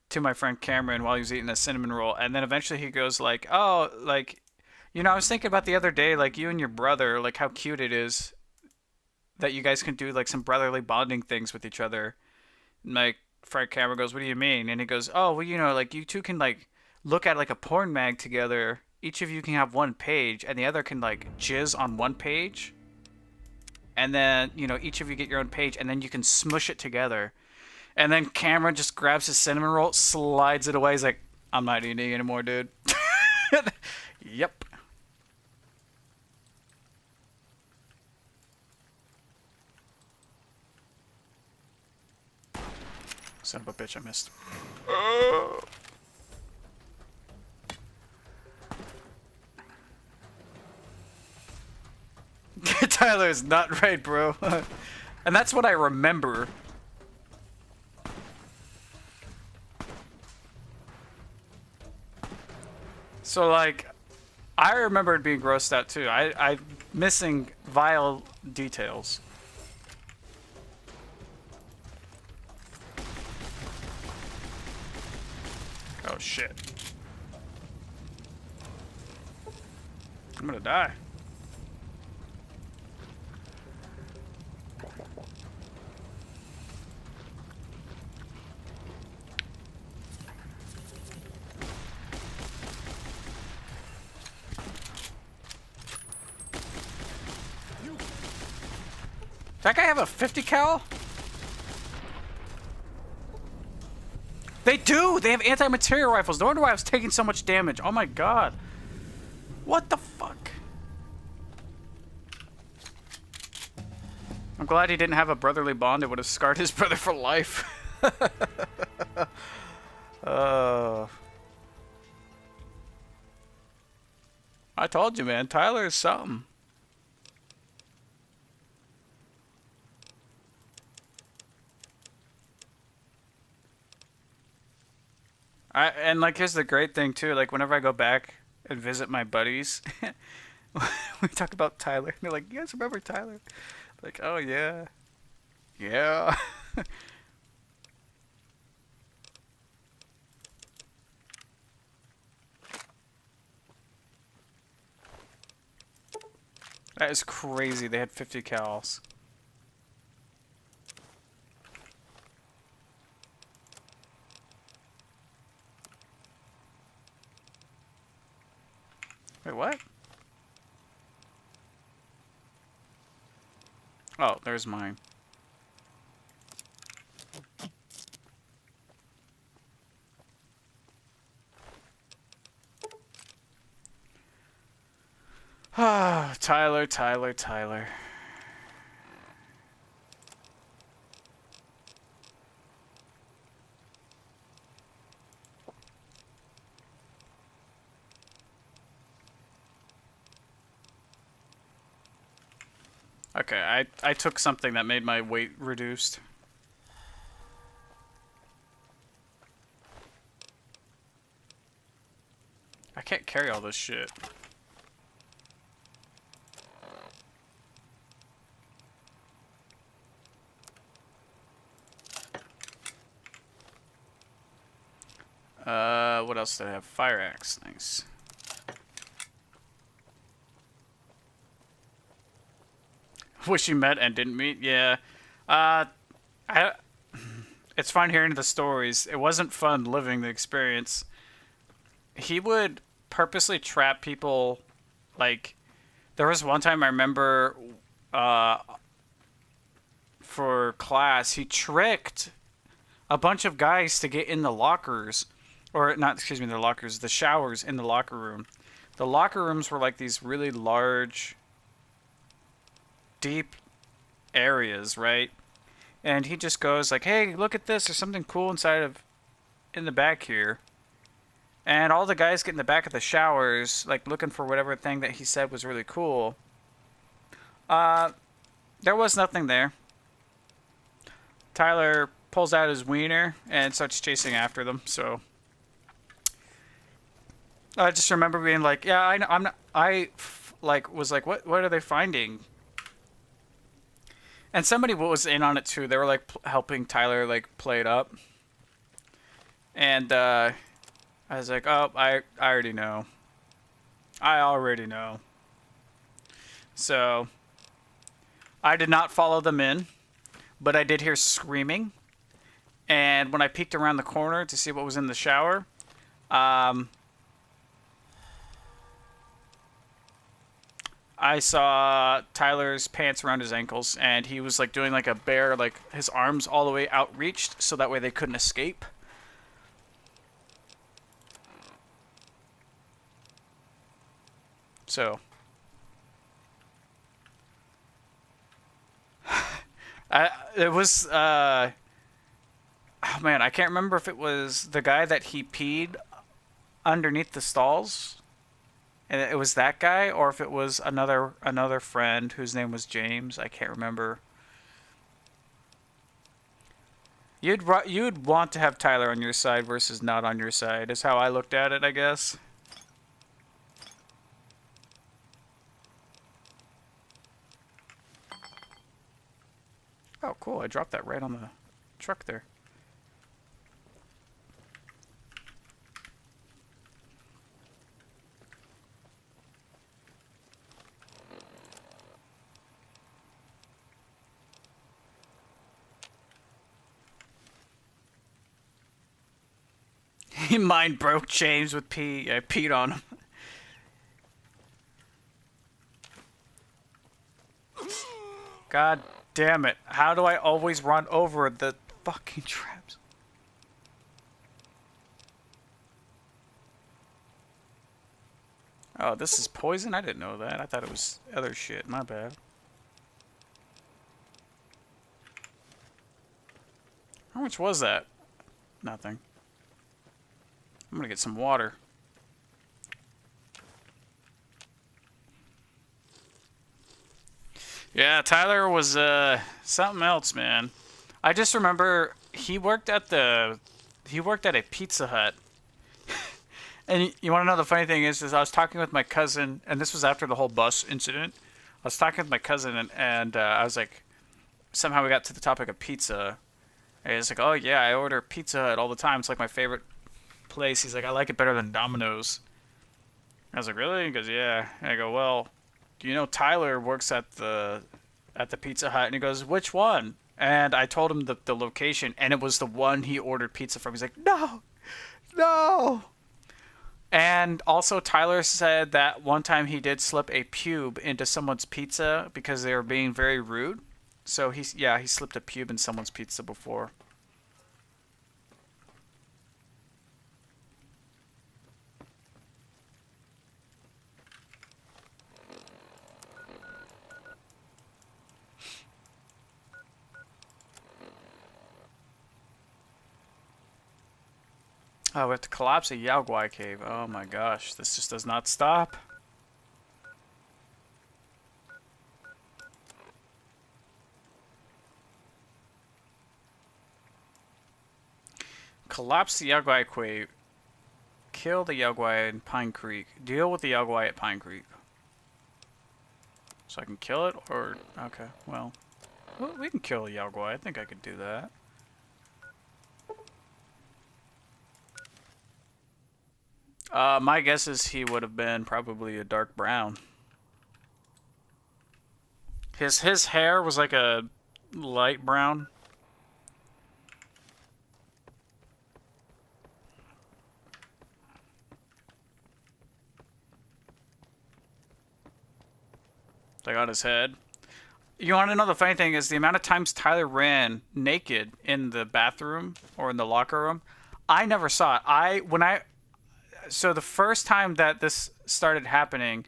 Speaker 1: to my friend Cameron while he was eating a cinnamon roll, and then eventually he goes like, oh, like... You know, I was thinking about the other day, like, you and your brother, like, how cute it is that you guys can do, like, some brotherly bonding things with each other. And my friend Cameron goes, what do you mean? And he goes, oh, well, you know, like, you two can, like, look at, like, a porn mag together. Each of you can have one page, and the other can, like, jizz on one page. And then, you know, each of you get your own page, and then you can smush it together. And then Cameron just grabs his cinnamon roll, slides it away. He's like, I'm not eating anymore, dude. Yep. Son of a bitch, I missed. Tyler is not right, bro. And that's what I remember. So, like, I remembered being grossed out, too. I'm missing vile details. Oh, shit. I'm gonna die. That guy have a 50 cal? They do! They have anti-material rifles. No wonder why I was taking so much damage. Oh my god. What the fuck? I'm glad he didn't have a brotherly bond. It would have scarred his brother for life. I told you, man. Tyler is something. And like, here's the great thing too. Like, whenever I go back and visit my buddies, we talk about Tyler. They're like, "You guys remember Tyler?" Like, "Oh yeah, yeah." That is crazy. They had 50 cals. Wait, what? Oh, there's mine. Ah, Tyler, Tyler, Tyler. Okay, I took something that made my weight reduced. I can't carry all this shit. What else did I have? Fire axe, nice. Wish you met and didn't meet? Yeah. It's fun hearing the stories. It wasn't fun living the experience. He would purposely trap people. Like, there was one time I remember, for class, he tricked a bunch of guys to get in the lockers. Or, not, excuse me, the lockers, the showers in the locker room. The locker rooms were like these really large, deep areas, right? And he just goes like, "Hey, look at this. There's something cool in the back here." And all the guys get in the back of the showers, like looking for whatever thing that he said was really cool. There was nothing there. Tyler pulls out his wiener and starts chasing after them, so... I just remember being like, yeah, I'm not, was like, what are they finding? And somebody was in on it too. They were like helping Tyler like play it up. And I was like, oh, I already know. I already know. So I did not follow them in, but I did hear screaming. And when I peeked around the corner to see what was in the shower, I saw Tyler's pants around his ankles, and he was like doing like a bear, like his arms all the way outreached, so that way they couldn't escape. So, it was, oh man, I can't remember if it was the guy that he peed underneath the stalls. And it was that guy, or if it was another friend whose name was James. I can't remember. You'd want to have Tyler on your side versus not on your side, is how I looked at it, I guess. Oh, cool. I dropped that right on the truck there. He mind broke James with pee. I peed on him. God damn it. How do I always run over the fucking traps? Oh, this is poison? I didn't know that. I thought it was other shit. My bad. How much was that? Nothing. I'm gonna get some water. Yeah, Tyler was something else, man. I just remember he worked at a Pizza Hut. And you want to know the funny thing is I was talking with my cousin, and this was after the whole bus incident. I was talking with my cousin, and I was like, somehow we got to the topic of pizza. And he's like, oh yeah, I order Pizza Hut all the time. It's like my favorite place. He's like, I like it better than Domino's. I was like, really? He goes, yeah. And I go, well, you know Tyler works at the Pizza Hut, and he goes, which one? And I told him the location, and it was the one he ordered pizza from. He's like, no. And also Tyler said that one time he did slip a pube into someone's pizza because they were being very rude. So he slipped a pube in someone's pizza before. Oh, we have to collapse a Yao Guai cave. Oh my gosh, this just does not stop. Collapse the Yao Guai cave. Kill the Yao Guai in Pine Creek. Deal with the Yao Guai at Pine Creek. So I can kill it, or... Okay, well we can kill the Yao Guai. I think I could do that. My guess is he would have been probably a dark brown. His hair was like a light brown. Like on his head. You want to know the funny thing is the amount of times Tyler ran naked in the bathroom or in the locker room, I never saw it. So the first time that this started happening,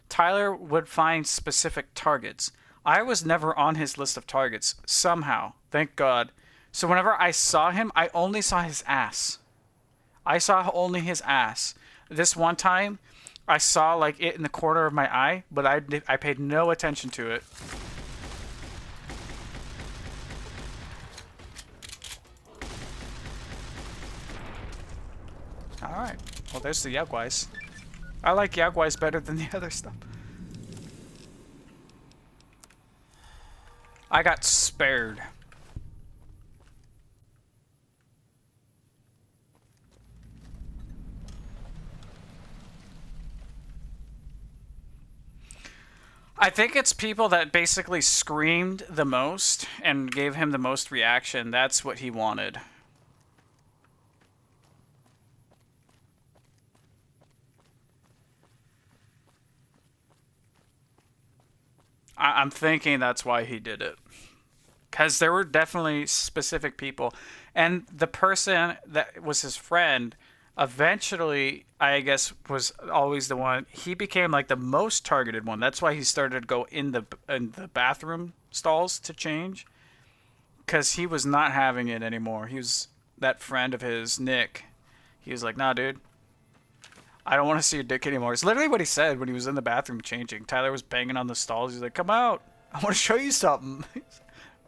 Speaker 1: Tyler would find specific targets. I was never on his list of targets, somehow. Thank God. So whenever I saw him, I only saw his ass. I saw only his ass. This one time, I saw like it in the corner of my eye, but I paid no attention to it. Alright. Well, there's the Yao Guais. I like Yao Guais better than the other stuff. I got spared. I think it's people that basically screamed the most and gave him the most reaction. That's what he wanted. I'm thinking that's why he did it. Because there were definitely specific people. And the person that was his friend eventually, I guess, was always the one. He became like the most targeted one. That's why he started to go in the bathroom stalls to change. Because he was not having it anymore. He was that friend of his, Nick. He was like, nah, dude. I don't want to see your dick anymore. It's literally what he said when he was in the bathroom changing. Tyler was banging on the stalls. He's like, come out. I want to show you something.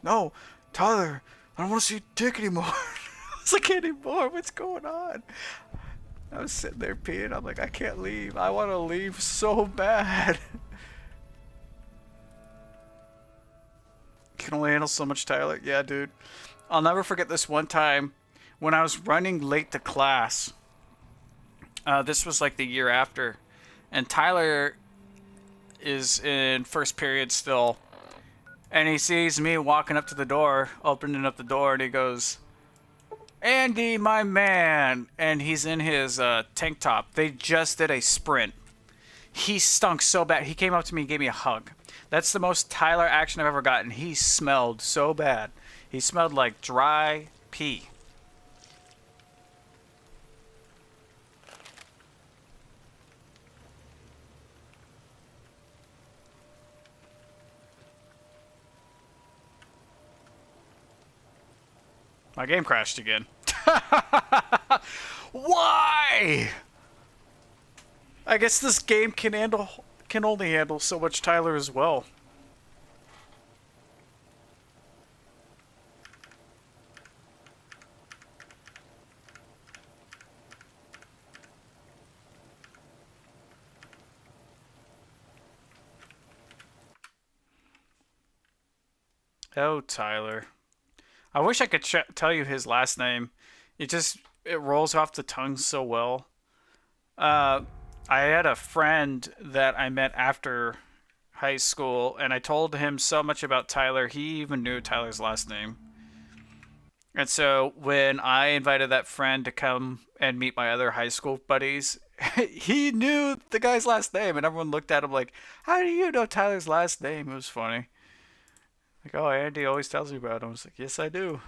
Speaker 1: No, Tyler, I don't want to see your dick anymore. I was like, anymore? What's going on? I was sitting there peeing. I'm like, I can't leave. I want to leave so bad. Can only handle so much, Tyler. Yeah, dude. I'll never forget this one time when I was running late to class. This was like the year after, and Tyler is in first period still, and he sees me walking up to the door, opening up the door, and he goes, Andy, my man, and he's in his tank top. They just did a sprint. He stunk so bad. He came up to me and gave me a hug. That's the most Tyler action I've ever gotten. He smelled so bad. He smelled like dry pee. My game crashed again. Why? I guess this game can only handle so much Tyler as well. Oh, Tyler. I wish I could tell you his last name. It rolls off the tongue so well. I had a friend that I met after high school, and I told him so much about Tyler, he even knew Tyler's last name. And so when I invited that friend to come and meet my other high school buddies, he knew the guy's last name, and everyone looked at him like, how do you know Tyler's last name? It was funny. Like, oh, Andy always tells me about him. I was like, yes, I do.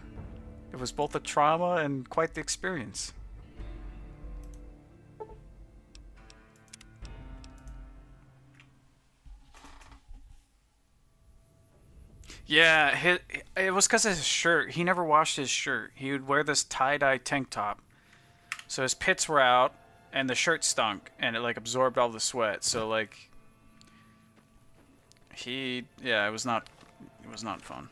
Speaker 1: It was both a trauma and quite the experience. Yeah, it was because of his shirt. He never washed his shirt. He would wear this tie-dye tank top. So his pits were out, and the shirt stunk, and it, like, absorbed all the sweat. So, like, yeah, it was not fun.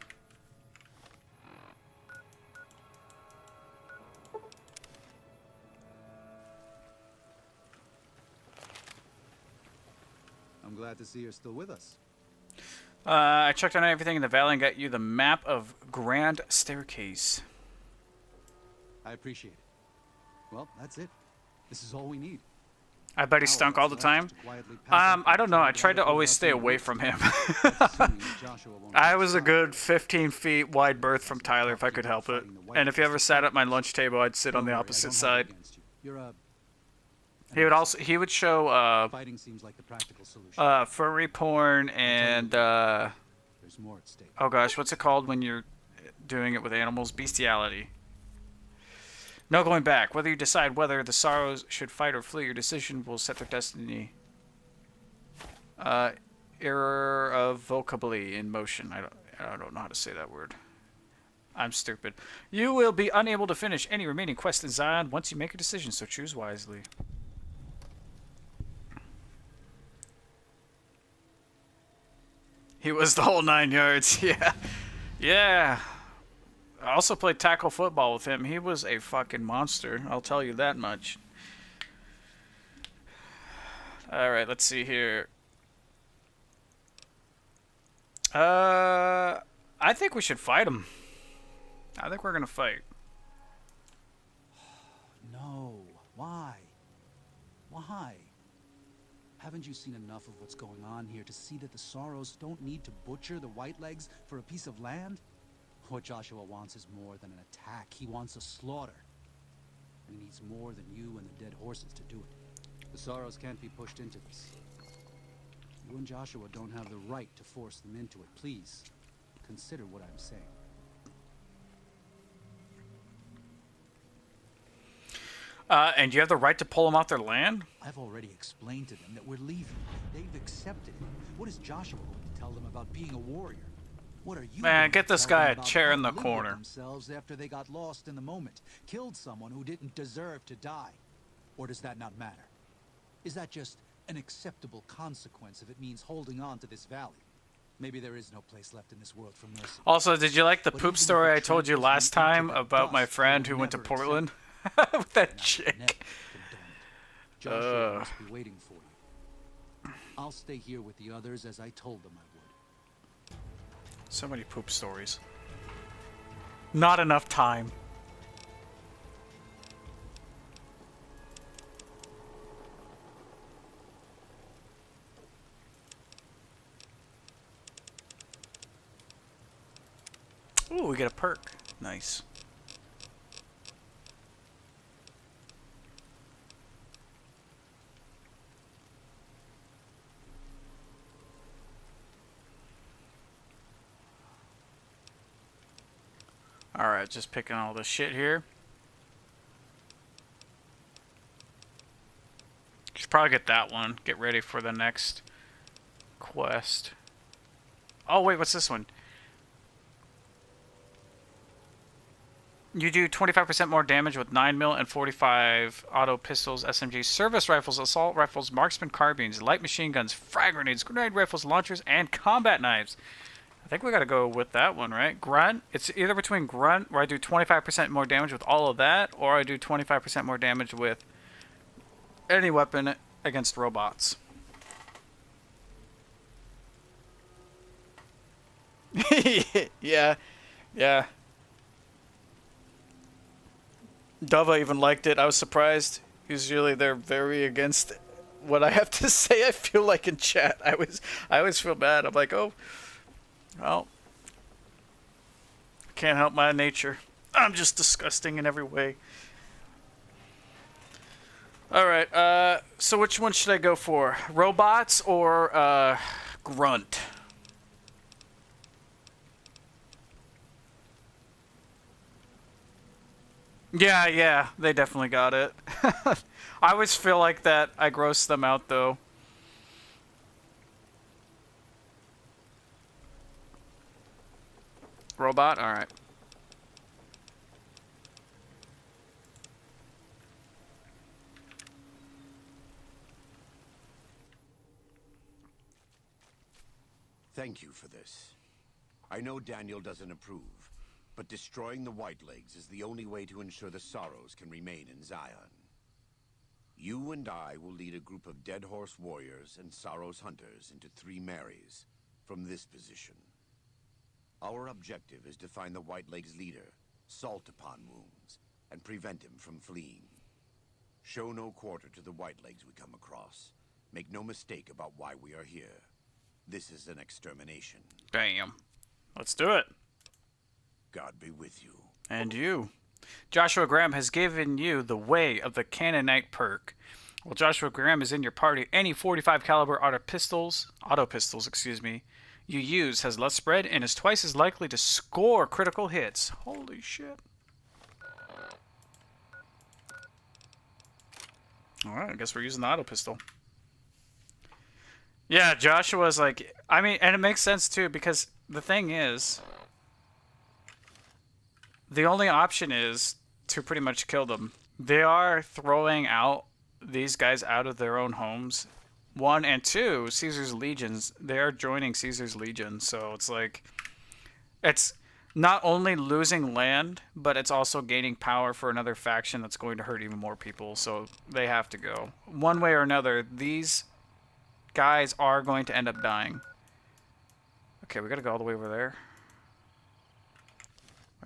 Speaker 5: I'm glad to see you're still with us.
Speaker 1: I checked on everything in the valley and got you the map of Grand Staircase.
Speaker 5: I appreciate it. Well, that's it. This is all we need.
Speaker 1: I bet he stunk all the time. I don't know. I tried to always stay away from him. I was a good 15 feet wide berth from Tyler if I could help it. And if he ever sat at my lunch table, I'd sit on the opposite side. He would show
Speaker 5: fighting seems like the practical solution.
Speaker 1: furry porn and
Speaker 5: There's more at stake.
Speaker 1: oh gosh, what's it called when you're doing it with animals? Bestiality. No going back. Whether you decide whether the Sorrows should fight or flee, your decision will set their destiny. Irrevocably in motion. I don't know how to say that word. I'm stupid. You will be unable to finish any remaining quests in Zion once you make a decision, so choose wisely. He was the whole 9 yards. Yeah. Yeah. I also played tackle football with him. He was a fucking monster. I'll tell you that much. Alright, let's see here. I think we should fight him. I think we're gonna fight.
Speaker 5: No. Why? Why? Haven't you seen enough of what's going on here to see that the Sorrows don't need to butcher the Whitelegs for a piece of land? What Joshua wants is more than an attack. He wants a slaughter. And he needs more than you and the dead horses to do it. The Sorrows can't be pushed into this. You and Joshua don't have the right to force them into it. Please, consider what I'm saying.
Speaker 1: And you have the right to pull them off their land?
Speaker 5: I've already explained to them that we're leaving. They've accepted it. What is Joshua going to tell them about being a warrior? What are you
Speaker 1: Man,
Speaker 5: going
Speaker 1: get
Speaker 5: to
Speaker 1: this
Speaker 5: tell
Speaker 1: guy
Speaker 5: them
Speaker 1: a
Speaker 5: about
Speaker 1: chair
Speaker 5: how
Speaker 1: in the
Speaker 5: to live with
Speaker 1: corner.
Speaker 5: themselves after they got lost in the moment, killed someone who didn't deserve to die? Or does that not matter? Is that just an acceptable consequence if it means holding on to this valley? Maybe there is no place left in this world for mercy.
Speaker 1: Also, did you like the
Speaker 5: But
Speaker 1: poop
Speaker 5: even if
Speaker 1: story
Speaker 5: it
Speaker 1: I told you
Speaker 5: translates
Speaker 1: last
Speaker 5: into
Speaker 1: time
Speaker 5: that
Speaker 1: about my
Speaker 5: dust,
Speaker 1: friend
Speaker 5: they'll
Speaker 1: who went to
Speaker 5: never accept
Speaker 1: Portland?
Speaker 5: it.
Speaker 1: With that
Speaker 5: And I will never
Speaker 1: chick.
Speaker 5: condone it. Joshua must be waiting for you. I'll stay here with the others as I told them I would.
Speaker 1: So many poop stories. Not enough time. Ooh, we get a perk. Nice. Alright, just picking all this shit here. Should probably get that one. Get ready for the next quest. Oh, wait, what's this one? You do 25% more damage with 9mm and 45 auto pistols, SMGs, service rifles, assault rifles, marksman carbines, light machine guns, frag grenades, grenade rifles, launchers, and combat knives. I think we gotta go with that one, right? Grunt. It's either between Grunt, where I do 25% more damage with all of that, or I do 25% more damage with any weapon against robots. Yeah. Dava even liked it. I was surprised. Usually they're very against what I have to say. I feel like in chat, I always feel bad. I'm like, oh, well, can't help my nature. I'm just disgusting in every way. All right. So which one should I go for? Robots or Grunt? Yeah, they definitely got it. I always feel like that I gross them out, though. Robot? Alright.
Speaker 3: Thank you for this. I know Daniel doesn't approve, but destroying the Whitelegs is the only way to ensure the Sorrows can remain in Zion. You and I will lead a group of Dead Horse warriors and Sorrows hunters into 3 Marys from this position. Our objective is to find the Whitelegs leader, Salt Upon Wounds, and prevent him from fleeing. Show no quarter to the Whitelegs we come across. Make no mistake about why we are here. This is an extermination.
Speaker 1: Bam. Let's do it.
Speaker 3: God be with you.
Speaker 1: And you. Joshua Graham has given you the Way of the Canaanite perk. While Joshua Graham is in your party, any 45 caliber auto pistols, you use has less spread and is twice as likely to score critical hits. Holy shit. Alright, I guess we're using the auto pistol. Yeah, Joshua's like, I mean, and it makes sense too, because the thing is, the only option is to pretty much kill them. They are throwing out these guys out of their own homes. 1 and 2, Caesar's legions, they are joining Caesar's legion. So it's like, it's not only losing land, but it's also gaining power for another faction that's going to hurt even more people. So they have to go. One way or another, these guys are going to end up dying. Okay, we gotta go all the way over there.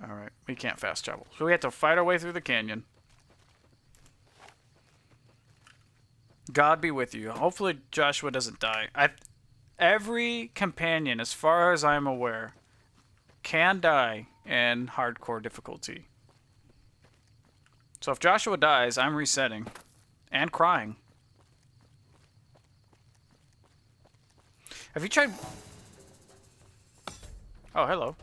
Speaker 1: Alright, we can't fast travel. So we have to fight our way through the canyon. God be with you. Hopefully Joshua doesn't die. Every companion, as far as I'm aware, can die in hardcore difficulty. So if Joshua dies, I'm resetting. And crying. Have you tried... Oh, hello.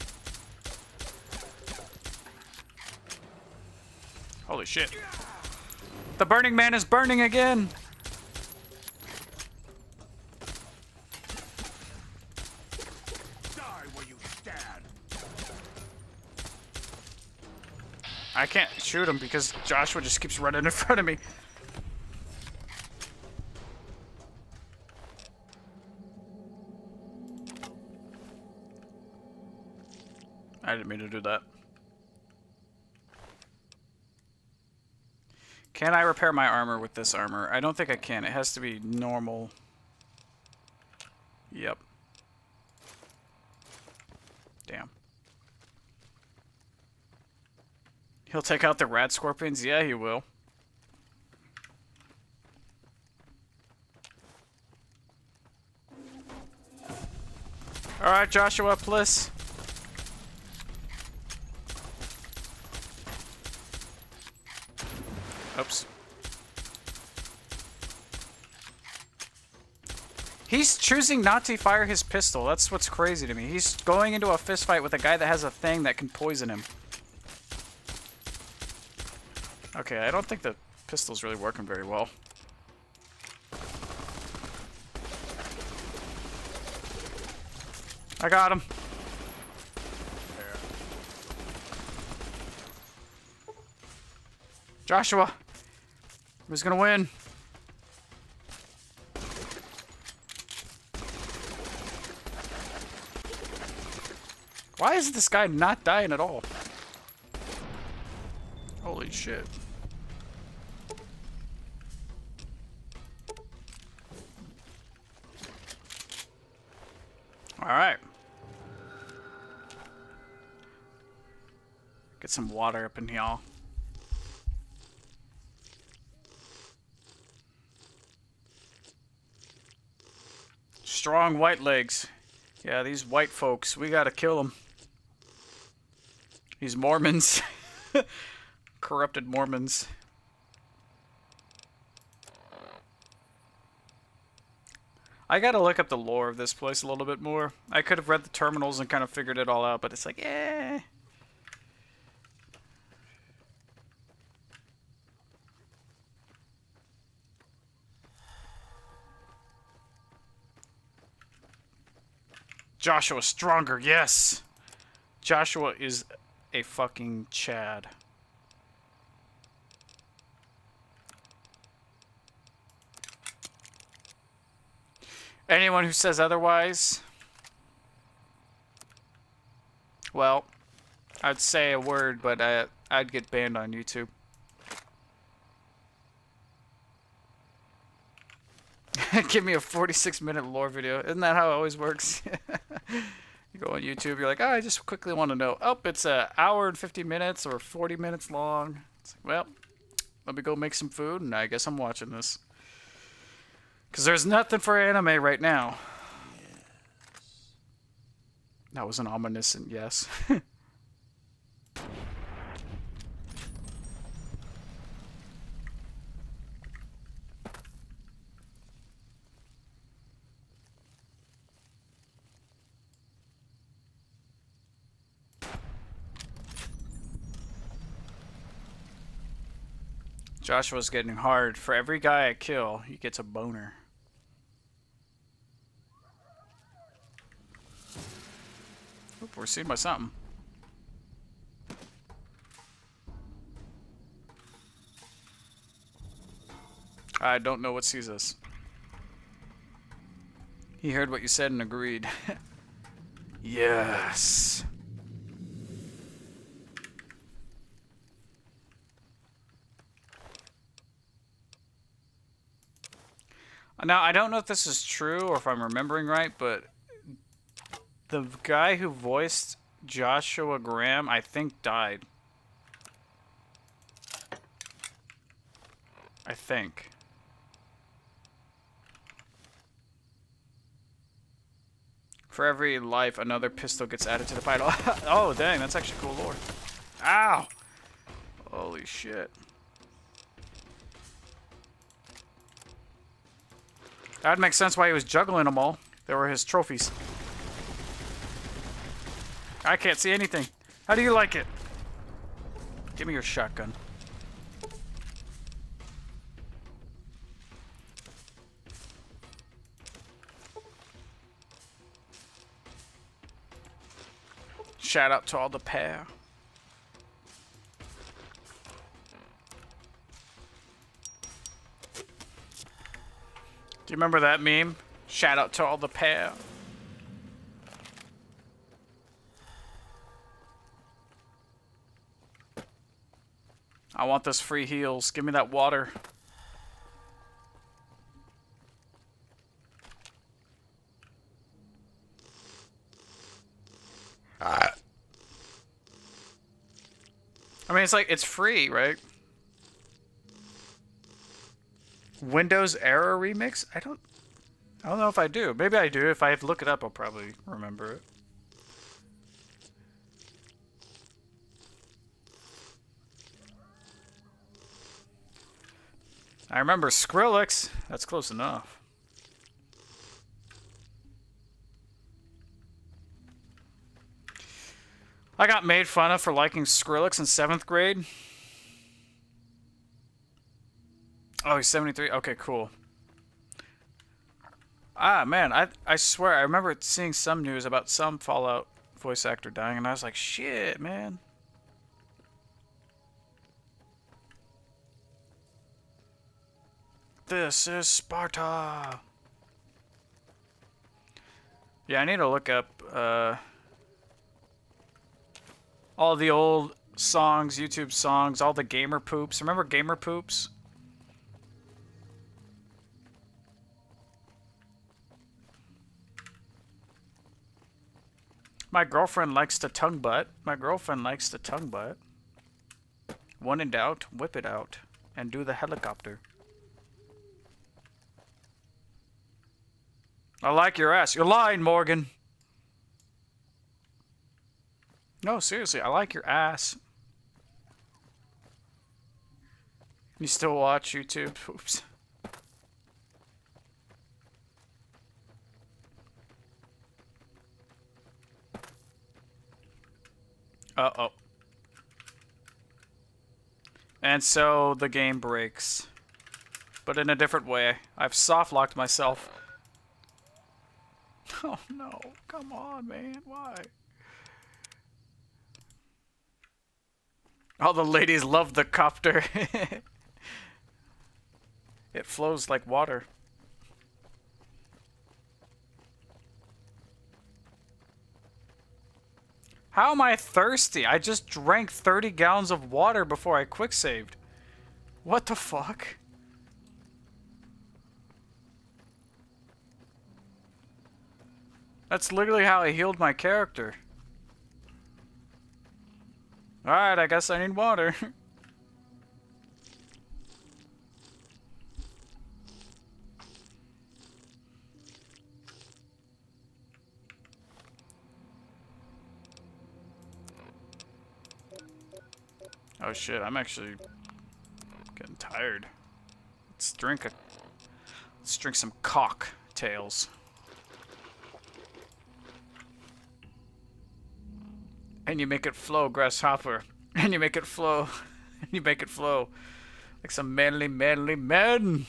Speaker 1: Holy shit. The Burning Man is burning again!
Speaker 3: Die where you stand.
Speaker 1: I can't shoot him because Joshua just keeps running in front of me. I didn't mean to do that. Can I repair my armor with this armor? I don't think I can. It has to be normal. Yep. Damn. He'll take out the rad scorpions? Yeah, he will. Alright, Joshua, please. Oops. He's choosing not to fire his pistol. That's what's crazy to me. He's going into a fist fight with a guy that has a thing that can poison him. Okay, I don't think the pistol's really working very well. I got him. Joshua! Who's gonna win? Why is this guy not dying at all? Holy shit. Alright. Get some water up in here. Strong white legs. Yeah, these white folks, we gotta kill them. These Mormons. Corrupted Mormons. I gotta look up the lore of this place a little bit more. I could have read the terminals and kind of figured it all out, but it's like, eh. Joshua stronger, yes! Joshua is a fucking Chad. Anyone who says otherwise, well, I'd say a word, but I'd get banned on YouTube. Give me a 46-minute lore video. Isn't that how it always works? You go on YouTube, you're like, oh, I just quickly want to know. Oh, it's an hour and 50 minutes or 40 minutes long. It's like, well, let me go make some food, and I guess I'm watching this. Because there's nothing for anime right now. Yes. That was an ominous and yes. Joshua's getting hard. For every guy I kill, he gets a boner. Oop, we're seen by something. I don't know what sees us. He heard what you said and agreed. Yes. Now, I don't know if this is true or if I'm remembering right, but the guy who voiced Joshua Graham, I think, died. I think. For every life, another pistol gets added to the fight. Oh, dang, that's actually cool lore. Ow! Holy shit. That'd make sense why he was juggling them all. They were his trophies. I can't see anything. How do you like it? Give me your shotgun. Shout out to all the pair. Do you remember that meme? Shout out to all the pair. I want those free heals. Give me that water. I mean, it's like, it's free, right? Windows Error Remix? I don't know if I do. Maybe I do. If I have to look it up, I'll probably remember it. I remember Skrillex. That's close enough. I got made fun of for liking Skrillex in 7th grade. Oh, he's 73? Okay, cool. Ah, man, I swear, I remember seeing some news about some Fallout voice actor dying, and I was like, shit, man. This is Sparta. Yeah, I need to look up all the old songs, YouTube songs, all the gamer poops. Remember gamer poops? My girlfriend likes to tongue butt. My girlfriend likes to tongue butt. When in doubt, whip it out and do the helicopter. I like your ass. You're lying, Morgan. No, seriously, I like your ass. You still watch YouTube? Oops. Uh-oh. And so the game breaks. But in a different way. I've soft-locked myself. Oh no, come on, man, why? All the ladies love the copter. It flows like water. How am I thirsty? I just drank 30 gallons of water before I quick-saved. What the fuck? That's literally how I healed my character. Alright, I guess I need water. Oh shit, I'm actually getting tired. Let's drink some cocktails. And you make it flow, grasshopper. And you make it flow. And you make it flow. Like some manly men.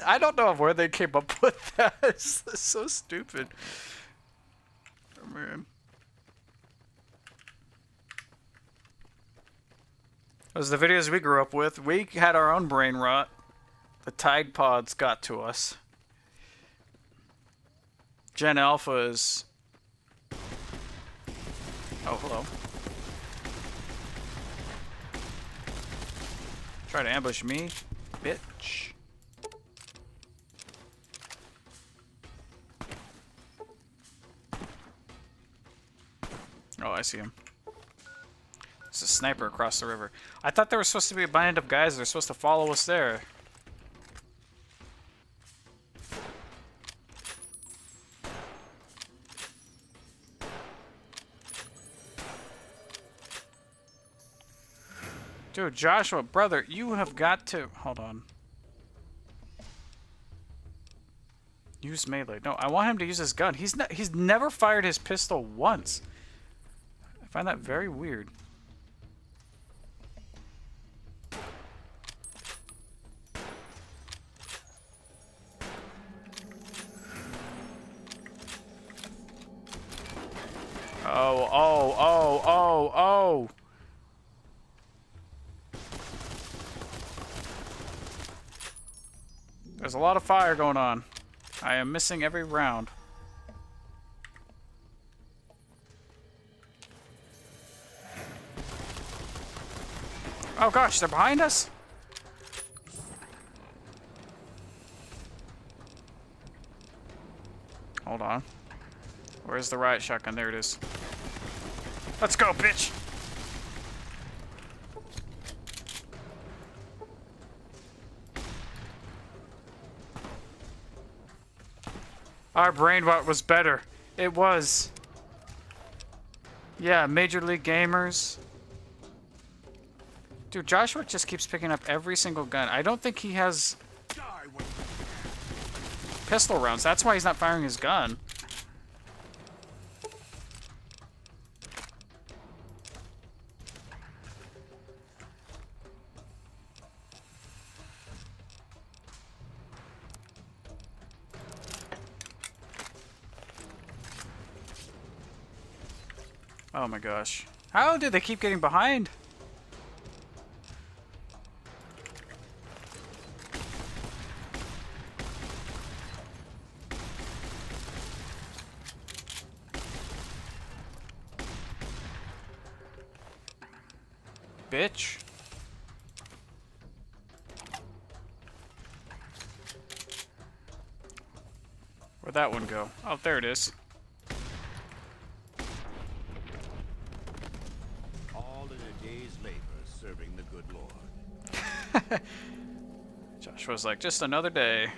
Speaker 1: I don't know where they came up with that. It's so stupid. Oh, man. Those are the videos we grew up with. We had our own brain rot. The Tide Pods got to us. Gen Alpha is... Oh, hello. Try to ambush me, bitch. Oh, I see him. There's a sniper across the river. I thought there was supposed to be a band of guys that are supposed to follow us there. Dude, Joshua, brother, you have got to... Hold on. Use melee. No, I want him to use his gun. He's never fired his pistol once. I find that very weird. Oh. There's a lot of fire going on. I am missing every round. Oh gosh, they're behind us? Hold on. Where's the riot shotgun? There it is. Let's go, bitch! Our brain rot was better. It was. Yeah, Major League Gamers. Dude, Joshua just keeps picking up every single gun. I don't think he has pistol rounds. That's why he's not firing his gun. Oh my gosh. How did they keep getting behind? Bitch. Where'd that one go? Oh, there it is.
Speaker 3: All in a day's labor serving the good Lord.
Speaker 1: Josh was like, just another day.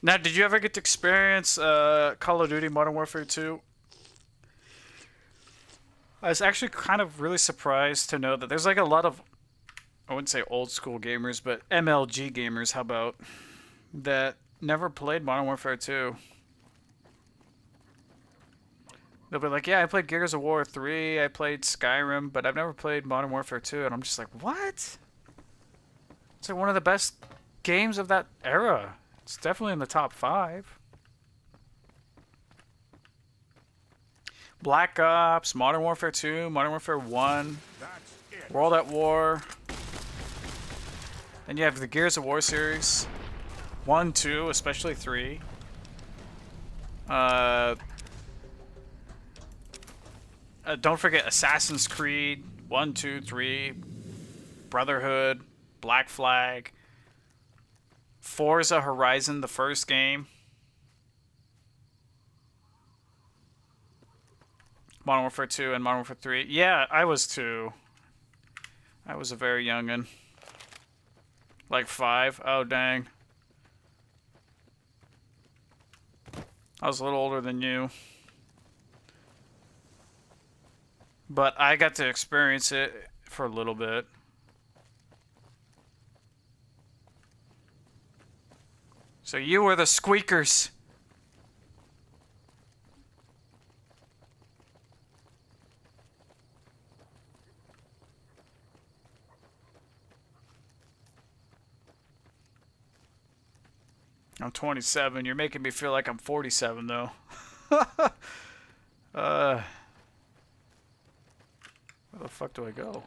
Speaker 1: Now, did you ever get to experience Call of Duty Modern Warfare 2? I was actually kind of really surprised to know that there's like a lot of, I wouldn't say old school gamers, but MLG gamers, how about, that never played Modern Warfare 2. They'll be like, yeah, I played Gears of War 3, I played Skyrim, but I've never played Modern Warfare 2. And I'm just like, what? It's like one of the best games of that era. It's definitely in the top 5. Black Ops, Modern Warfare 2, Modern Warfare 1, World at War. Then you have the Gears of War series. 1, 2, especially 3. Don't forget Assassin's Creed 1, 2, 3, Brotherhood, Black Flag, Forza Horizon, the first game, Modern Warfare 2 and Modern Warfare 3. Yeah, I was 2. I was a very youngin'. Like 5. Oh, dang. I was a little older than you. But I got to experience it for a little bit. So you were the squeakers. I'm 27. You're making me feel like I'm 47, though. Where the fuck do I go?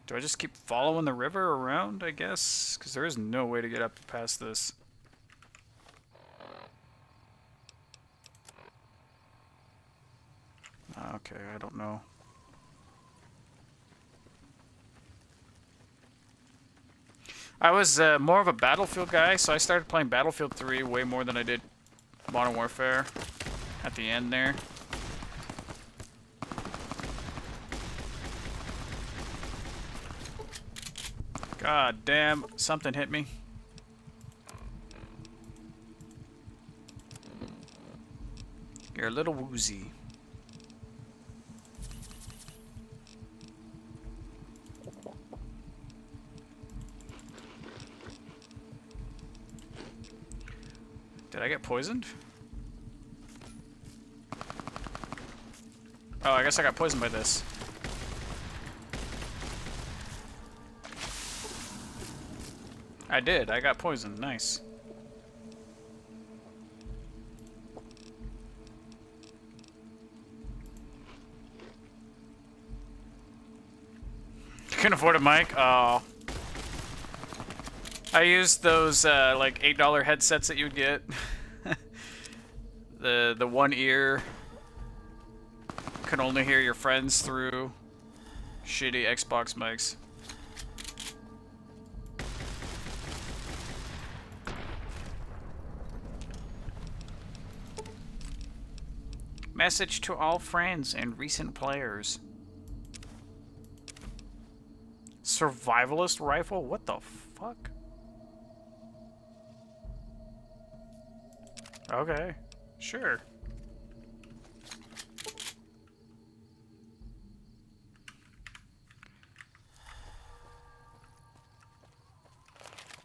Speaker 1: Do I just keep following the river around, I guess? Because there is no way to get up past this. Okay, I don't know. I was more of a Battlefield guy, so I started playing Battlefield 3 way more than I did Modern Warfare at the end there. God damn, something hit me. You're a little woozy. Did I get poisoned? Oh, I guess I got poisoned by this. I did. I got poisoned. Nice. You can afford a mic? Oh. I used those like $8 headsets that you would get. the one ear can only hear your friends through. Shitty Xbox mics. Message to all friends and recent players. Survivalist rifle? What the fuck? Okay, sure.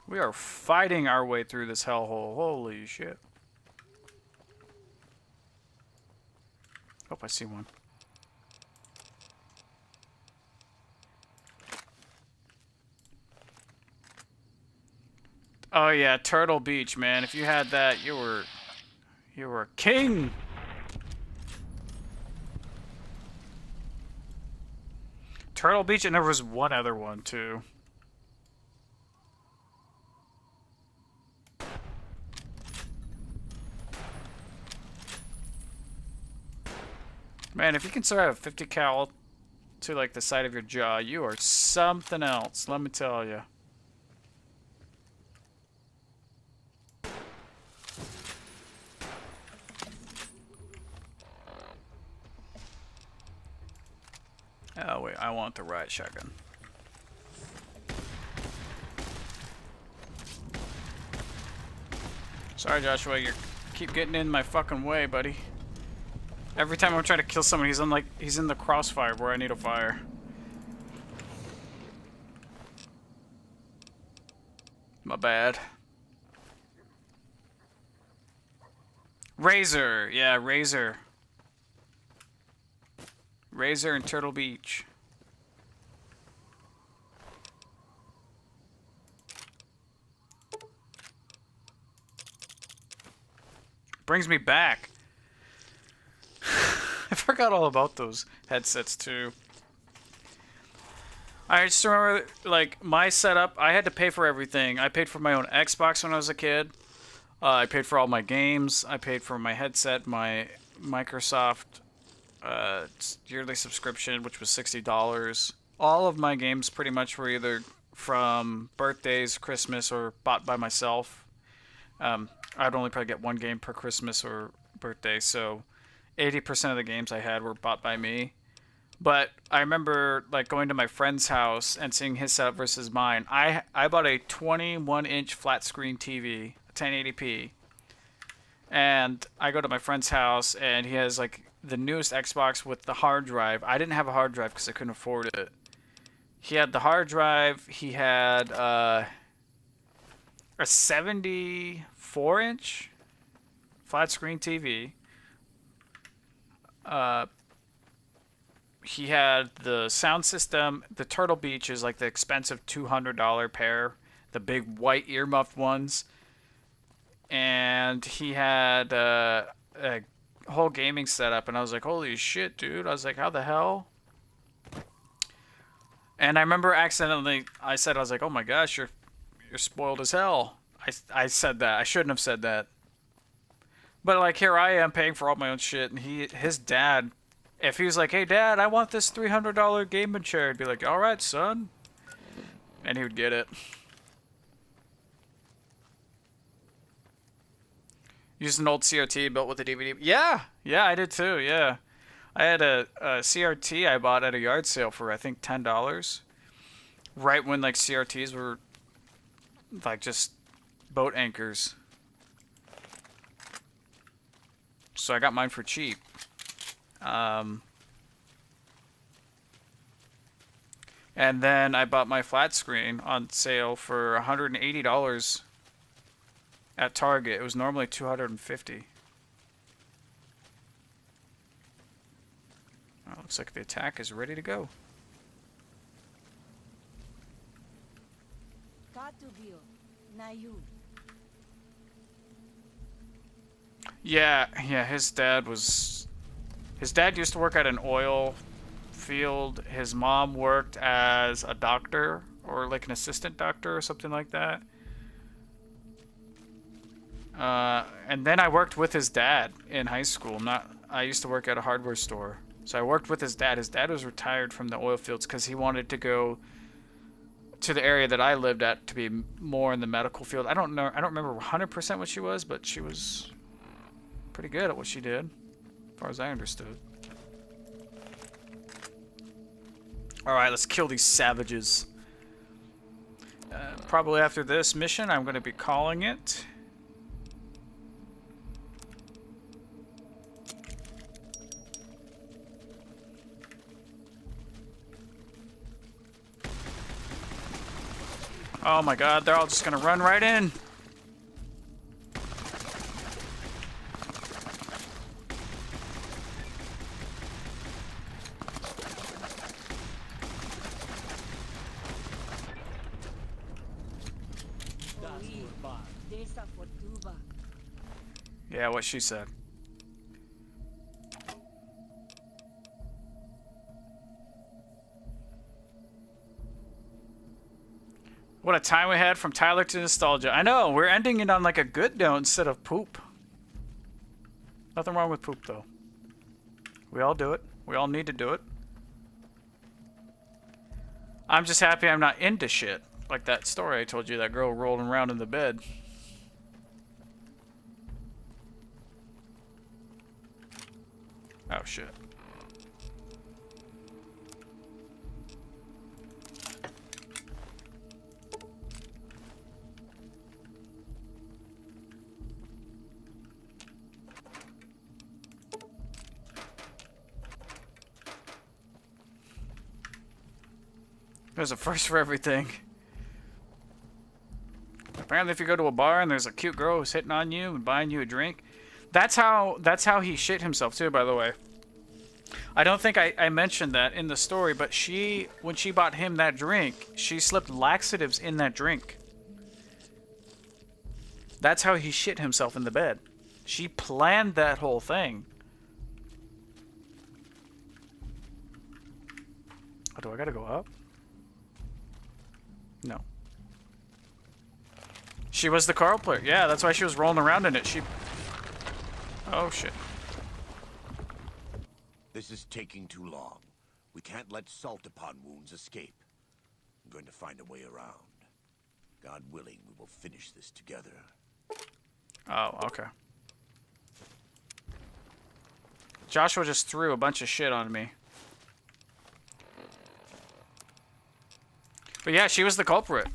Speaker 1: We are fighting our way through this hellhole. Holy shit. Oh, I see one. Oh yeah, Turtle Beach, man. If you had that, you were a king. Turtle Beach, and there was one other one too. Man, if you can survive a 50 cal to like the side of your jaw, you are something else, let me tell you. Oh wait, I want the riot shotgun. Sorry, Joshua, you keep getting in my fucking way, buddy. Every time I'm trying to kill someone, he's in the crossfire where I need to fire. My bad. Razor, yeah, Razor. Razor and Turtle Beach. Brings me back. I forgot all about those headsets too. I just remember, like, my setup, I had to pay for everything. I paid for my own Xbox when I was a kid. I paid for all my games. I paid for my headset, my Microsoft yearly subscription, which was $60. All of my games pretty much were either from birthdays, Christmas, or bought by myself. I'd only probably get one game per Christmas or birthday, so 80% of the games I had were bought by me. But I remember like going to my friend's house and seeing his setup versus mine. I bought a 21-inch flat screen TV, 1080p. And I go to my friend's house and he has like the newest Xbox with the hard drive. I didn't have a hard drive because I couldn't afford it. He had the hard drive. He had a 74-inch flat screen TV. He had the sound system. The Turtle Beach is like the expensive $200 pair, the big white earmuffed ones. And he had a whole gaming setup, and I was like, holy shit, dude. I was like, how the hell? And I remember accidentally, I was like, oh my gosh, you're spoiled as hell. I said that. I shouldn't have said that. But like, here I am paying for all my own shit, and his dad, if he was like, hey dad, I want this $300 gaming chair, I'd be like, all right, son. And he would get it. Used an old CRT built with a DVD. Yeah, I did too, yeah. I had a CRT I bought at a yard sale for, I think, $10. Right when, like, CRTs were, like, just boat anchors. So I got mine for cheap. And then I bought my flat screen on sale for $180 at Target. It was normally $250. Well, looks like the attack is ready to go. Yeah, his dad used to work at an oil field. His mom worked as a doctor or like an assistant doctor or something like that. And then I worked with his dad in high school. I used to work at a hardware store. So I worked with his dad. His dad was retired from the oil fields because he wanted to go to the area that I lived at to be more in the medical field. I don't remember 100% what she was, but she was pretty good at what she did, as far as I understood. Alright, let's kill these savages. Probably after this mission, I'm going to be calling it. Oh my god, they're all just gonna run right in.
Speaker 7: Desa Fortuba.
Speaker 1: Yeah, what she said. What a time we had from Tyler to nostalgia. I know, we're ending it on like a good note instead of poop. Nothing wrong with poop though. We all do it. We all need to do it. I'm just happy I'm not into shit. Like that story I told you, that girl rolling around in the bed. Oh shit. There's a first for everything. Apparently if you go to a bar and there's a cute girl who's hitting on you and buying you a drink, that's how he shit himself too, by the way. I don't think I mentioned that in the story, but when she bought him that drink, she slipped laxatives in that drink. That's how he shit himself in the bed. She planned that whole thing. Oh, do I gotta go up? No. She was the Carl player. Yeah, that's why she was rolling around in it. Oh, shit.
Speaker 3: This is taking too long. We can't let salt upon wounds escape. I'm going to find a way around. God willing, we will finish this together.
Speaker 1: Oh, okay. Joshua just threw a bunch of shit on me. But yeah, she was the culprit.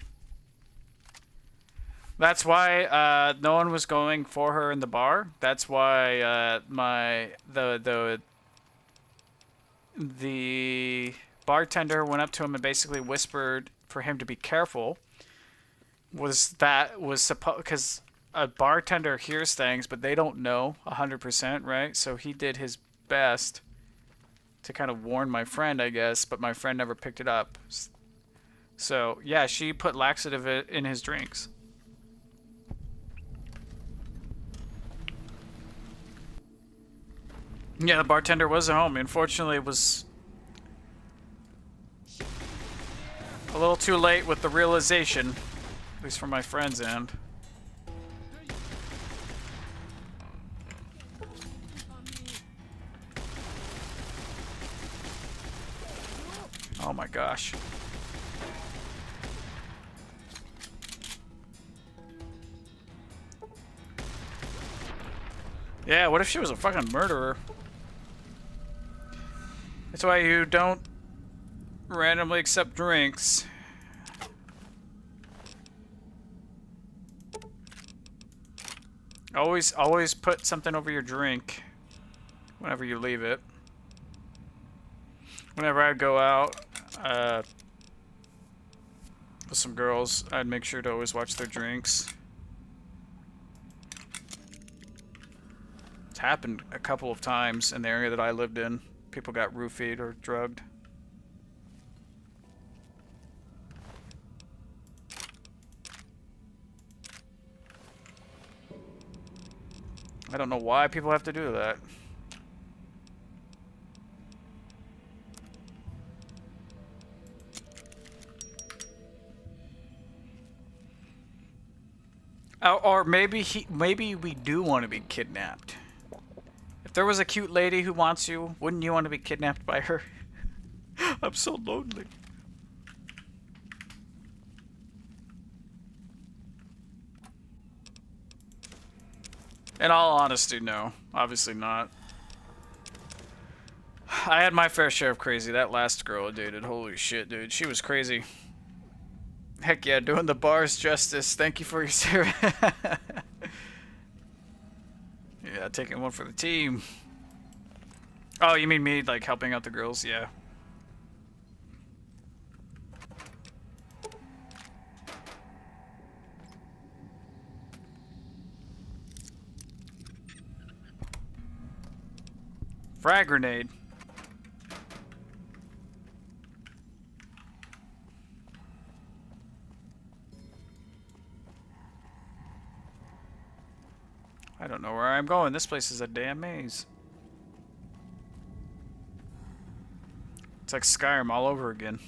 Speaker 1: That's why no one was going for her in the bar. That's why the bartender went up to him and basically whispered for him to be careful. Was supposed, because a bartender hears things, but they don't know 100%, right? So he did his best to kind of warn my friend, I guess, but my friend never picked it up. So yeah, she put laxative in his drinks. Yeah, the bartender was at home. Unfortunately, it was a little too late with the realization, at least from my friend's end. Oh my gosh. Yeah, what if she was a fucking murderer? That's why you don't randomly accept drinks. Always put something over your drink whenever you leave it. Whenever I'd go out with some girls, I'd make sure to always watch their drinks. It's happened a couple of times in the area that I lived in. People got roofied or drugged. I don't know why people have to do that. Or maybe we do want to be kidnapped. If there was a cute lady who wants you, wouldn't you want to be kidnapped by her? I'm so lonely. In all honesty, no. Obviously not. I had my fair share of crazy. That last girl I dated, holy shit, dude. She was crazy. Heck yeah, doing the bars justice. Thank you for your service. Yeah, taking one for the team. Oh, you mean me, like, helping out the girls? Yeah. Frag grenade. I don't know where I'm going. This place is a damn maze. It's like Skyrim all over again.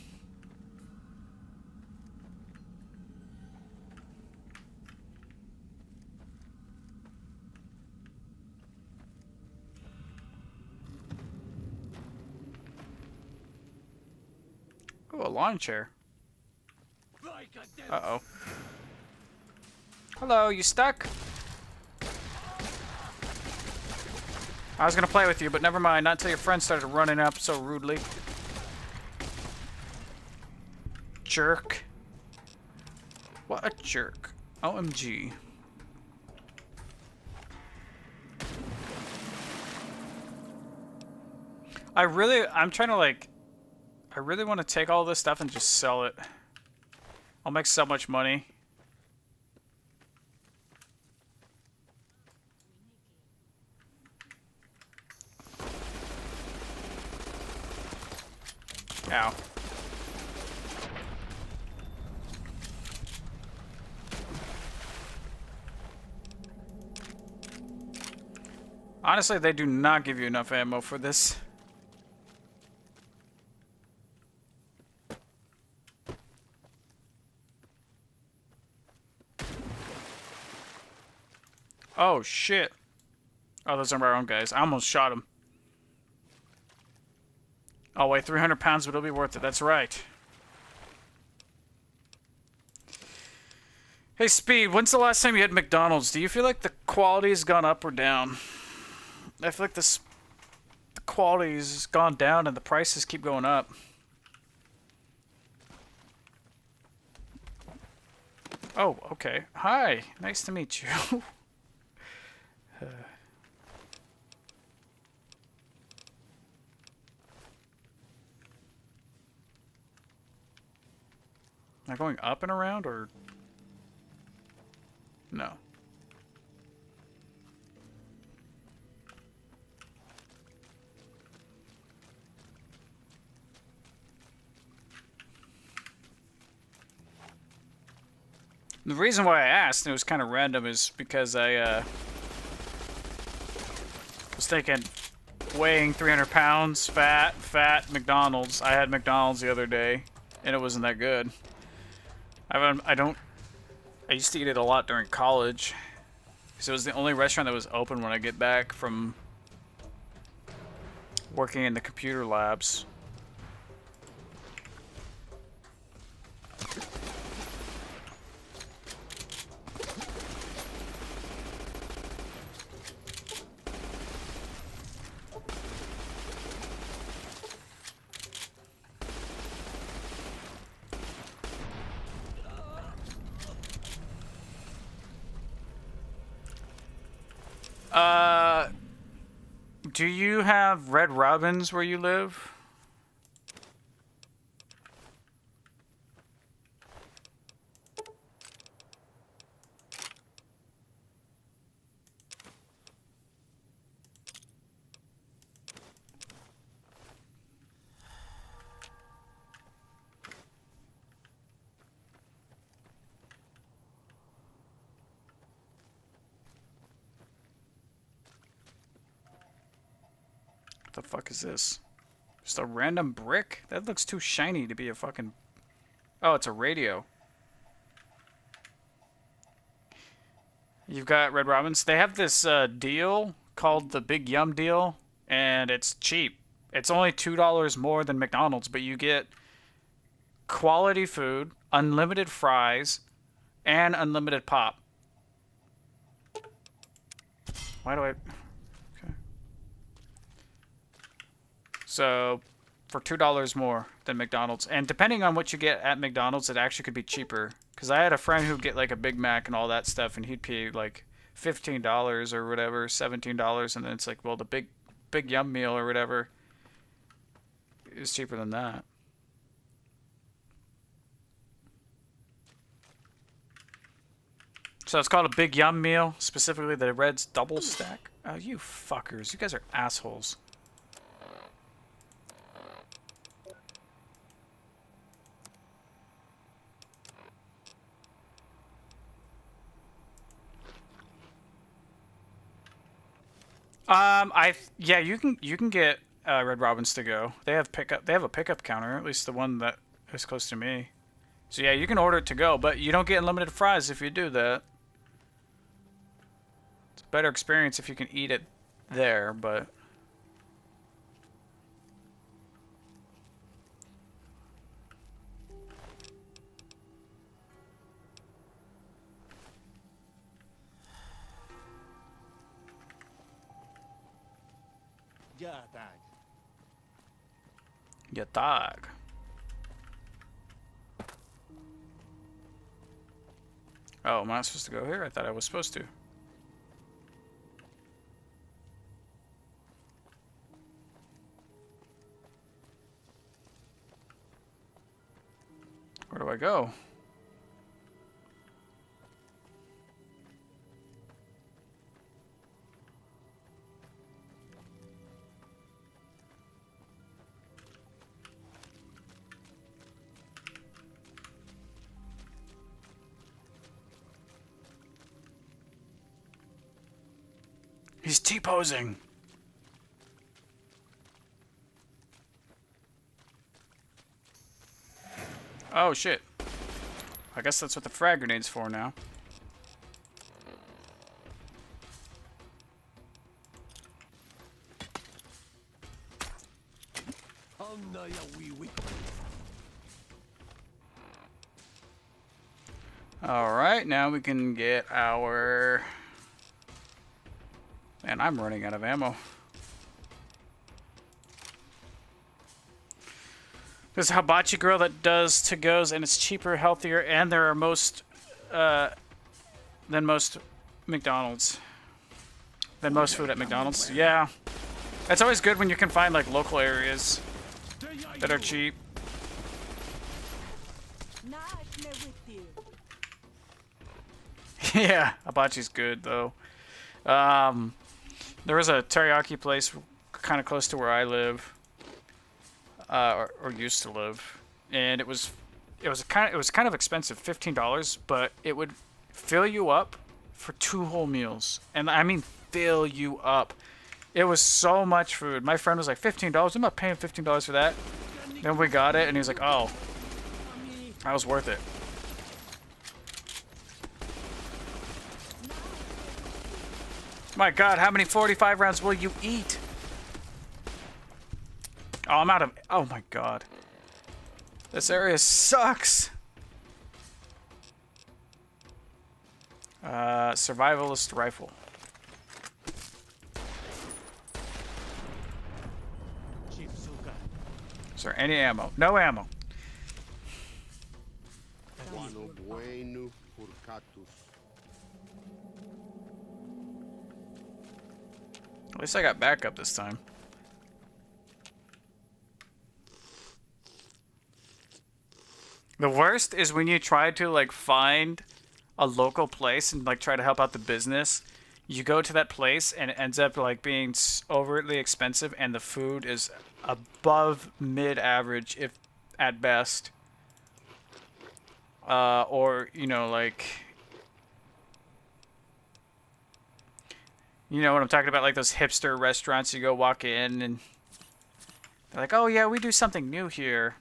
Speaker 1: Oh, a lawn chair. Uh-oh. Hello, you stuck? I was gonna play with you, but never mind. Not until your friend started running up so rudely. Jerk. What a jerk. OMG. I'm trying to like, I really want to take all this stuff and just sell it. I'll make so much money. Ow. Honestly, they do not give you enough ammo for this. Oh, shit. Oh, those are our own guys. I almost shot him. I'll weigh 300 pounds, but it'll be worth it. That's right. Hey, Speed, when's the last time you had McDonald's? Do you feel like the quality's gone up or down? I feel like the quality's gone down and the prices keep going up. Oh, okay. Hi. Nice to meet you. Am I going up and around, or... No. The reason why I asked, and it was kind of random, is because I was thinking, weighing 300 pounds, fat, McDonald's. I had McDonald's the other day, and it wasn't that good. I used to eat it a lot during college, because it was the only restaurant that was open when I get back from working in the computer labs. Do you have Red Robins where you live? What the fuck is this? Just a random brick? That looks too shiny to be a fucking... Oh, it's a radio. You've got Red Robins. They have this deal called the Big Yum Deal, and it's cheap. It's only $2 more than McDonald's, but you get quality food, unlimited fries, and unlimited pop. Why do I... So, for $2 more than McDonald's. And depending on what you get at McDonald's, it actually could be cheaper. Because I had a friend who'd get like a Big Mac and all that stuff, and he'd pay like $15 or whatever, $17, and then it's like, well, the big Yum meal or whatever is cheaper than that. So it's called a Big Yum meal, specifically the Red's double stack. Oh, you fuckers. You guys are assholes. Yeah, you can get Red Robins to go. They have pickup. They have a pickup counter, at least the one that is close to me. So yeah, you can order it to go, but you don't get unlimited fries if you do that. It's a better experience if you can eat it there, but. Yeah, dog. Oh, am I not supposed to go here? I thought I was supposed to. Where do I go? He's T-posing. Oh shit. I guess that's what the frag grenade's for now. Alright, now we can get our... Man, I'm running out of ammo. There's a hibachi grill that does to-goes, and it's cheaper, healthier, and there are than most McDonald's. Than most food at McDonald's. Yeah. It's always good when you can find like local areas that are cheap. Yeah, hibachi's good though. There was a teriyaki place kind of close to where I live, or used to live, and it was kind of expensive, $15, but it would fill you up for 2 whole meals, and I mean fill you up. It was so much food. My friend was like, $15? I'm not paying $15 for that. Then we got it, and he was like, oh, that was worth it. My god, how many 45 rounds will you eat? Oh, I'm out of... Oh my god. This area sucks. Survivalist rifle. Is there any ammo? No ammo. At least I got backup this time. The worst is when you try to like find a local place and like try to help out the business. You go to that place and it ends up like being overtly expensive, and the food is above mid-average, if at best. Or you know, like, you know what I'm talking about, like those hipster restaurants. You go walk in and they're like, "Oh yeah, we do something new here."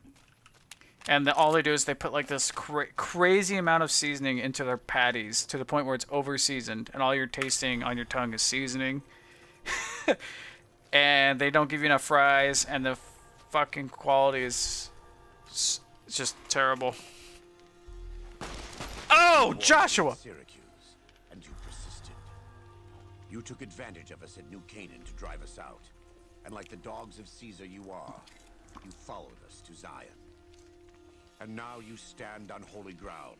Speaker 1: And all they do is they put like this crazy amount of seasoning into their patties to the point where it's over-seasoned, and all you're tasting on your tongue is seasoning. And they don't give you enough fries, and the fucking quality is just terrible. Oh, Joshua!
Speaker 3: Syracuse, and you persisted. You took advantage of us at New Canaan to drive us out, and like the dogs of Caesar you are, you followed us to Zion. And now you stand on holy ground,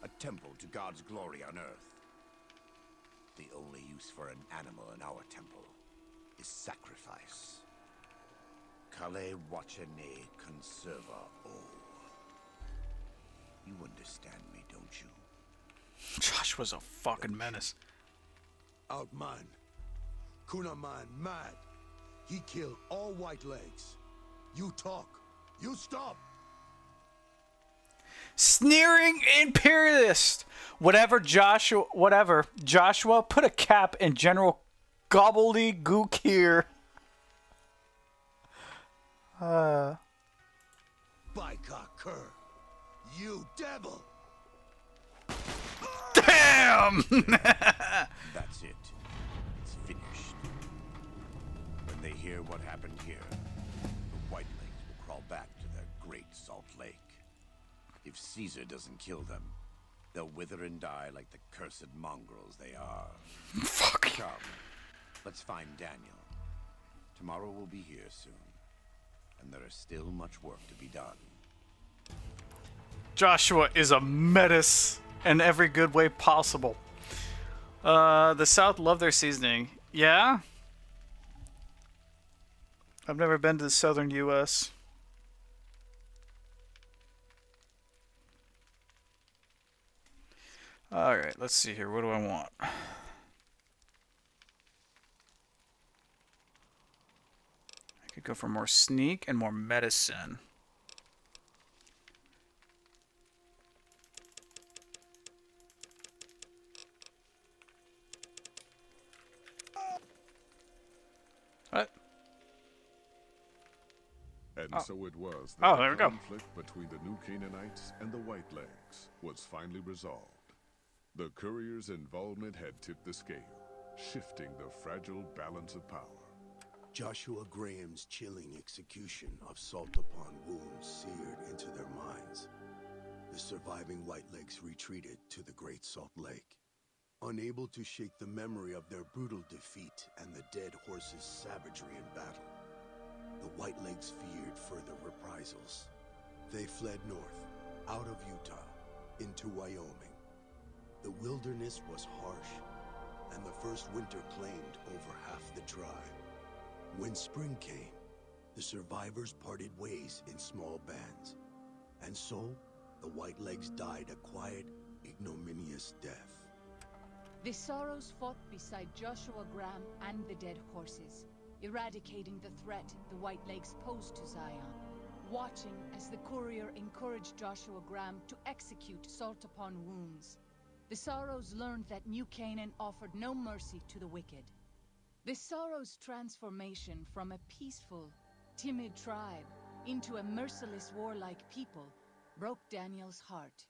Speaker 3: a temple to God's glory on earth. The only use for an animal in our temple is sacrifice. Kale wachene conserva o. You understand me, don't you?
Speaker 1: Josh was a fucking menace.
Speaker 7: Outman. Kunaman mad. He killed all white legs. You talk. You stop.
Speaker 1: Sneering imperialist. Whatever, Joshua, put a cap in General gobbledygook here.
Speaker 7: Baikar Kur, you devil!
Speaker 1: Damn!
Speaker 3: That's it. It's finished. When they hear what happened here, the Whitelings will crawl back to their great Salt Lake. If Caesar doesn't kill them, they'll wither and die like the cursed mongrels they are.
Speaker 1: Fuck.
Speaker 3: Come, let's find Daniel. Tomorrow we'll be here soon, and there is still much work to be done.
Speaker 1: Joshua is a menace in every good way possible. The South love their seasoning. Yeah? I've never been to the southern U.S. Alright, let's see here. What do I want? I could go for more sneak and more medicine. What?
Speaker 8: And so it was
Speaker 1: Oh,
Speaker 8: that
Speaker 1: there we
Speaker 8: the
Speaker 1: go.
Speaker 8: conflict between the New Canaanites and the Whitelegs was finally resolved. The courier's involvement had tipped the scale, shifting the fragile balance of power.
Speaker 7: Joshua Graham's chilling execution of salt upon wounds seared into their minds. The surviving Whitelegs retreated to the Great Salt Lake, unable to shake the memory of their brutal defeat and the dead horses' savagery in battle. The Whitelegs feared further reprisals. They fled north, out of Utah, into Wyoming. The wilderness was harsh, and the first winter claimed over half the tribe. When spring came, the survivors parted ways in small bands. And so, the Whitelegs died a quiet, ignominious death.
Speaker 4: The Sorrows fought beside Joshua Graham and the dead horses, eradicating the threat the Whitelegs posed to Zion, watching as the courier encouraged Joshua Graham to execute salt upon wounds. The Sorrows learned that New Canaan offered no mercy to the wicked. The Sorrows' transformation from a peaceful, timid tribe into a merciless, warlike people broke Daniel's heart.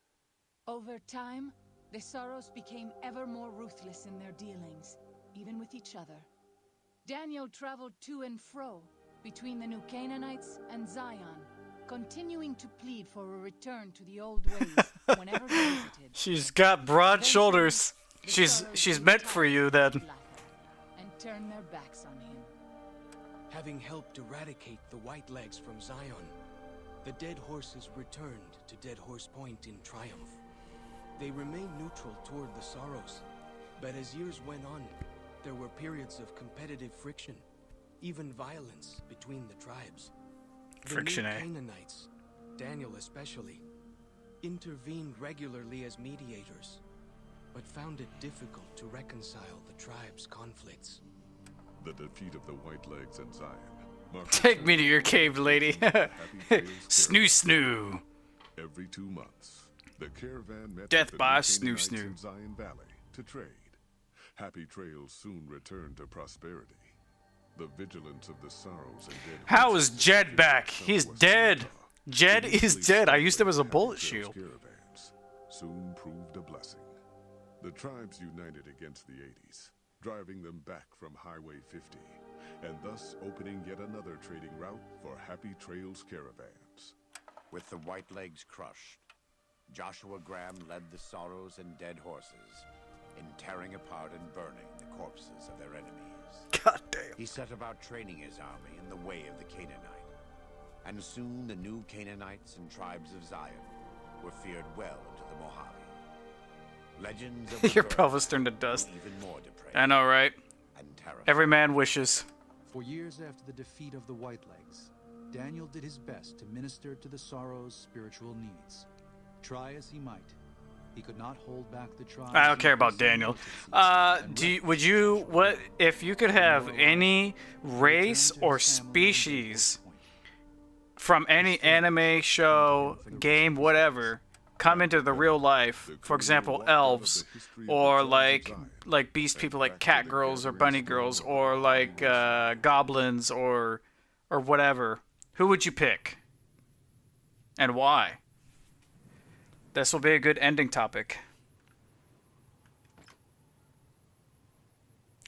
Speaker 4: Over time, the Sorrows became ever more ruthless in their dealings, even with each other. Daniel traveled to and fro between the New Canaanites and Zion, continuing to plead for a return to the old ways whenever he visited.
Speaker 1: She's got broad
Speaker 4: Eventually,
Speaker 1: shoulders.
Speaker 4: the
Speaker 1: She's
Speaker 4: Sorrows grew
Speaker 1: meant
Speaker 4: tired
Speaker 1: for you
Speaker 4: of
Speaker 1: then.
Speaker 4: Blacker and turned their backs on him.
Speaker 2: Having helped eradicate the Whitelegs from Zion, the dead horses returned to Dead Horse Point in triumph. They remained neutral toward the Sorrows, but as years went on, there were periods of competitive friction, even violence between the tribes. The
Speaker 1: Friction,
Speaker 2: New
Speaker 1: eh?
Speaker 2: Canaanites, Daniel especially, intervened regularly as mediators, but found it difficult to reconcile the tribe's conflicts.
Speaker 8: The defeat of the Whitelegs and Zion marked
Speaker 1: Take me to your cave, lady.
Speaker 8: Happy Trails
Speaker 1: Snoo snoo.
Speaker 8: Every 2 months, the caravan met
Speaker 1: Death
Speaker 8: with the
Speaker 1: by
Speaker 8: New
Speaker 1: snoo
Speaker 8: Canaanites
Speaker 1: snoo.
Speaker 8: in Zion Valley to trade. Happy Trails soon returned to prosperity. The vigilance of the Sorrows and dead
Speaker 1: How
Speaker 8: horses
Speaker 1: is Jed
Speaker 8: secured
Speaker 1: back?
Speaker 8: the
Speaker 1: He's
Speaker 8: southwest
Speaker 1: dead.
Speaker 8: Utah.
Speaker 1: Jed
Speaker 8: The
Speaker 1: is
Speaker 8: police
Speaker 1: dead. I used him as a
Speaker 8: Happy
Speaker 1: bullet
Speaker 8: Trails
Speaker 1: shield.
Speaker 8: Caravans soon proved a blessing. The tribes united against the 80s, driving them back from Highway 50, and thus opening yet another trading route for Happy Trails caravans.
Speaker 3: With the Whitelegs crushed, Joshua Graham led the Sorrows and dead horses in tearing apart and burning the corpses of their enemies.
Speaker 1: God damn.
Speaker 3: He set about training his army in the way of the Canaanite, and soon the New Canaanites and tribes of Zion were feared well into the Mojave. Legends of the
Speaker 1: Your
Speaker 3: Burg
Speaker 1: pelvis turned to dust.
Speaker 3: were even more depraved
Speaker 1: I know, right?
Speaker 3: and terrifying.
Speaker 1: Every man wishes.
Speaker 5: For years after the defeat of the Whitelegs, Daniel did his best to minister to the Sorrows' spiritual needs. Try as he might, he could not hold back the tribe's
Speaker 1: I don't care about
Speaker 5: increasing
Speaker 1: Daniel.
Speaker 5: militancy and
Speaker 1: Would you, what, if you could have any race or species from any anime, show, game, whatever, come into the real life, for example, elves, or like beast people like cat girls or bunny girls, or like goblins or whatever, who would you pick? And why? This will be a good ending topic.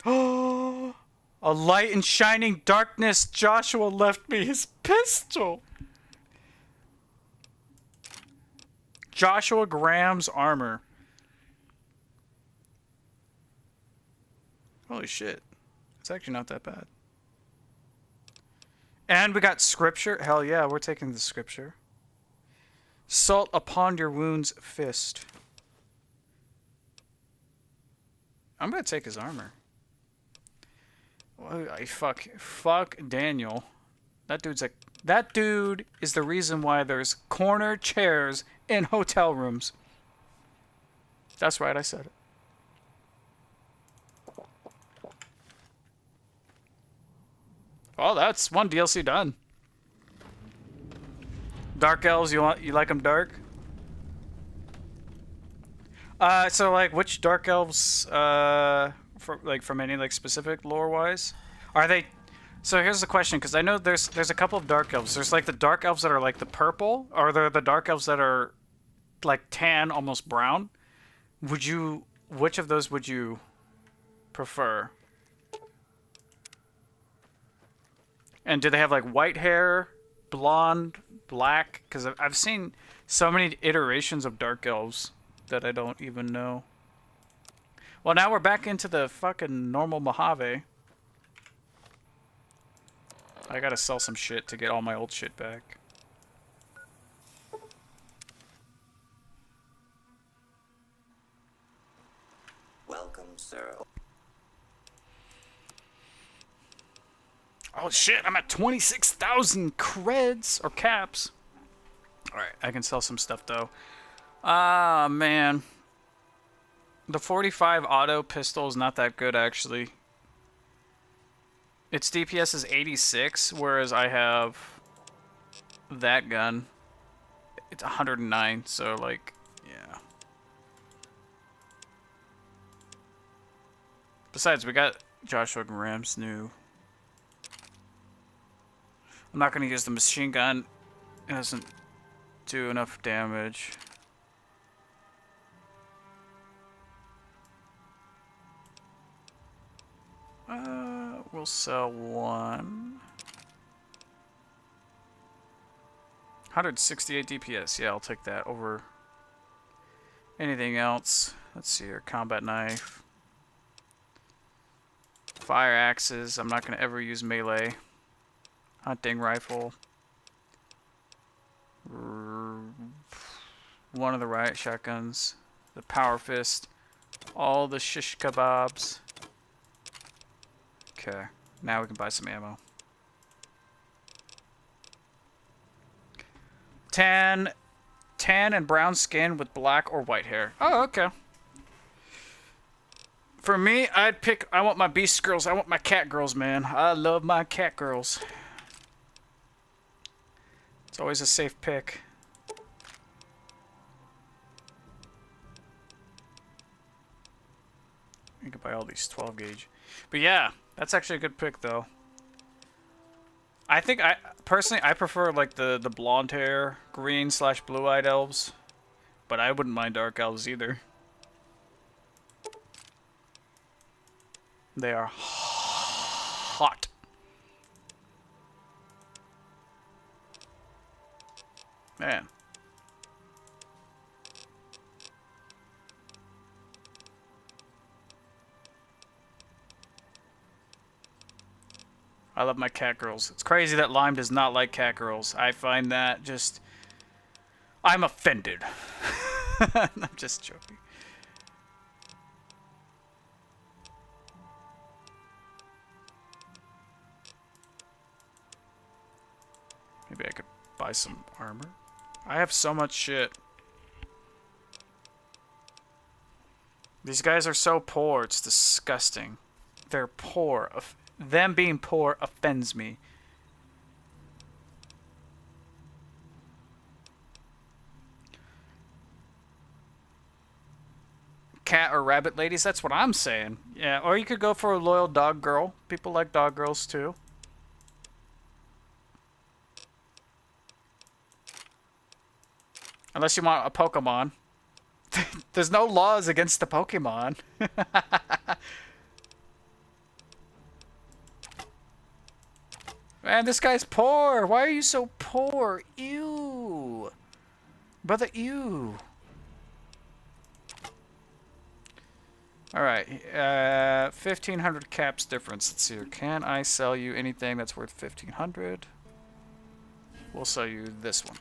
Speaker 1: Oh, a light in shining darkness. Joshua left me his pistol. Joshua Graham's armor. Holy shit. It's actually not that bad. And we got scripture. Hell yeah, we're taking the scripture. Salt upon your wounds fist. I'm gonna take his armor. Well, fuck Daniel. That dude is the reason why there's corner chairs in hotel rooms. That's right, I said it. Oh, that's one DLC done. Dark elves, you like them dark? So like which dark elves from any like specific lore wise? Are they So here's the question, because I know there's a couple of dark elves. There's like the dark elves that are like the purple, or there the dark elves that are like tan, almost brown. Which of those would you prefer? And do they have like white hair, blonde, black? Because I've seen so many iterations of dark elves that I don't even know. Well, now we're back into the fucking normal Mojave. I gotta sell some shit to get all my old shit back.
Speaker 9: Welcome, sir.
Speaker 1: Oh shit, I'm at 26,000 creds, or caps. Alright, I can sell some stuff though. Ah, man. The 45 auto pistol is not that good actually. Its DPS is 86, whereas I have that gun. It's 109, so like, yeah. Besides, we got Joshua Graham's new. I'm not going to use the machine gun. It doesn't do enough damage. We'll sell one. 168 DPS. Yeah, I'll take that over anything else. Let's see here. Combat knife. Fire axes. I'm not going to ever use melee. Hunting rifle. One of the riot shotguns. The power fist. All the shish kebabs. Okay, now we can buy some ammo. Tan and brown skin with black or white hair. Oh, okay. For me, I want my beast girls. I want my cat girls, man. I love my cat girls. It's always a safe pick. You can buy all these 12 gauge. But yeah, that's actually a good pick though. I think personally I prefer like the blonde hair, green / blue-eyed elves. But I wouldn't mind dark elves either. They are hot. Man. I love my cat girls. It's crazy that Lime does not like cat girls. I find that just... I'm offended. I'm just joking. Maybe I could buy some armor. I have so much shit. These guys are so poor, it's disgusting. They're poor. Them being poor offends me. cat or rabbit ladies. That's what I'm saying. Yeah, or you could go for a loyal dog girl. People like dog girls too. Unless you want a Pokemon. There's no laws against the Pokemon. Man, this guy's poor. Why are you so poor? Ew. Brother, ew. Alright, 1,500 caps difference. Let's see here. Can I sell you anything that's worth 1,500? We'll sell you this one.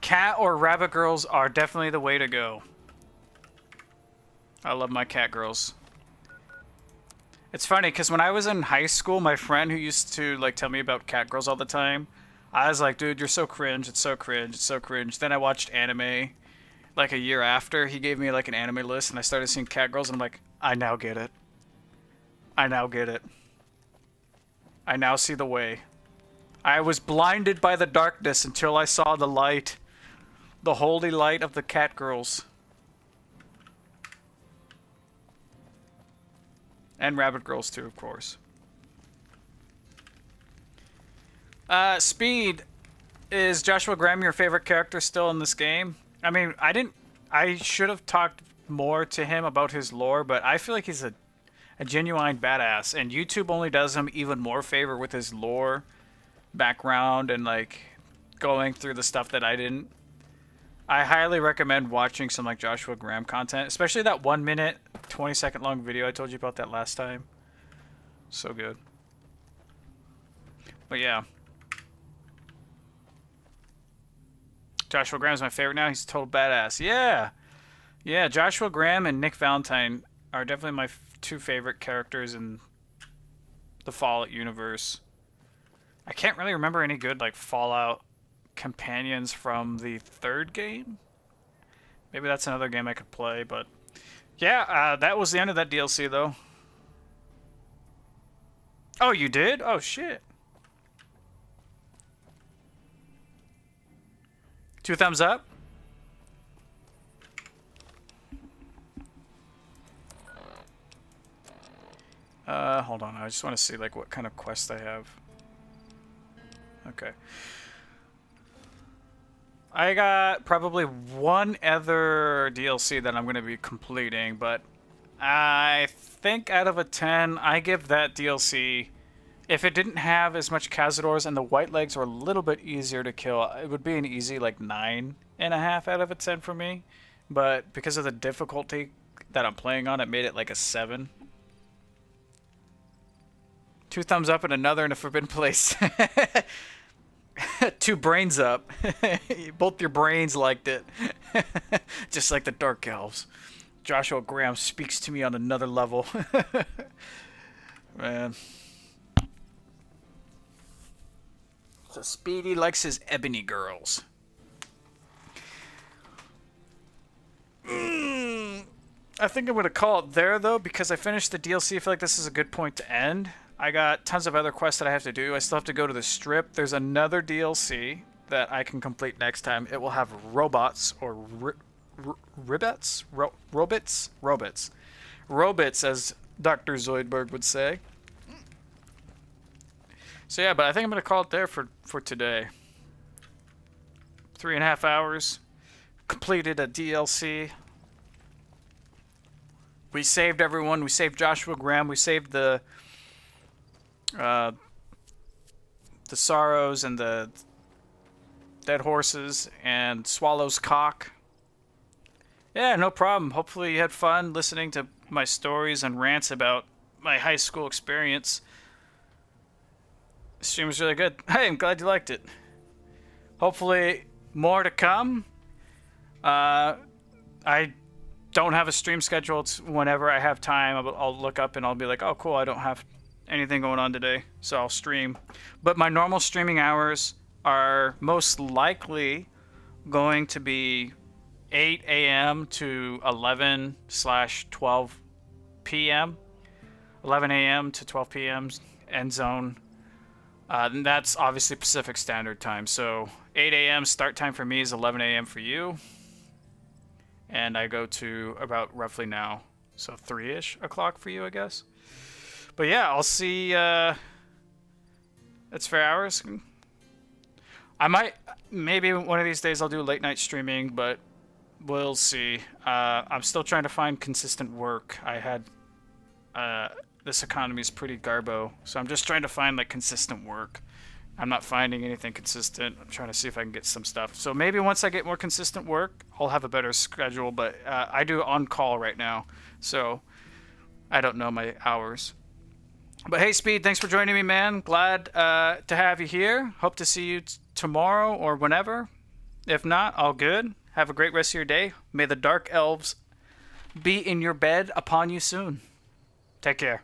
Speaker 1: Cat or rabbit girls are definitely the way to go. I love my cat girls. It's funny, because when I was in high school, my friend who used to like tell me about cat girls all the time, I was like, dude, you're so cringe, it's so cringe, it's so cringe. Then I watched anime, like a year after, he gave me like an anime list, and I started seeing cat girls, and I'm like, I now get it. I now get it. I now see the way. I was blinded by the darkness until I saw the light. The holy light of the cat girls. And rabbit girls too, of course. Speed, is Joshua Graham your favorite character still in this game? I mean, I should have talked more to him about his lore, but I feel like he's a genuine badass, and YouTube only does him even more favor with his lore background and like going through the stuff that I didn't. I highly recommend watching some like Joshua Graham content, especially that 1 minute, 20-second long video I told you about that last time. So good. But yeah. Joshua Graham's my favorite now. He's a total badass. Yeah. Yeah, Joshua Graham and Nick Valentine are definitely my two favorite characters in the Fallout universe. I can't really remember any good like Fallout companions from the third game. Maybe that's another game I could play, but yeah, that was the end of that DLC though. Oh, you did? Oh shit. 2 thumbs up. Hold on. I just want to see like what kind of quest I have. Okay. I got probably one other DLC that I'm going to be completing, but I think out of a 10, I give that DLC, if it didn't have as much Cazadors and the White Legs were a little bit easier to kill, it would be an easy like 9.5 out of a 10 for me. But because of the difficulty that I'm playing on, it made it like a 7. 2 thumbs up and another in a forbidden place. 2 brains up. Both your brains liked it. Just like the Dark Elves. Joshua Graham speaks to me on another level. Man. So Speedy likes his ebony girls. I think I'm going to call it there, though, because I finished the DLC. I feel like this is a good point to end. I got tons of other quests that I have to do. I still have to go to the strip. There's another DLC that I can complete next time. It will have robots or ribbits? Robits, as Dr. Zoidberg would say. So yeah, but I think I'm going to call it there for today. 3.5 hours. Completed a DLC. We saved everyone. We saved Joshua Graham. We saved the Sorrows and the Dead Horses and Swallow's Cock. Yeah, no problem. Hopefully you had fun listening to my stories and rants about my high school experience. The stream was really good. Hey, I'm glad you liked it. Hopefully more to come. I don't have a stream schedule. It's whenever I have time. I'll look up and I'll be like, oh, cool, I don't have anything going on today, so I'll stream. But my normal streaming hours are most likely going to be 8 a.m. to 11/12 p.m. 11 a.m. to 12 p.m. end zone.
Speaker 6: And that's obviously Pacific Standard Time. So 8 a.m. start time for me is 11 a.m. for you. And I go to about roughly now. So 3-ish o'clock for you, I guess. But yeah, I'll see. It's fair hours. I might, maybe one of these days I'll do late night streaming, but we'll see. I'm still trying to find consistent work. I had, this economy is pretty garbo, so I'm just trying to find like consistent work. I'm not finding anything consistent. I'm trying to see if I can get some stuff. So maybe once I get more consistent work, I'll have a better schedule, but I do on call right now, so I don't know my hours. But hey, Speed, thanks for joining me, man. Glad to have you here. Hope to see you tomorrow or whenever. If not, all good. Have a great rest of your day. May the dark elves be in your bed upon you soon. Take care.